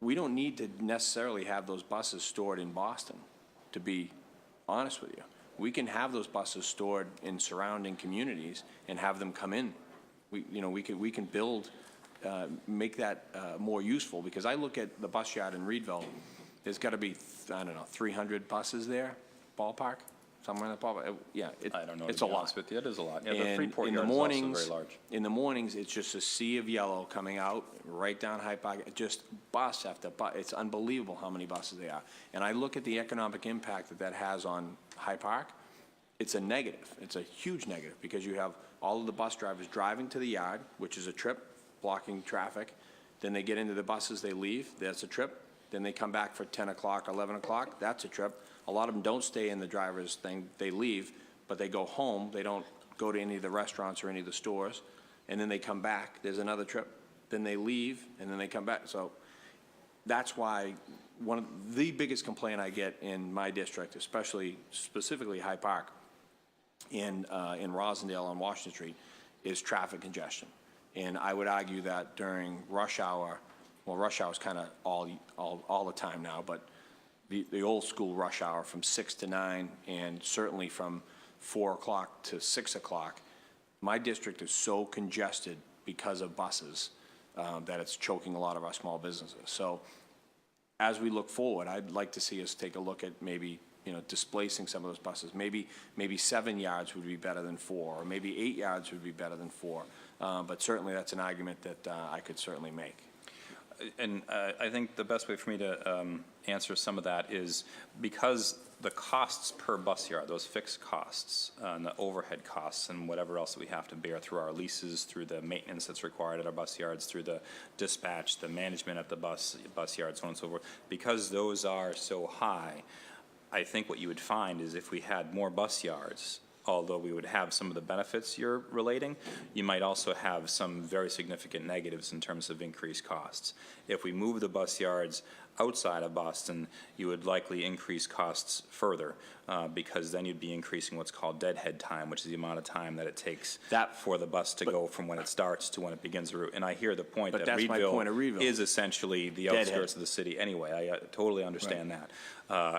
we don't need to necessarily have those buses stored in Boston, to be honest with you. We can have those buses stored in surrounding communities and have them come in. We can build, make that more useful, because I look at the bus yard in Reedville, there's got to be, 300 buses there, ballpark, somewhere in the ballpark. Yeah, I don't know. It's a lot. With you. It is a lot. Yeah, the And Freeport in the yard is mornings, also very large. in the mornings, it's just a sea of yellow coming out right down Hyde Park. Just bus after bus. It's unbelievable how many buses they are. And I look at the economic impact that has on Hyde Park. It's a negative. It's a huge negative, because you have all of the bus drivers driving to the yard, which is a trip, blocking traffic. Then they get into the buses, they leave. That's a trip. Then they come back for 10 o'clock, 11 o'clock. That's a trip. A lot of them don't stay in the driver's thing. They leave, but they go home. They don't go to any of the restaurants or any of the stores. And then they come back. There's another trip. Then they leave, and then they come back. So that's why one of the biggest complaint I get in my district, specifically Hyde Park, in Rosendale on Washington Street, is traffic congestion. And I would argue that during rush hour, well, rush hour is kind of all the time now, but the old school rush hour from 6 to 9, and certainly from 4 o'clock to 6 o'clock, my district is so congested because of buses that it's choking a lot of our small businesses. So as we look forward, I'd like to see us take a look at maybe displacing some of those buses. Maybe 7 yards would be better than 4, or maybe 8 yards would be better than 4. But certainly that's an argument that I could certainly make. I think the best way for me to answer some of that is because the costs per bus yard, those fixed costs, and the overhead costs, and whatever else that we have to bear through our leases, through the maintenance that's required at our bus yards, through the dispatch, the management at the bus yards, so on and so forth, because those are so high, I think what you would find is if we had more bus yards, although we would have some of the benefits you're relating, you might also have some very significant negatives in terms of increased costs. If we move the bus yards outside of Boston, you would likely increase costs further because then you'd be increasing what's called deadhead time, which is the amount of time that it takes for the bus to go from when it starts to when it begins the route. And I hear the point that that's my point of Reedville Reedville. is essentially the outskirts of the city anyway. I totally understand that.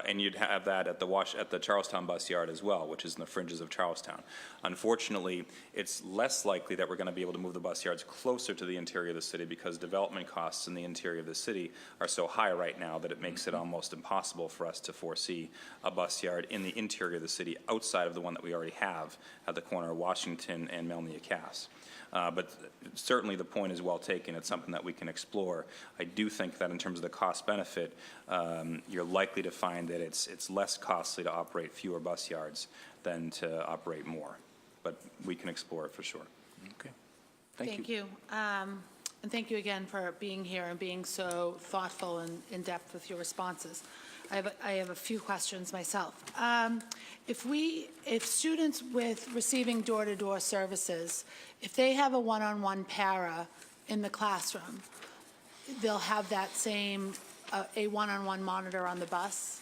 And you'd have that at the Charlestown bus yard as well, which is in the fringes of Charlestown. Unfortunately, it's less likely that we're going to be able to move the bus yards closer to the interior of the city because development costs in the interior of the city are so high right now that it makes it almost impossible for us to foresee a bus yard in the interior of the city outside of the one that we already have at the corner of Washington and Melnia-Cass. But certainly the point is well taken. It's something that we can explore. I do think that in terms of the cost benefit, you're likely to find that it's less costly to operate fewer bus yards than to operate more. But we can explore it for sure. Okay. Thank you. And thank you again for being here and being so thoughtful and in-depth with your responses. I have a few questions myself. If students with receiving door-to-door services, if they have a one-on-one para in the classroom, they'll have that same, a one-on-one monitor on the bus?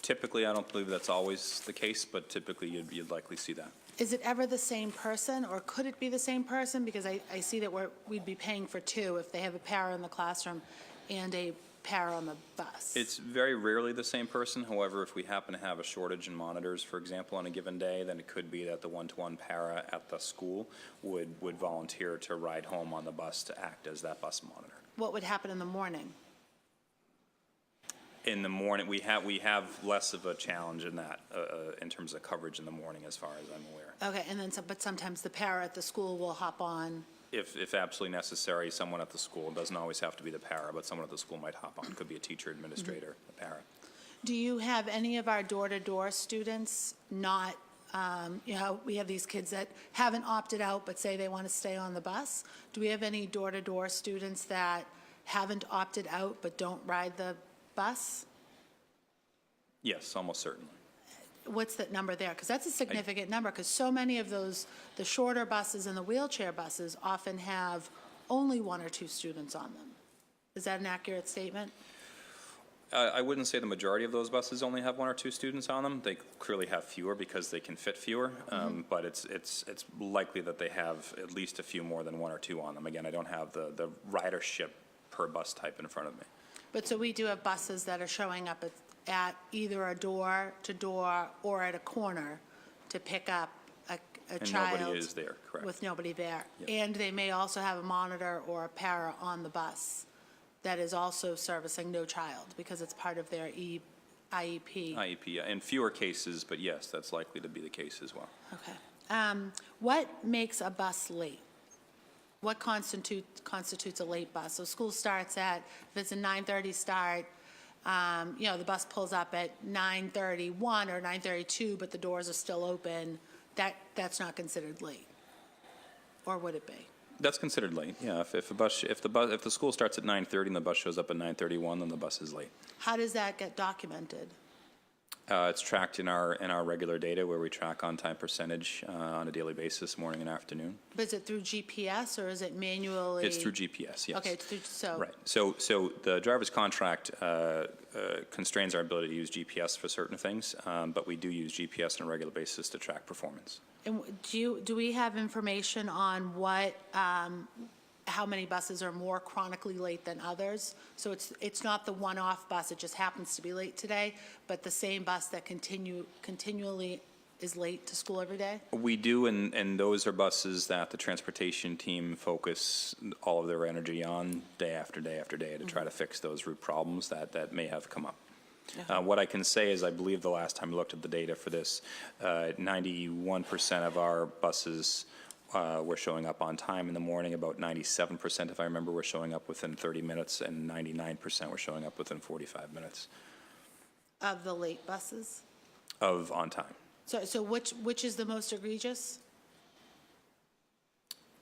Typically, I don't believe that's always the case, but typically you'd likely see that. Is it ever the same person, or could it be the same person? Because I see that we'd be paying for two if they have a para in the classroom and a para on the bus. It's very rarely the same person. However, if we happen to have a shortage in monitors, for example, on a given day, then it could be that the one-to-one para at the school would volunteer to ride home on the bus to act as that bus monitor. What would happen in the morning? In the morning, we have less of a challenge in that, in terms of coverage in the morning, as far as I'm aware. Okay, and then but sometimes the para at the school will hop on. If absolutely necessary, someone at the school, it doesn't always have to be the para, but someone at the school might hop on. Could be a teacher, administrator, a para. Do you have any of our door-to-door students not, we have these kids that haven't opted out but say they want to stay on the bus. Do we have any door-to-door students that haven't opted out but don't ride the bus? Yes, almost certainly. What's that number there? Because that's a significant number, because so many of those, the shorter buses and the wheelchair buses often have only one or two students on them. Is that an accurate statement? I wouldn't say the majority of those buses only have one or two students on them. They clearly have fewer because they can fit fewer, but it's likely that they have at least a few more than one or two on them. Again, I don't have the ridership per bus type in front of me. But so we do have buses that are showing up at either a door-to-door or at a corner to pick up a child. And nobody is there, correct. With nobody there. Yep. And they may also have a monitor or a para on the bus that is also servicing no child because it's part of their IEP. IEP, yeah. In fewer cases, but yes, that's likely to be the case as well. Okay. What makes a bus late? What constitutes a late bus? So school starts if it's a 9:30 start, the bus pulls up at 9:31 or 9:32, but the doors are still open. That's not considered late, or would it be? That's considered late. Yeah, if the school starts at 9:30 and the bus shows up at 9:31, then the bus is late. How does that get documented? It's tracked in our regular data where we track on-time percentage on a daily basis, morning and afternoon. But is it through GPS or is it manually? It's through GPS, yes. Okay, it's through, Right. So the driver's contract constrains our ability to use GPS for certain things, but we do use GPS on a regular basis to track performance. And do we have information on how many buses are more chronically late than others? So it's not the one-off bus, it just happens to be late today, but the same bus that continually is late to school every day? We do, and those are buses that the transportation team focus all of their energy on day after day after day to try to fix those root problems that may have come up. What I can say is I believe the last time I looked at the data for this, 91% of our buses we're showing up on time in the morning. About 97%, if I remember, we're showing up within 30 minutes, and 99% we're showing up within 45 minutes Of the late buses? of on time. So which is the most egregious?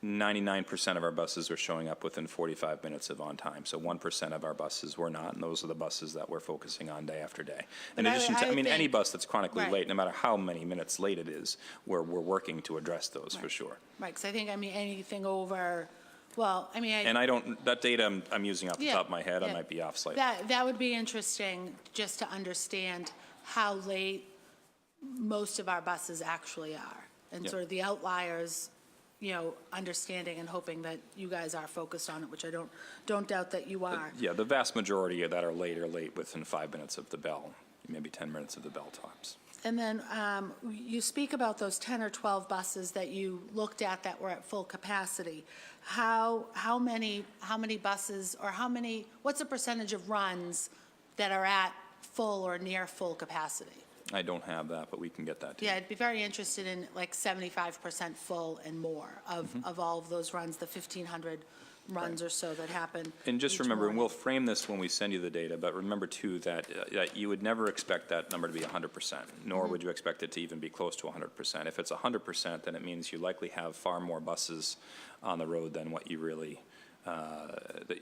99% of our buses were showing up within 45 minutes of on time. So 1% of our buses were not, and those are the buses that we're focusing on day after day. In But addition to, I mean, any think- bus that's chronically Right. late, no matter how many minutes late it is, we're working to address those for sure. Right, because I think, I mean, anything over, well, I mean, And I don't, that data I'm using off the Yeah, top of my head, I yeah. might be off slightly. that would be interesting, just to understand how late most of our buses actually are. And Yep. sort of the outliers, you know, understanding and hoping that you guys are focused on it, which I don't doubt that you are. Yeah, the vast majority that are late within 5 minutes of the bell, maybe 10 minutes of the bell tops. And then you speak about those 10 or 12 buses that you looked at that were at full capacity. How many buses, or what's the percentage of runs that are at full or near full capacity? I don't have that, but we can get that to you. Yeah, I'd be very interested in like 75% full and more of all of those runs, the 1,500 runs or so that happen. And just each remember, and morning. we'll frame this when we send you the data, but remember too that you would never expect that number to be 100%, nor would you expect it to even be close to 100%. If it's 100%, then it means you likely have far more buses on the road than what you really,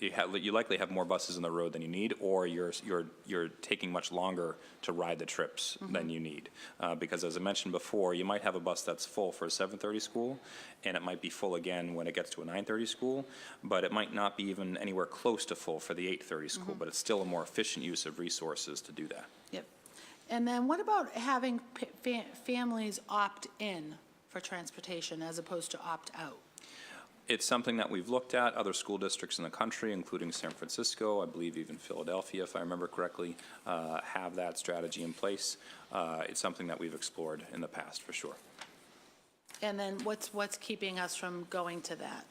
you likely have more buses on the road than you need, or you're taking much longer to ride the trips than you need. Because as I mentioned before, you might have a bus that's full for a 7:30 school, and it might be full again when it gets to a 9:30 school, but it might not be even anywhere close to full for the 8:30 school, but it's still a more efficient use of resources to do that. Yep. And then what about having families opt in for transportation as opposed to opt out? It's something that we've looked at. Other school districts in the country, including San Francisco, I believe even Philadelphia, if I remember correctly, have that strategy in place. It's something that we've explored in the past, for sure. And then what's keeping us from going to that?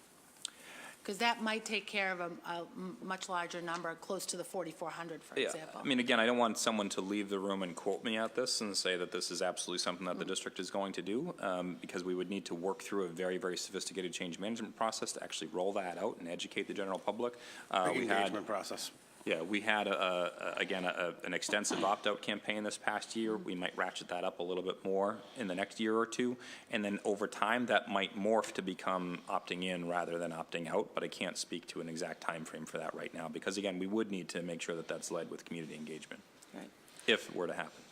Because that might take care of a much larger number, close to the 4,400, for example. I mean, again, I don't want someone to leave the room and quote me at this and say that this is absolutely something that the district is going to do, because we would need to work through a very, very sophisticated change management process to actually roll that out and educate the general public. Engagement process. Yeah, we had, an extensive opt-out campaign this past year. We might ratchet that up a little bit more in the next year or two. And then over time, that might morph to become opting in rather than opting out. But I can't speak to an exact time frame for that right now. Because, again, we would need to make sure that that's led with community engagement, Right. if it were to happen.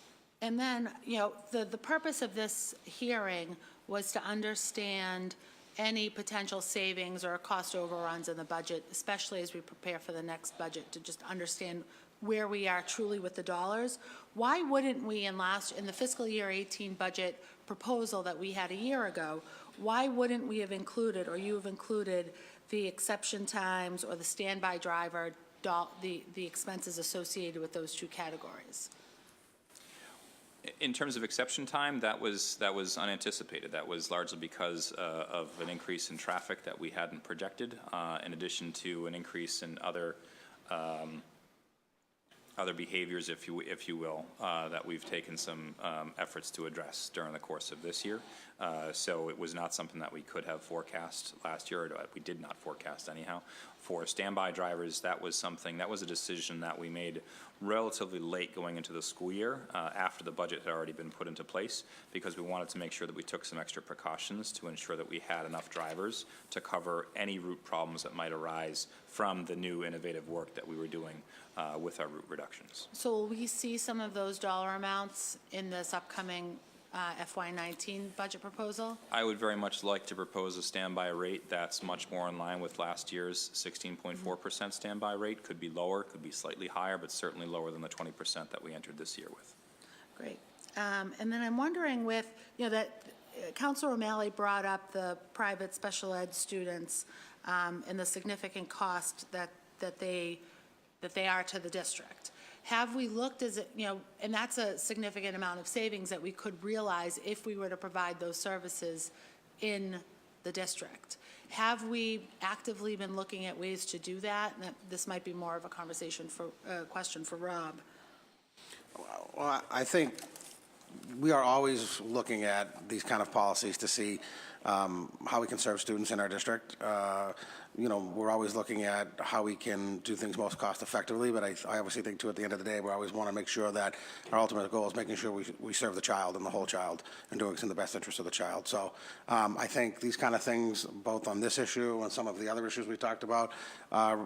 And then, you know, the purpose of this hearing was to understand any potential savings or cost overruns in the budget, especially as we prepare for the next budget, to just understand where we are truly with the dollars. Why wouldn't we, in the fiscal year 18 budget proposal that we had a year ago, why wouldn't we have included, or you have included, the exception times or the standby driver, the expenses associated with those two categories? In terms of exception time, that was unanticipated. That was largely because of an increase in traffic that we hadn't projected, in addition to an increase in other behaviors, if you will, that we've taken some efforts to address during the course of this year. So it was not something that we could have forecast last year, or we did not forecast anyhow. For standby drivers, that was a decision that we made relatively late going into the school year, after the budget had already been put into place, because we wanted to make sure that we took some extra precautions to ensure that we had enough drivers to cover any route problems that might arise from the new innovative work that we were doing with our route reductions. So will we see some of those dollar amounts in this upcoming FY19 budget proposal? I would very much like to propose a standby rate that's much more in line with last year's 16.4% standby rate. Could be lower, could be slightly higher, but certainly lower than the 20% that we entered this year with. Great. And then I'm wondering with, you know, that Councilor O'Malley brought up the private special ed students and the significant cost that they are to the district. Have we looked, and that's a significant amount of savings that we could realize if we were to provide those services in the district. Have we actively been looking at ways to do that? And this might be more of a question for Rob. Well, I think we are always looking at these kind of policies to see how we can serve students in our district. You know, we're always looking at how we can do things most cost effectively, but I obviously think too, at the end of the day, we always want to make sure that our ultimate goal is making sure we serve the child and the whole child and doing it in the best interest of the child. So I think these kind of things, both on this issue and some of the other issues we talked about,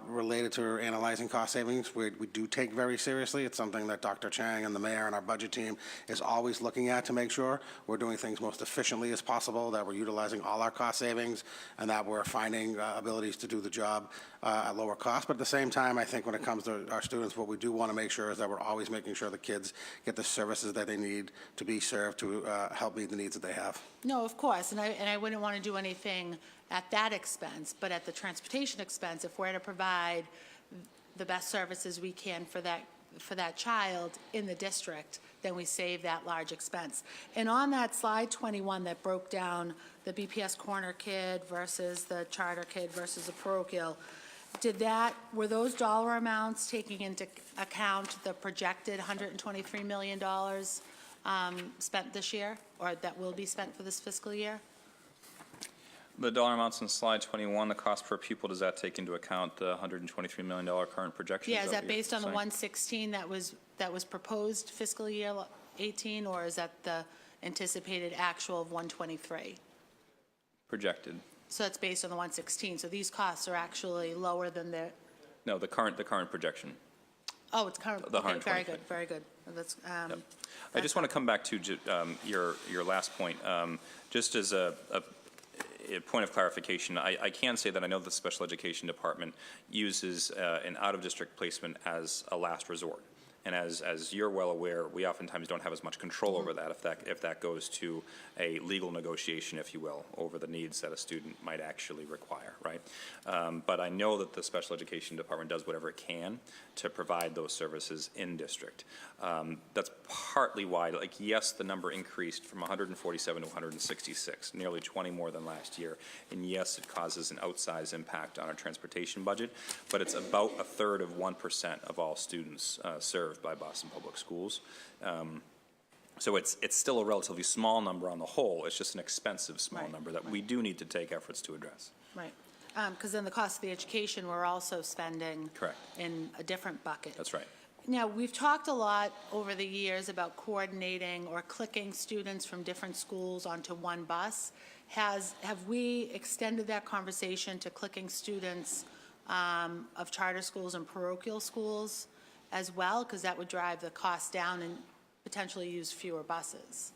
related to analyzing cost savings, we do take very seriously. It's something that Dr. Chang and the mayor and our budget team is always looking at to make sure we're doing things most efficiently as possible, that we're utilizing all our cost savings, and that we're finding abilities to do the job at lower cost. But at the same time, I think when it comes to our students, what we do want to make sure is that we're always making sure the kids get the services that they need to be served to help meet the needs that they have. No, of course, and I wouldn't want to do anything at that expense, but at the transportation expense, if we're to provide the best services we can for that child in the district, then we save that large expense. And on that slide 21 that broke down the BPS corner kid versus the charter kid versus the parochial, were those dollar amounts taking into account the projected $123 million spent this year, or that will be spent for this fiscal year? The dollar amounts on slide 21, the cost per pupil, does that take into account the $123 million current projection? Yeah, is that what you're based on the saying? 116 that was proposed fiscal year 18, or is that the anticipated actual of 123? Projected. So that's based on the 116. So these costs are actually lower than the. No, the current projection. Oh, it's current. The Okay, very 123. good, very good. That's. Yep. I just want to come back to your last point. Just as a point of clarification, I can say that I know the special education department uses an out-of-district placement as a last resort. And as you're well aware, we oftentimes don't have as much control over that if that goes to a legal negotiation, if you will, over the needs that a student might actually require, right? But I know that the special education department does whatever it can to provide those services in district. That's partly why, like, yes, the number increased from 147 to 166, nearly 20 more than last year. And yes, it causes an outsized impact on our transportation budget, but it's about a third of 1% of all students served by Boston Public Schools. So it's still a relatively small number on the whole. It's just an expensive small number that we do need to take efforts to address. Right. Because then the cost of the education, we're also spending. Correct. In a different bucket. That's right. Now, we've talked a lot over the years about coordinating or clicking students from different schools onto one bus. Have we extended that conversation to clicking students of charter schools and parochial schools as well? Because that would drive the cost down and potentially use fewer buses.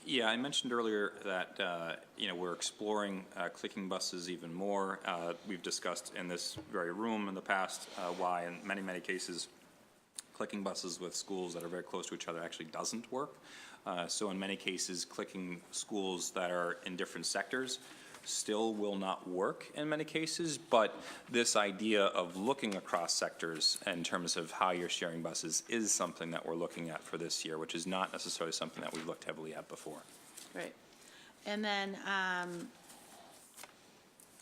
Yeah, I mentioned earlier that we're exploring clicking buses even more. We've discussed in this very room in the past why in many cases clicking buses with schools that are very close to each other actually doesn't work. So in many cases, clicking schools that are in different sectors still will not work in many cases, but this idea of looking across sectors in terms of how you're sharing buses is something that we're looking at for this year, which is not necessarily something that we've looked heavily at before. Right. And then,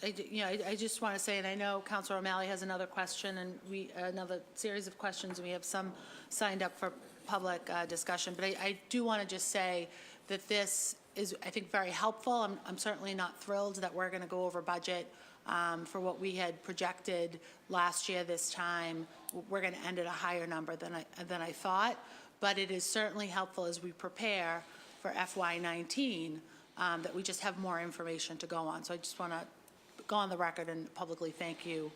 I just want to say, and I know Councilor O'Malley has another question, and another series of questions, and we have some signed up for public discussion, but I do want to just say that this is, I think, very helpful. I'm certainly not thrilled that we're going to go over budget for what we had projected last year this time. We're going to end at a higher number than I thought, but it is certainly helpful as we prepare for FY19 that we just have more information to go on. So I just want to go on the record and publicly thank you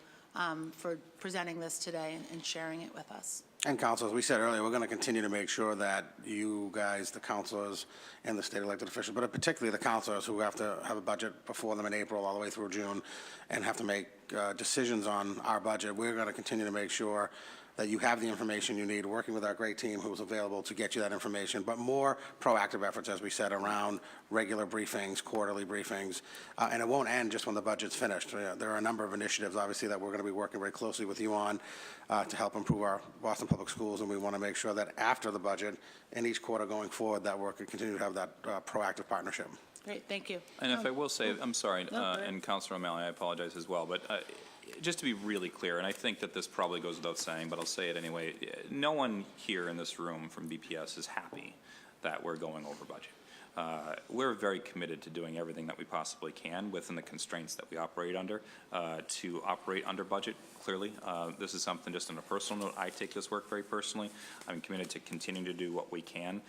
for presenting this today and sharing it with us. And council, as we said earlier, we're going to continue to make sure that you guys, the councilors and the state elected officials, but particularly the councilors who have to have a budget before them in April all the way through June and have to make decisions on our budget, we're going to continue to make sure that you have the information you need, working with our great team who's available to get you that information, but more proactive efforts, as we said, around regular briefings, quarterly briefings, and it won't end just when the budget's finished. There are a number of initiatives, obviously, that we're going to be working very closely with you on to help improve our Boston Public Schools, and we want to make sure that after the budget, in each quarter going forward, that we're going to continue to have that proactive partnership. Great, thank you. And if I will say, I'm sorry, No, go ahead. and Councilor O'Malley, I apologize as well, but just to be really clear, and I think that this probably goes without saying, but I'll say it anyway, no one here in this room from BPS is happy that we're going over budget. We're very committed to doing everything that we possibly can within the constraints that we operate under to operate under budget, clearly. This is something, just on a personal note, I take this work very personally. I'm committed to continuing to do what we can.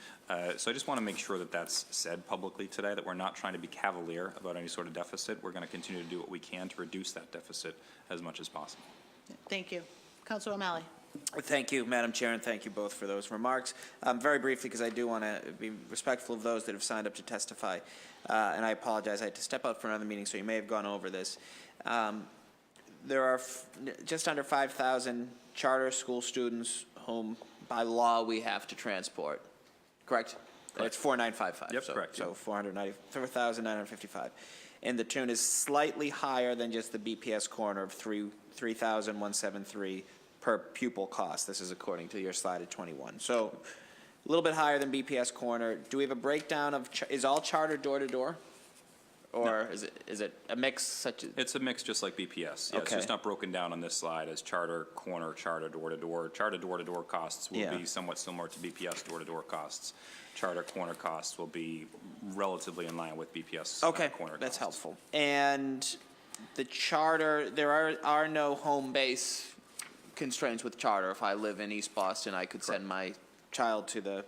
So I just want to make sure that that's said publicly today, that we're not trying to be cavalier about any sort of deficit. We're going to continue to do what we can to reduce that deficit as much as possible. Thank you. Councilor O'Malley. Thank you, Madam Chair, and thank you both for those remarks. Very briefly, because I do want to be respectful of those that have signed up to testify, and I apologize, I had to step out for another meeting, so you may have gone over this. There are just under 5,000 charter school students whom, by law, we have to transport, correct? It's 4,955. Yep, so, correct. So 494,955. And the tune is slightly higher than just the BPS corner of 3,173 per pupil cost. This is according to your slide at 21. So a little bit higher than BPS corner. Do we have a breakdown of, is all charter door-to-door? Or is it a mix such as? It's a mix just like BPS. Yeah, It's Okay. just not broken down on this slide as charter corner, charter door-to-door. Charter door-to-door costs will be somewhat similar to BPS door-to-door costs. Charter corner costs will be relatively in line with BPS Okay, corner costs. that's helpful. And the charter, there are no home base constraints with charter. If I live in East Boston, I could send my child to the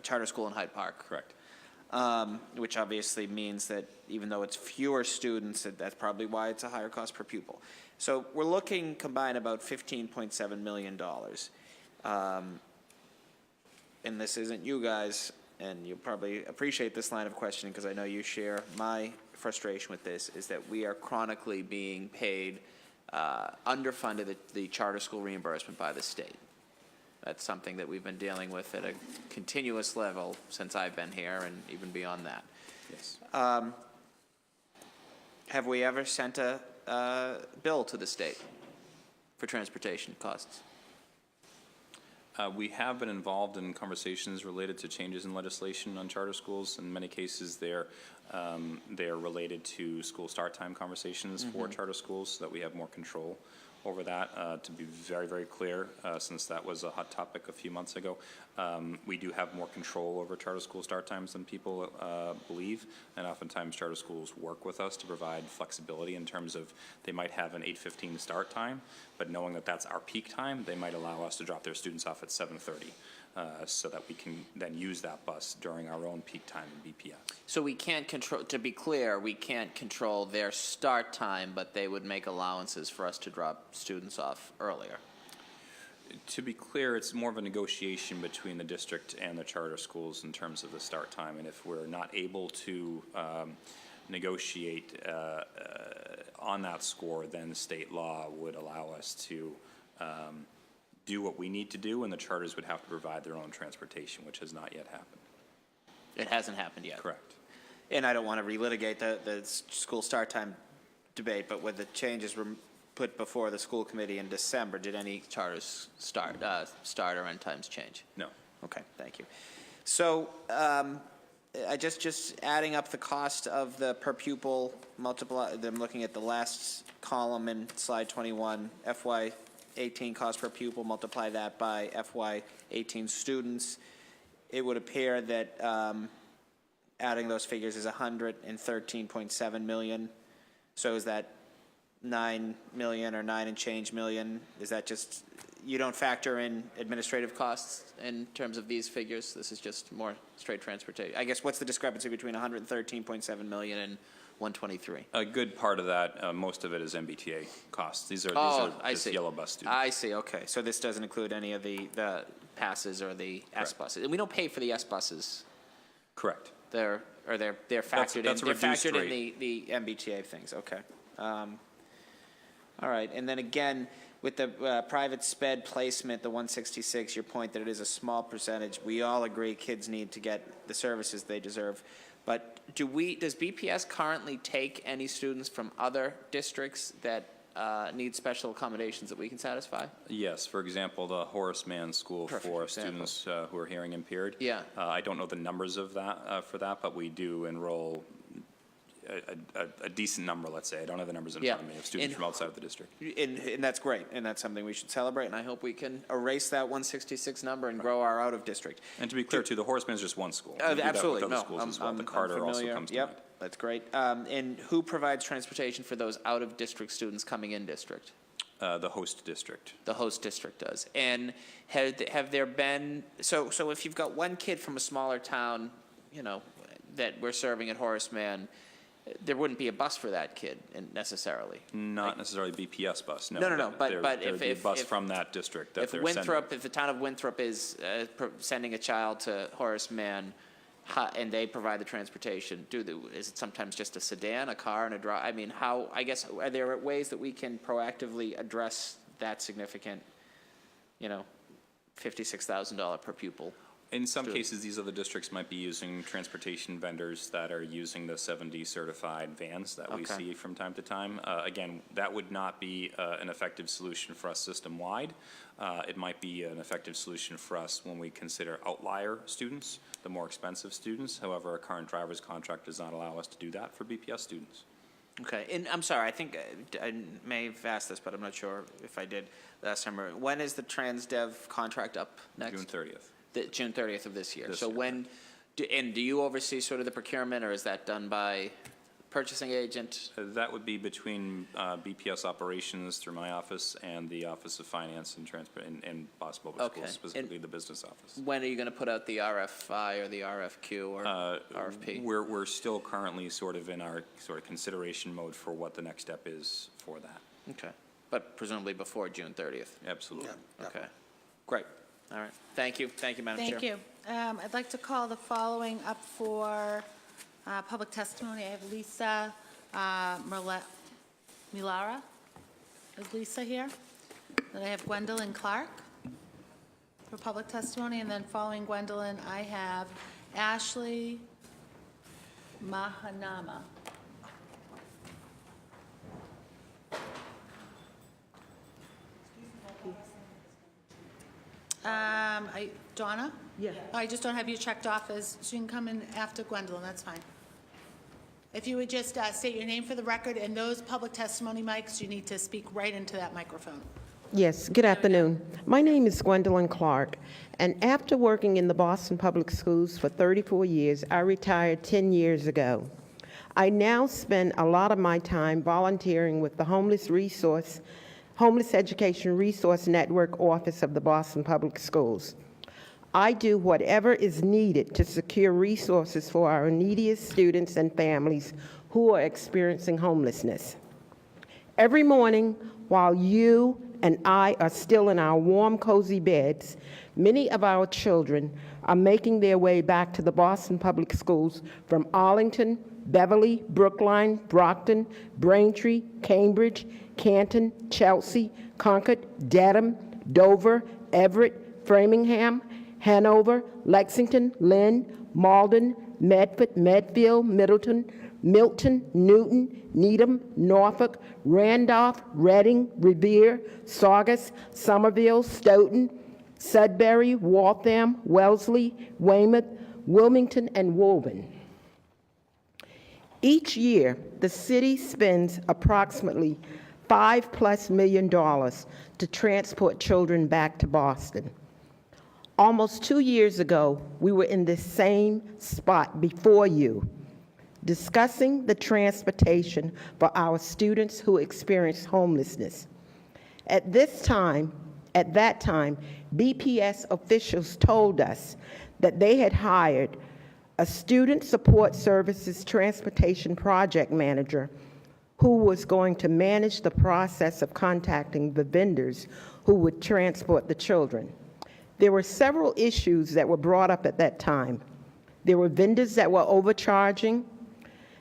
charter school in Hyde Park. Correct. Which obviously means that even though it's fewer students, that's probably why it's a higher cost per pupil. So we're looking combined about $15.7 million. And this isn't you guys, and you'll probably appreciate this line of questioning because I know you share my frustration with this, is that we are chronically being paid underfunded the charter school reimbursement by the state. That's something that we've been dealing with at a continuous level since I've been here and even beyond that. Yes. Have we ever sent a bill to the state for transportation costs? We have been involved in conversations related to changes in legislation on charter schools. In many cases, they're related to school start time conversations for charter schools, so that we have more control over that. To be very, very clear, since that was a hot topic a few months ago, we do have more control over charter school start times than people believe, and oftentimes charter schools work with us to provide flexibility in terms of they might have an 8:15 start time, but knowing that that's our peak time, they might allow us to drop their students off at 7:30. So that we can then use that bus during our own peak time in BPS. So we can't control, to be clear, we can't control their start time, but they would make allowances for us to drop students off earlier. To be clear, it's more of a negotiation between the district and the charter schools in terms of the start time. And if we're not able to negotiate on that score, then state law would allow us to do what we need to do, and the charters would have to provide their own transportation, which has not yet happened. It hasn't happened yet. Correct. And I don't want to relitigate the school start time debate, but when the changes were put before the school committee in December, did any charters start or end times change? No. Okay, thank you. So I just adding up the cost of the per pupil multiply, I'm looking at the last column in slide 21, FY18 cost per pupil, multiply that by FY18 students. It would appear that adding those figures is 113.7 million. So is that 9 million or 9 and change million? Is that just, you don't factor in administrative costs in terms of these figures? This is just more straight transportation. I guess what's the discrepancy between 113.7 million and 123? A good part of that, most of it is MBTA costs. These are I just see. yellow bus students. I see, okay. So this doesn't include any of the passes or the S buses. And we don't pay for the S buses. Correct. They're factored That's a in. They're reduced factored in rate. the MBTA things. Okay. All right. And then again, with the private sped placement, the 166, your point that it is a small percentage. We all agree kids need to get the services they deserve. But does BPS currently take any students from other districts that need special accommodations that we can satisfy? Yes, for example, the Horace Mann School Perfect for example. students who are hearing impaired. Yeah. I don't know the numbers of that, for that, but we do enroll a decent number, let's say. I don't have the numbers in Yeah. front of me, of students And- from outside of the district. And that's great, and that's something we should celebrate, and I hope we can erase that 166 number and grow our out-of-district. And to be clear, too, the Horace Mann is just one school. We do that with Absolutely, other no. schools as well. I'm The Carter also familiar. comes to mind. Yep, that's great. And who provides transportation for those out-of-district students coming in district? The host district. The host district does. And have there been, so if you've got one kid from a smaller town, you know, that we're serving at Horace Mann, there wouldn't be a bus for that kid necessarily? Not necessarily BPS bus, no. No, but There would be a bus from that district that they're sending. If the town of Winthrop is sending a child to Horace Mann, and they provide the transportation, is it sometimes just a sedan, a car, and a drive? I mean, I guess, are there ways that we can proactively address that significant, you know, $56,000 per pupil? In some cases, these other districts might be using transportation vendors that are using the 7D certified vans that we Okay. see from time to time. Again, that would not be an effective solution for us system-wide. It might be an effective solution for us when we consider outlier students, the more expensive students. However, our current driver's contract does not allow us to do that for BPS students. Okay, and I'm sorry, I think I may have asked this, but I'm not sure if I did last time. When is the TransDev contract up next? June 30th. June 30th of this year. This So year, when, do you oversee sort of the procurement, or is that done by purchasing agent? That would be between BPS operations through my office and the Office of Finance and Transport and Boston Public Okay. Schools, specifically the business office. When are you going to put out the RFI or the RFQ or RFP? We're still currently sort of in our sort of consideration mode for what the next step is for that. Okay, but presumably before June 30th? Absolutely. Okay, great. All right, thank you, Madam Chair. Thank you. I'd like to call the following up for public testimony. I have Lisa Milara. Is Lisa here? Then I have Gwendolyn Clark for public testimony, and then following Gwendolyn, I have Ashley Mahanama. Donna? Yeah. I just don't have you checked off as, so you can come in after Gwendolyn, that's fine. If you would just state your name for the record, and those public testimony mics, you need to speak right into that microphone. Yes, good afternoon. My name is Gwendolyn Clark, and after working in the Boston Public Schools for 34 years, I retired 10 years ago. I now spend a lot of my time volunteering with the Homeless Education Resource Network Office of the Boston Public Schools. I do whatever is needed to secure resources for our neediest students and families who are experiencing homelessness. Every morning, while you and I are still in our warm, cozy beds, many of our children are making their way back to the Boston Public Schools from Arlington, Beverly, Brookline, Brockton, Braintree, Cambridge, Canton, Chelsea, Concord, Dedham, Dover, Everett, Framingham, Hanover, Lexington, Lynn, Malden, Medford, Medfield, Middleton, Milton, Newton, Needham, Norfolk, Randolph, Reading, Revere, Saugus, Somerville, Stoughton, Sudbury, Waltham, Wellesley, Weymouth, Wilmington, and Woburn. Each year, the city spends approximately $5+ million to transport children back to Boston. Almost 2 years ago, we were in this same spot before you, discussing the transportation for our students who experience homelessness. At that time, BPS officials told us that they had hired a student support services transportation project manager who was going to manage the process of contacting the vendors who would transport the children. There were several issues that were brought up at that time. There were vendors that were overcharging.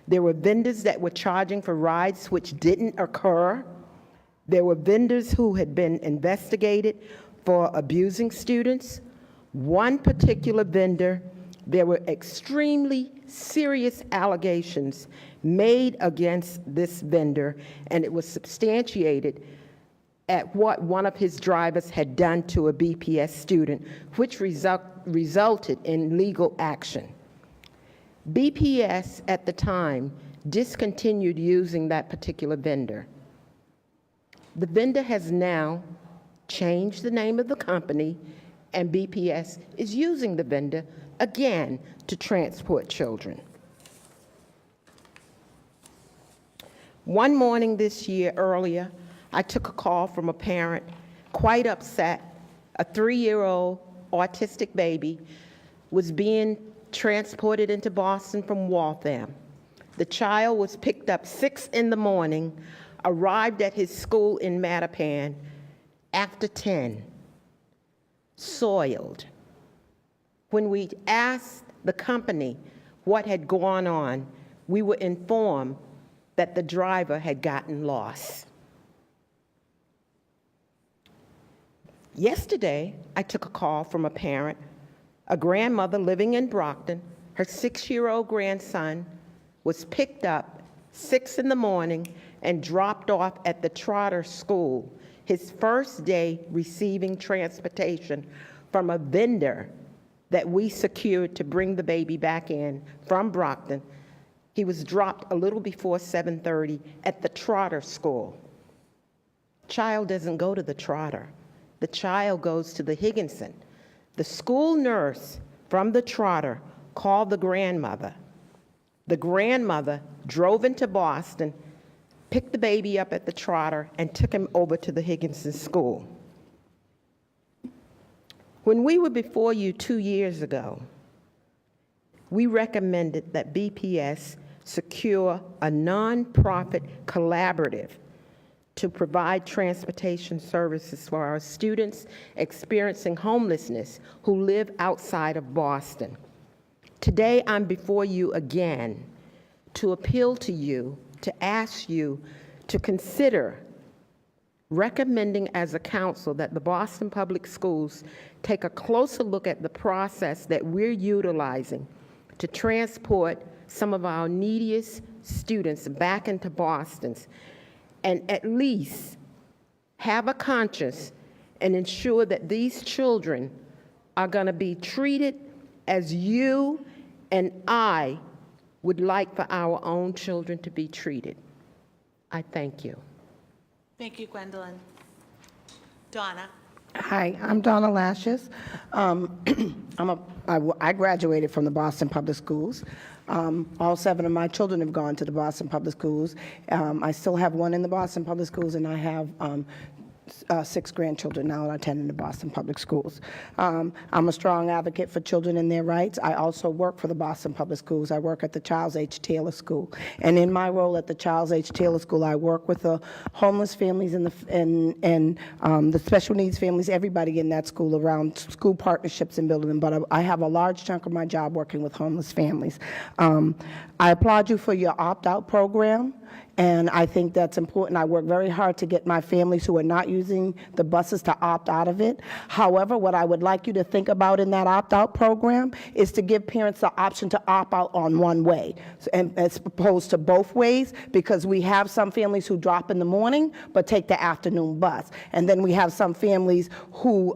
There were vendors that were charging for rides which didn't occur. There were vendors who had been investigated for abusing students. One particular vendor, there were extremely serious allegations made against this vendor, and it was substantiated at what one of his drivers had done to a BPS student, which resulted in legal action. BPS at the time discontinued using that particular vendor. The vendor has now changed the name of the company, and BPS is using the vendor again to transport children. One morning this year, earlier, I took a call from a parent quite upset. A 3-year-old autistic baby was being transported into Boston from Waltham. The child was picked up 6 in the morning, arrived at his school in Mattapan after 10, soiled. When we asked the company what had gone on, we were informed that the driver had gotten lost. Yesterday, I took a call from a parent, a grandmother living in Brockton. Her 6-year-old grandson was picked up 6 in the morning and dropped off at the Trotter School, his first day receiving transportation from a vendor that we secured to bring the baby back in from Brockton. He was dropped a little before 7:30 at the Trotter School. Child doesn't go to the Trotter. The child goes to the Higginson. The school nurse from the Trotter called the grandmother. The grandmother drove into Boston, picked the baby up at the Trotter, and took him over to the Higginson school. When we were before you 2 years ago, we recommended that BPS secure a nonprofit collaborative to provide transportation services for our students experiencing homelessness who live outside of Boston. Today, I'm before you again to appeal to you, to ask you to consider recommending as a council that the Boston Public Schools take a closer look at the process that we're utilizing to transport some of our neediest students back into Boston, and at least have a conscience and ensure that these children are going to be treated as you and I would like for our own children to be treated. I thank you. Thank you, Gwendolyn. Donna. Hi, I'm Donna Lashes. I graduated from the Boston Public Schools. All 7 of my children have gone to the Boston Public Schools. I still have one in the Boston Public Schools, and I have 6 grandchildren now attending the Boston Public Schools. I'm a strong advocate for children and their rights. I also work for the Boston Public Schools. I work at the Charles H. Taylor School. And in my role at the Charles H. Taylor School, I work with the homeless families and the special needs families, everybody in that school, around school partnerships and building them. But I have a large chunk of my job working with homeless families. I applaud you for your opt-out program. And I think that's important. I work very hard to get my families who are not using the buses to opt out of it. However, what I would like you to think about in that opt-out program is to give parents the option to opt out on one way, and as opposed to both ways, because we have some families who drop in the morning but take the afternoon bus. And then we have some families who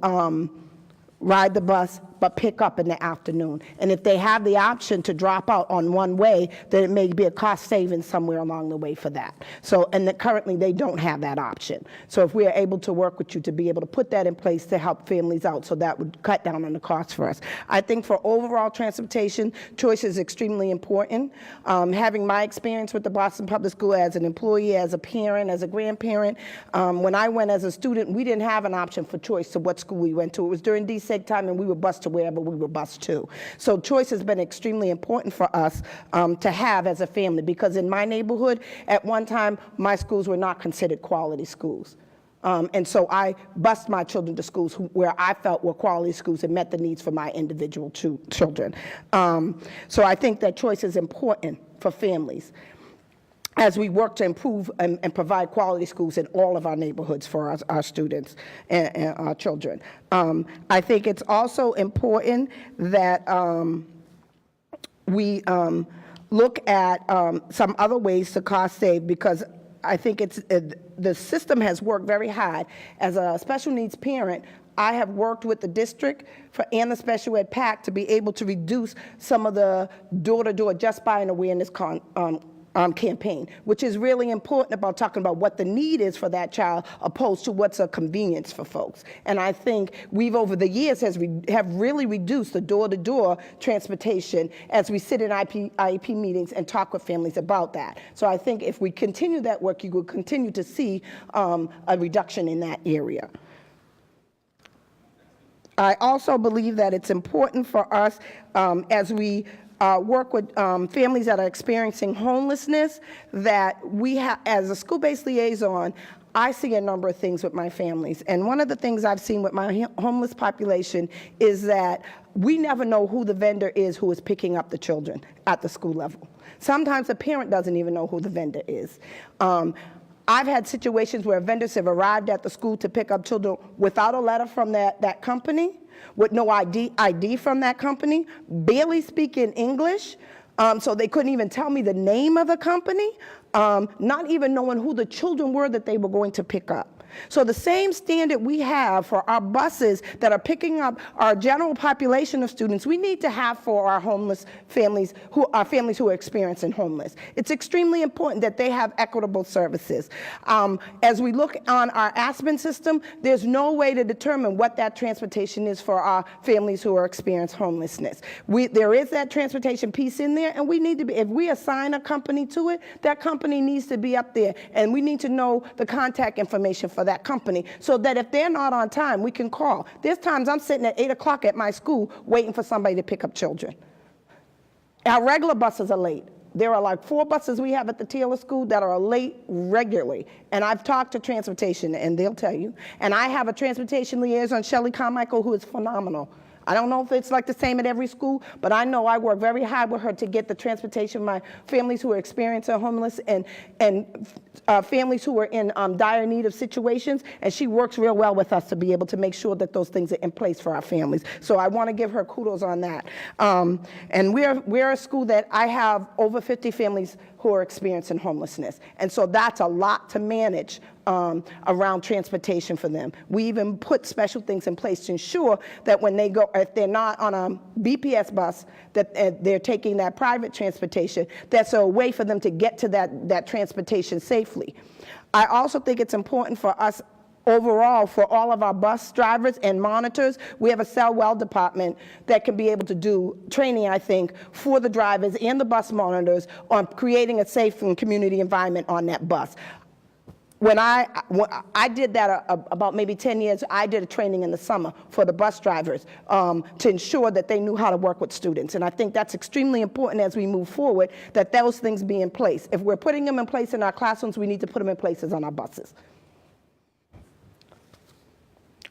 ride the bus but pick up in the afternoon. And if they have the option to drop out on one way, then it may be a cost savings somewhere along the way for that. So, and currently they don't have that option. So if we are able to work with you to be able to put that in place to help families out, so that would cut down on the cost for us. I think for overall transportation, choice is extremely important. Having my experience with the Boston Public School as an employee, as a parent, as a grandparent, when I went as a student, we didn't have an option for choice to what school we went to. It was during DSEG time, and we were bused to wherever we were bused to. So choice has been extremely important for us to have as a family, because in my neighborhood, at one time, my schools were not considered quality schools. And so I bused my children to schools where I felt were quality schools and met the needs for my individual children. So I think that choice is important for families as we work to improve and provide quality schools in all of our neighborhoods for our students and our children. I think it's also important that we look at some other ways to cost save, because I think the system has worked very hard. As a special needs parent, I have worked with the district and the special ed PAC to be able to reduce some of the door-to-door just by an awareness campaign, which is really important about talking about what the need is for that child opposed to what's a convenience for folks. And I think we've, over the years, have really reduced the door-to-door transportation as we sit in IEP meetings and talk with families about that. So I think if we continue that work, you will continue to see a reduction in that area. I also believe that it's important for us as we work with families that are experiencing homelessness, that we have, as a school-based liaison, I see a number of things with my families. And one of the things I've seen with my homeless population is that we never know who the vendor is who is picking up the children at the school level. Sometimes the parent doesn't even know who the vendor is. I've had situations where vendors have arrived at the school to pick up children without a letter from that company, with no ID from that company, barely speaking English, so they couldn't even tell me the name of the company, not even knowing who the children were that they were going to pick up. So the same standard we have for our buses that are picking up our general population of students, we need to have for our homeless families, who are experiencing homeless. It's extremely important that they have equitable services. As we look on our Aspen system, there's no way to determine what that transportation is for our families who are experiencing homelessness. There is that transportation piece in there, and we need to be, if we assign a company to it, that company needs to be up there, and we need to know the contact information for that company so that if they're not on time, we can call. There's times I'm sitting at 8 o'clock at my school waiting for somebody to pick up children. Our regular buses are late. There are like 4 buses we have at the Taylor School that are late regularly. And I've talked to transportation, and they'll tell you. And I have a transportation liaison, Shelley Carmichael, who is phenomenal. I don't know if it's like the same at every school, but I know I work very hard with her to get the transportation, my families who are experiencing homeless and families who are in dire need of situations, and she works real well with us to be able to make sure that those things are in place for our families. So I want to give her kudos on that. And we're a school that I have over 50 families who are experiencing homelessness. And so that's a lot to manage around transportation for them. We even put special things in place to ensure that when they go, if they're not on a BPS bus, that they're taking that private transportation, that's a way for them to get to that transportation safely. I also think it's important for us overall, for all of our bus drivers and monitors, we have a cell well department that can be able to do training, I think, for the drivers and the bus monitors on creating a safe and community environment on that bus. When I did that about maybe 10 years, I did a training in the summer for the bus drivers to ensure that they knew how to work with students. And I think that's extremely important as we move forward, that those things be in place. If we're putting them in place in our classrooms, we need to put them in places on our buses.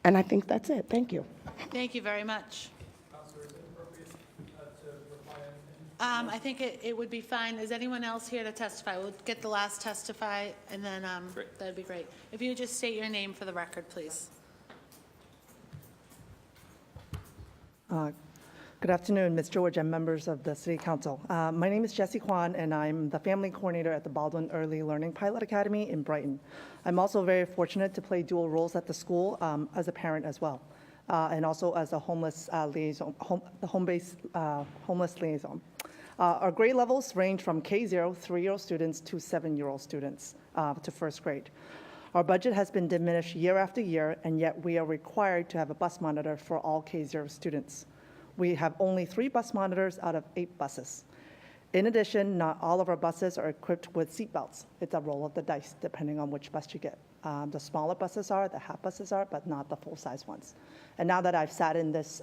And I think that's it. Thank you. Thank you very much. I think it would be fine. Is anyone else here to testify? We'll get the last testify, and then that'd be great. If you would just state your name for the record, please. Good afternoon, Ms. George and members of the City Council. My name is Jessie Kwan, and I'm the family coordinator at the Baldwin Early Learning Pilot Academy in Brighton. I'm also very fortunate to play dual roles at the school as a parent as well, and also as a homeless liaison, homeless liaison. Our grade levels range from K0, 3-year-old students, to 7-year-old students to first grade. Our budget has been diminished year after year, and yet we are required to have a bus monitor for all K0 students. We have only 3 bus monitors out of 8 buses. In addition, not all of our buses are equipped with seat belts. It's a roll of the dice, depending on which bus you get. The smaller buses are, the half buses are, but not the full-size ones. And now that I've sat in this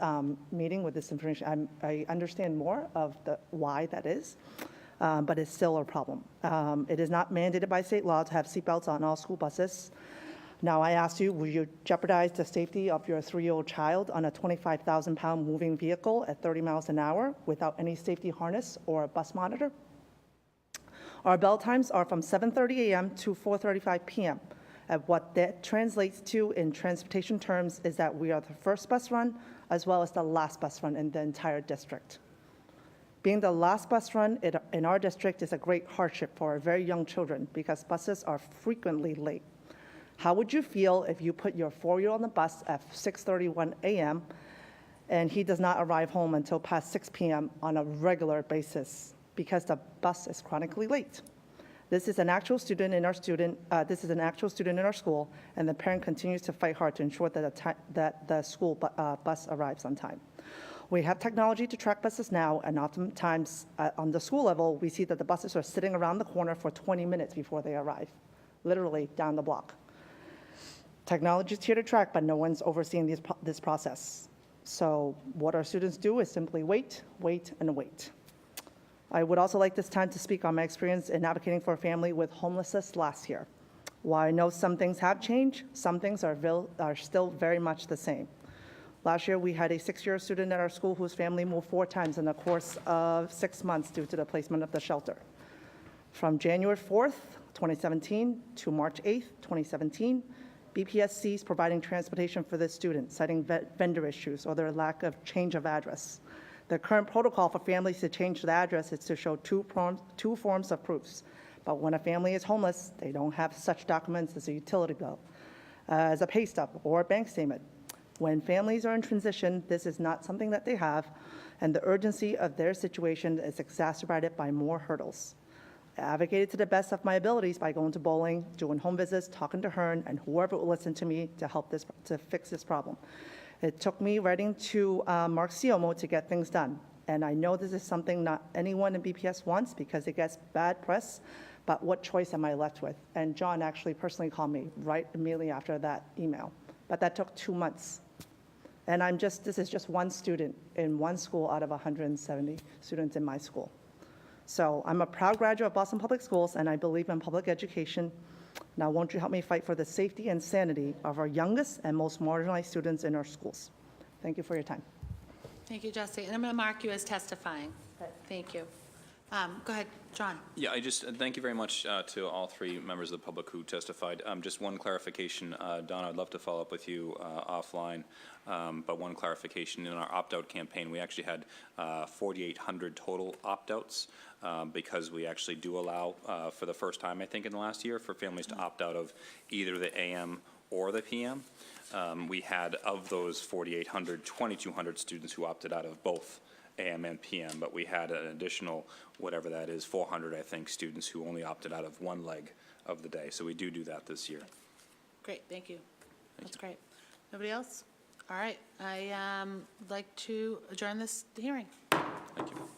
meeting with this information, I understand more of why that is, but it's still a problem. It is not mandated by state law to have seat belts on all school buses. Now, I ask you, will you jeopardize the safety of your 3-year-old child on a 25,000-pound moving vehicle at 30 miles an hour without any safety harness or a bus monitor? Our bell times are from 7:30 a.m. to 4:35 p.m. And what that translates to in transportation terms is that we are the first bus run as well as the last bus run in the entire district. Being the last bus run in our district is a great hardship for our very young children because buses are frequently late. How would you feel if you put your 4-year-old on the bus at 6:31 a.m. and he does not arrive home until past 6 p.m. on a regular basis because the bus is chronically late? This is an actual student in our school, and the parent continues to fight hard to ensure that the school bus arrives on time. We have technology to track buses now, and oftentimes on the school level, we see that the buses are sitting around the corner for 20 minutes before they arrive, literally down the block. Technology is here to track, but no one's overseeing this process. So what our students do is simply wait, wait, and wait. I would also like this time to speak on my experience in advocating for a family with homelessness last year. While I know some things have changed, some things are still very much the same. Last year, we had a 6-year student at our school whose family moved 4 times in the course of 6 months due to the placement of the shelter. From January 4th, 2017 to March 8th, 2017, BPS ceased providing transportation for this student, citing vendor issues or their lack of change of address. The current protocol for families to change the address is to show two forms of proofs. But when a family is homeless, they don't have such documents as a utility bill, as a pay stub, or a bank statement. When families are in transition, this is not something that they have, and the urgency of their situation is exacerbated by more hurdles. I advocated to the best of my abilities by going to bowling, doing home visits, talking to Hearn, and whoever will listen to me to fix this problem. It took me writing to Mark Siomo to get things done. And I know this is something not anyone in BPS wants because it gets bad press, but what choice am I left with? And John actually personally called me right immediately after that email. But that took 2 months. And this is just one student in one school out of 170 students in my school. So I'm a proud graduate of Boston Public Schools, and I believe in public education. Now, won't you help me fight for the safety and sanity of our youngest and most marginalized students in our schools? Thank you for your time. Thank you, Jesse. And I'm going to mark you as testifying. Thank you. Go ahead, John. Yeah, I just thank you very much to all 3 members of the public who testified. Just one clarification, Donna, I'd love to follow up with you offline, but one clarification. In our opt-out campaign, we actually had 4,800 total opt-outs because we actually do allow, for the first time, I think, in the last year, for families to opt out of either the AM or the PM. We had, of those 4,800, 2,200 students who opted out of both AM and PM, but we had an additional, whatever that is, 400, I think, students who only opted out of one leg of the day. So we do that this year. Great, thank you. That's great. Nobody else? All right, I would like to adjourn this hearing. Thank you.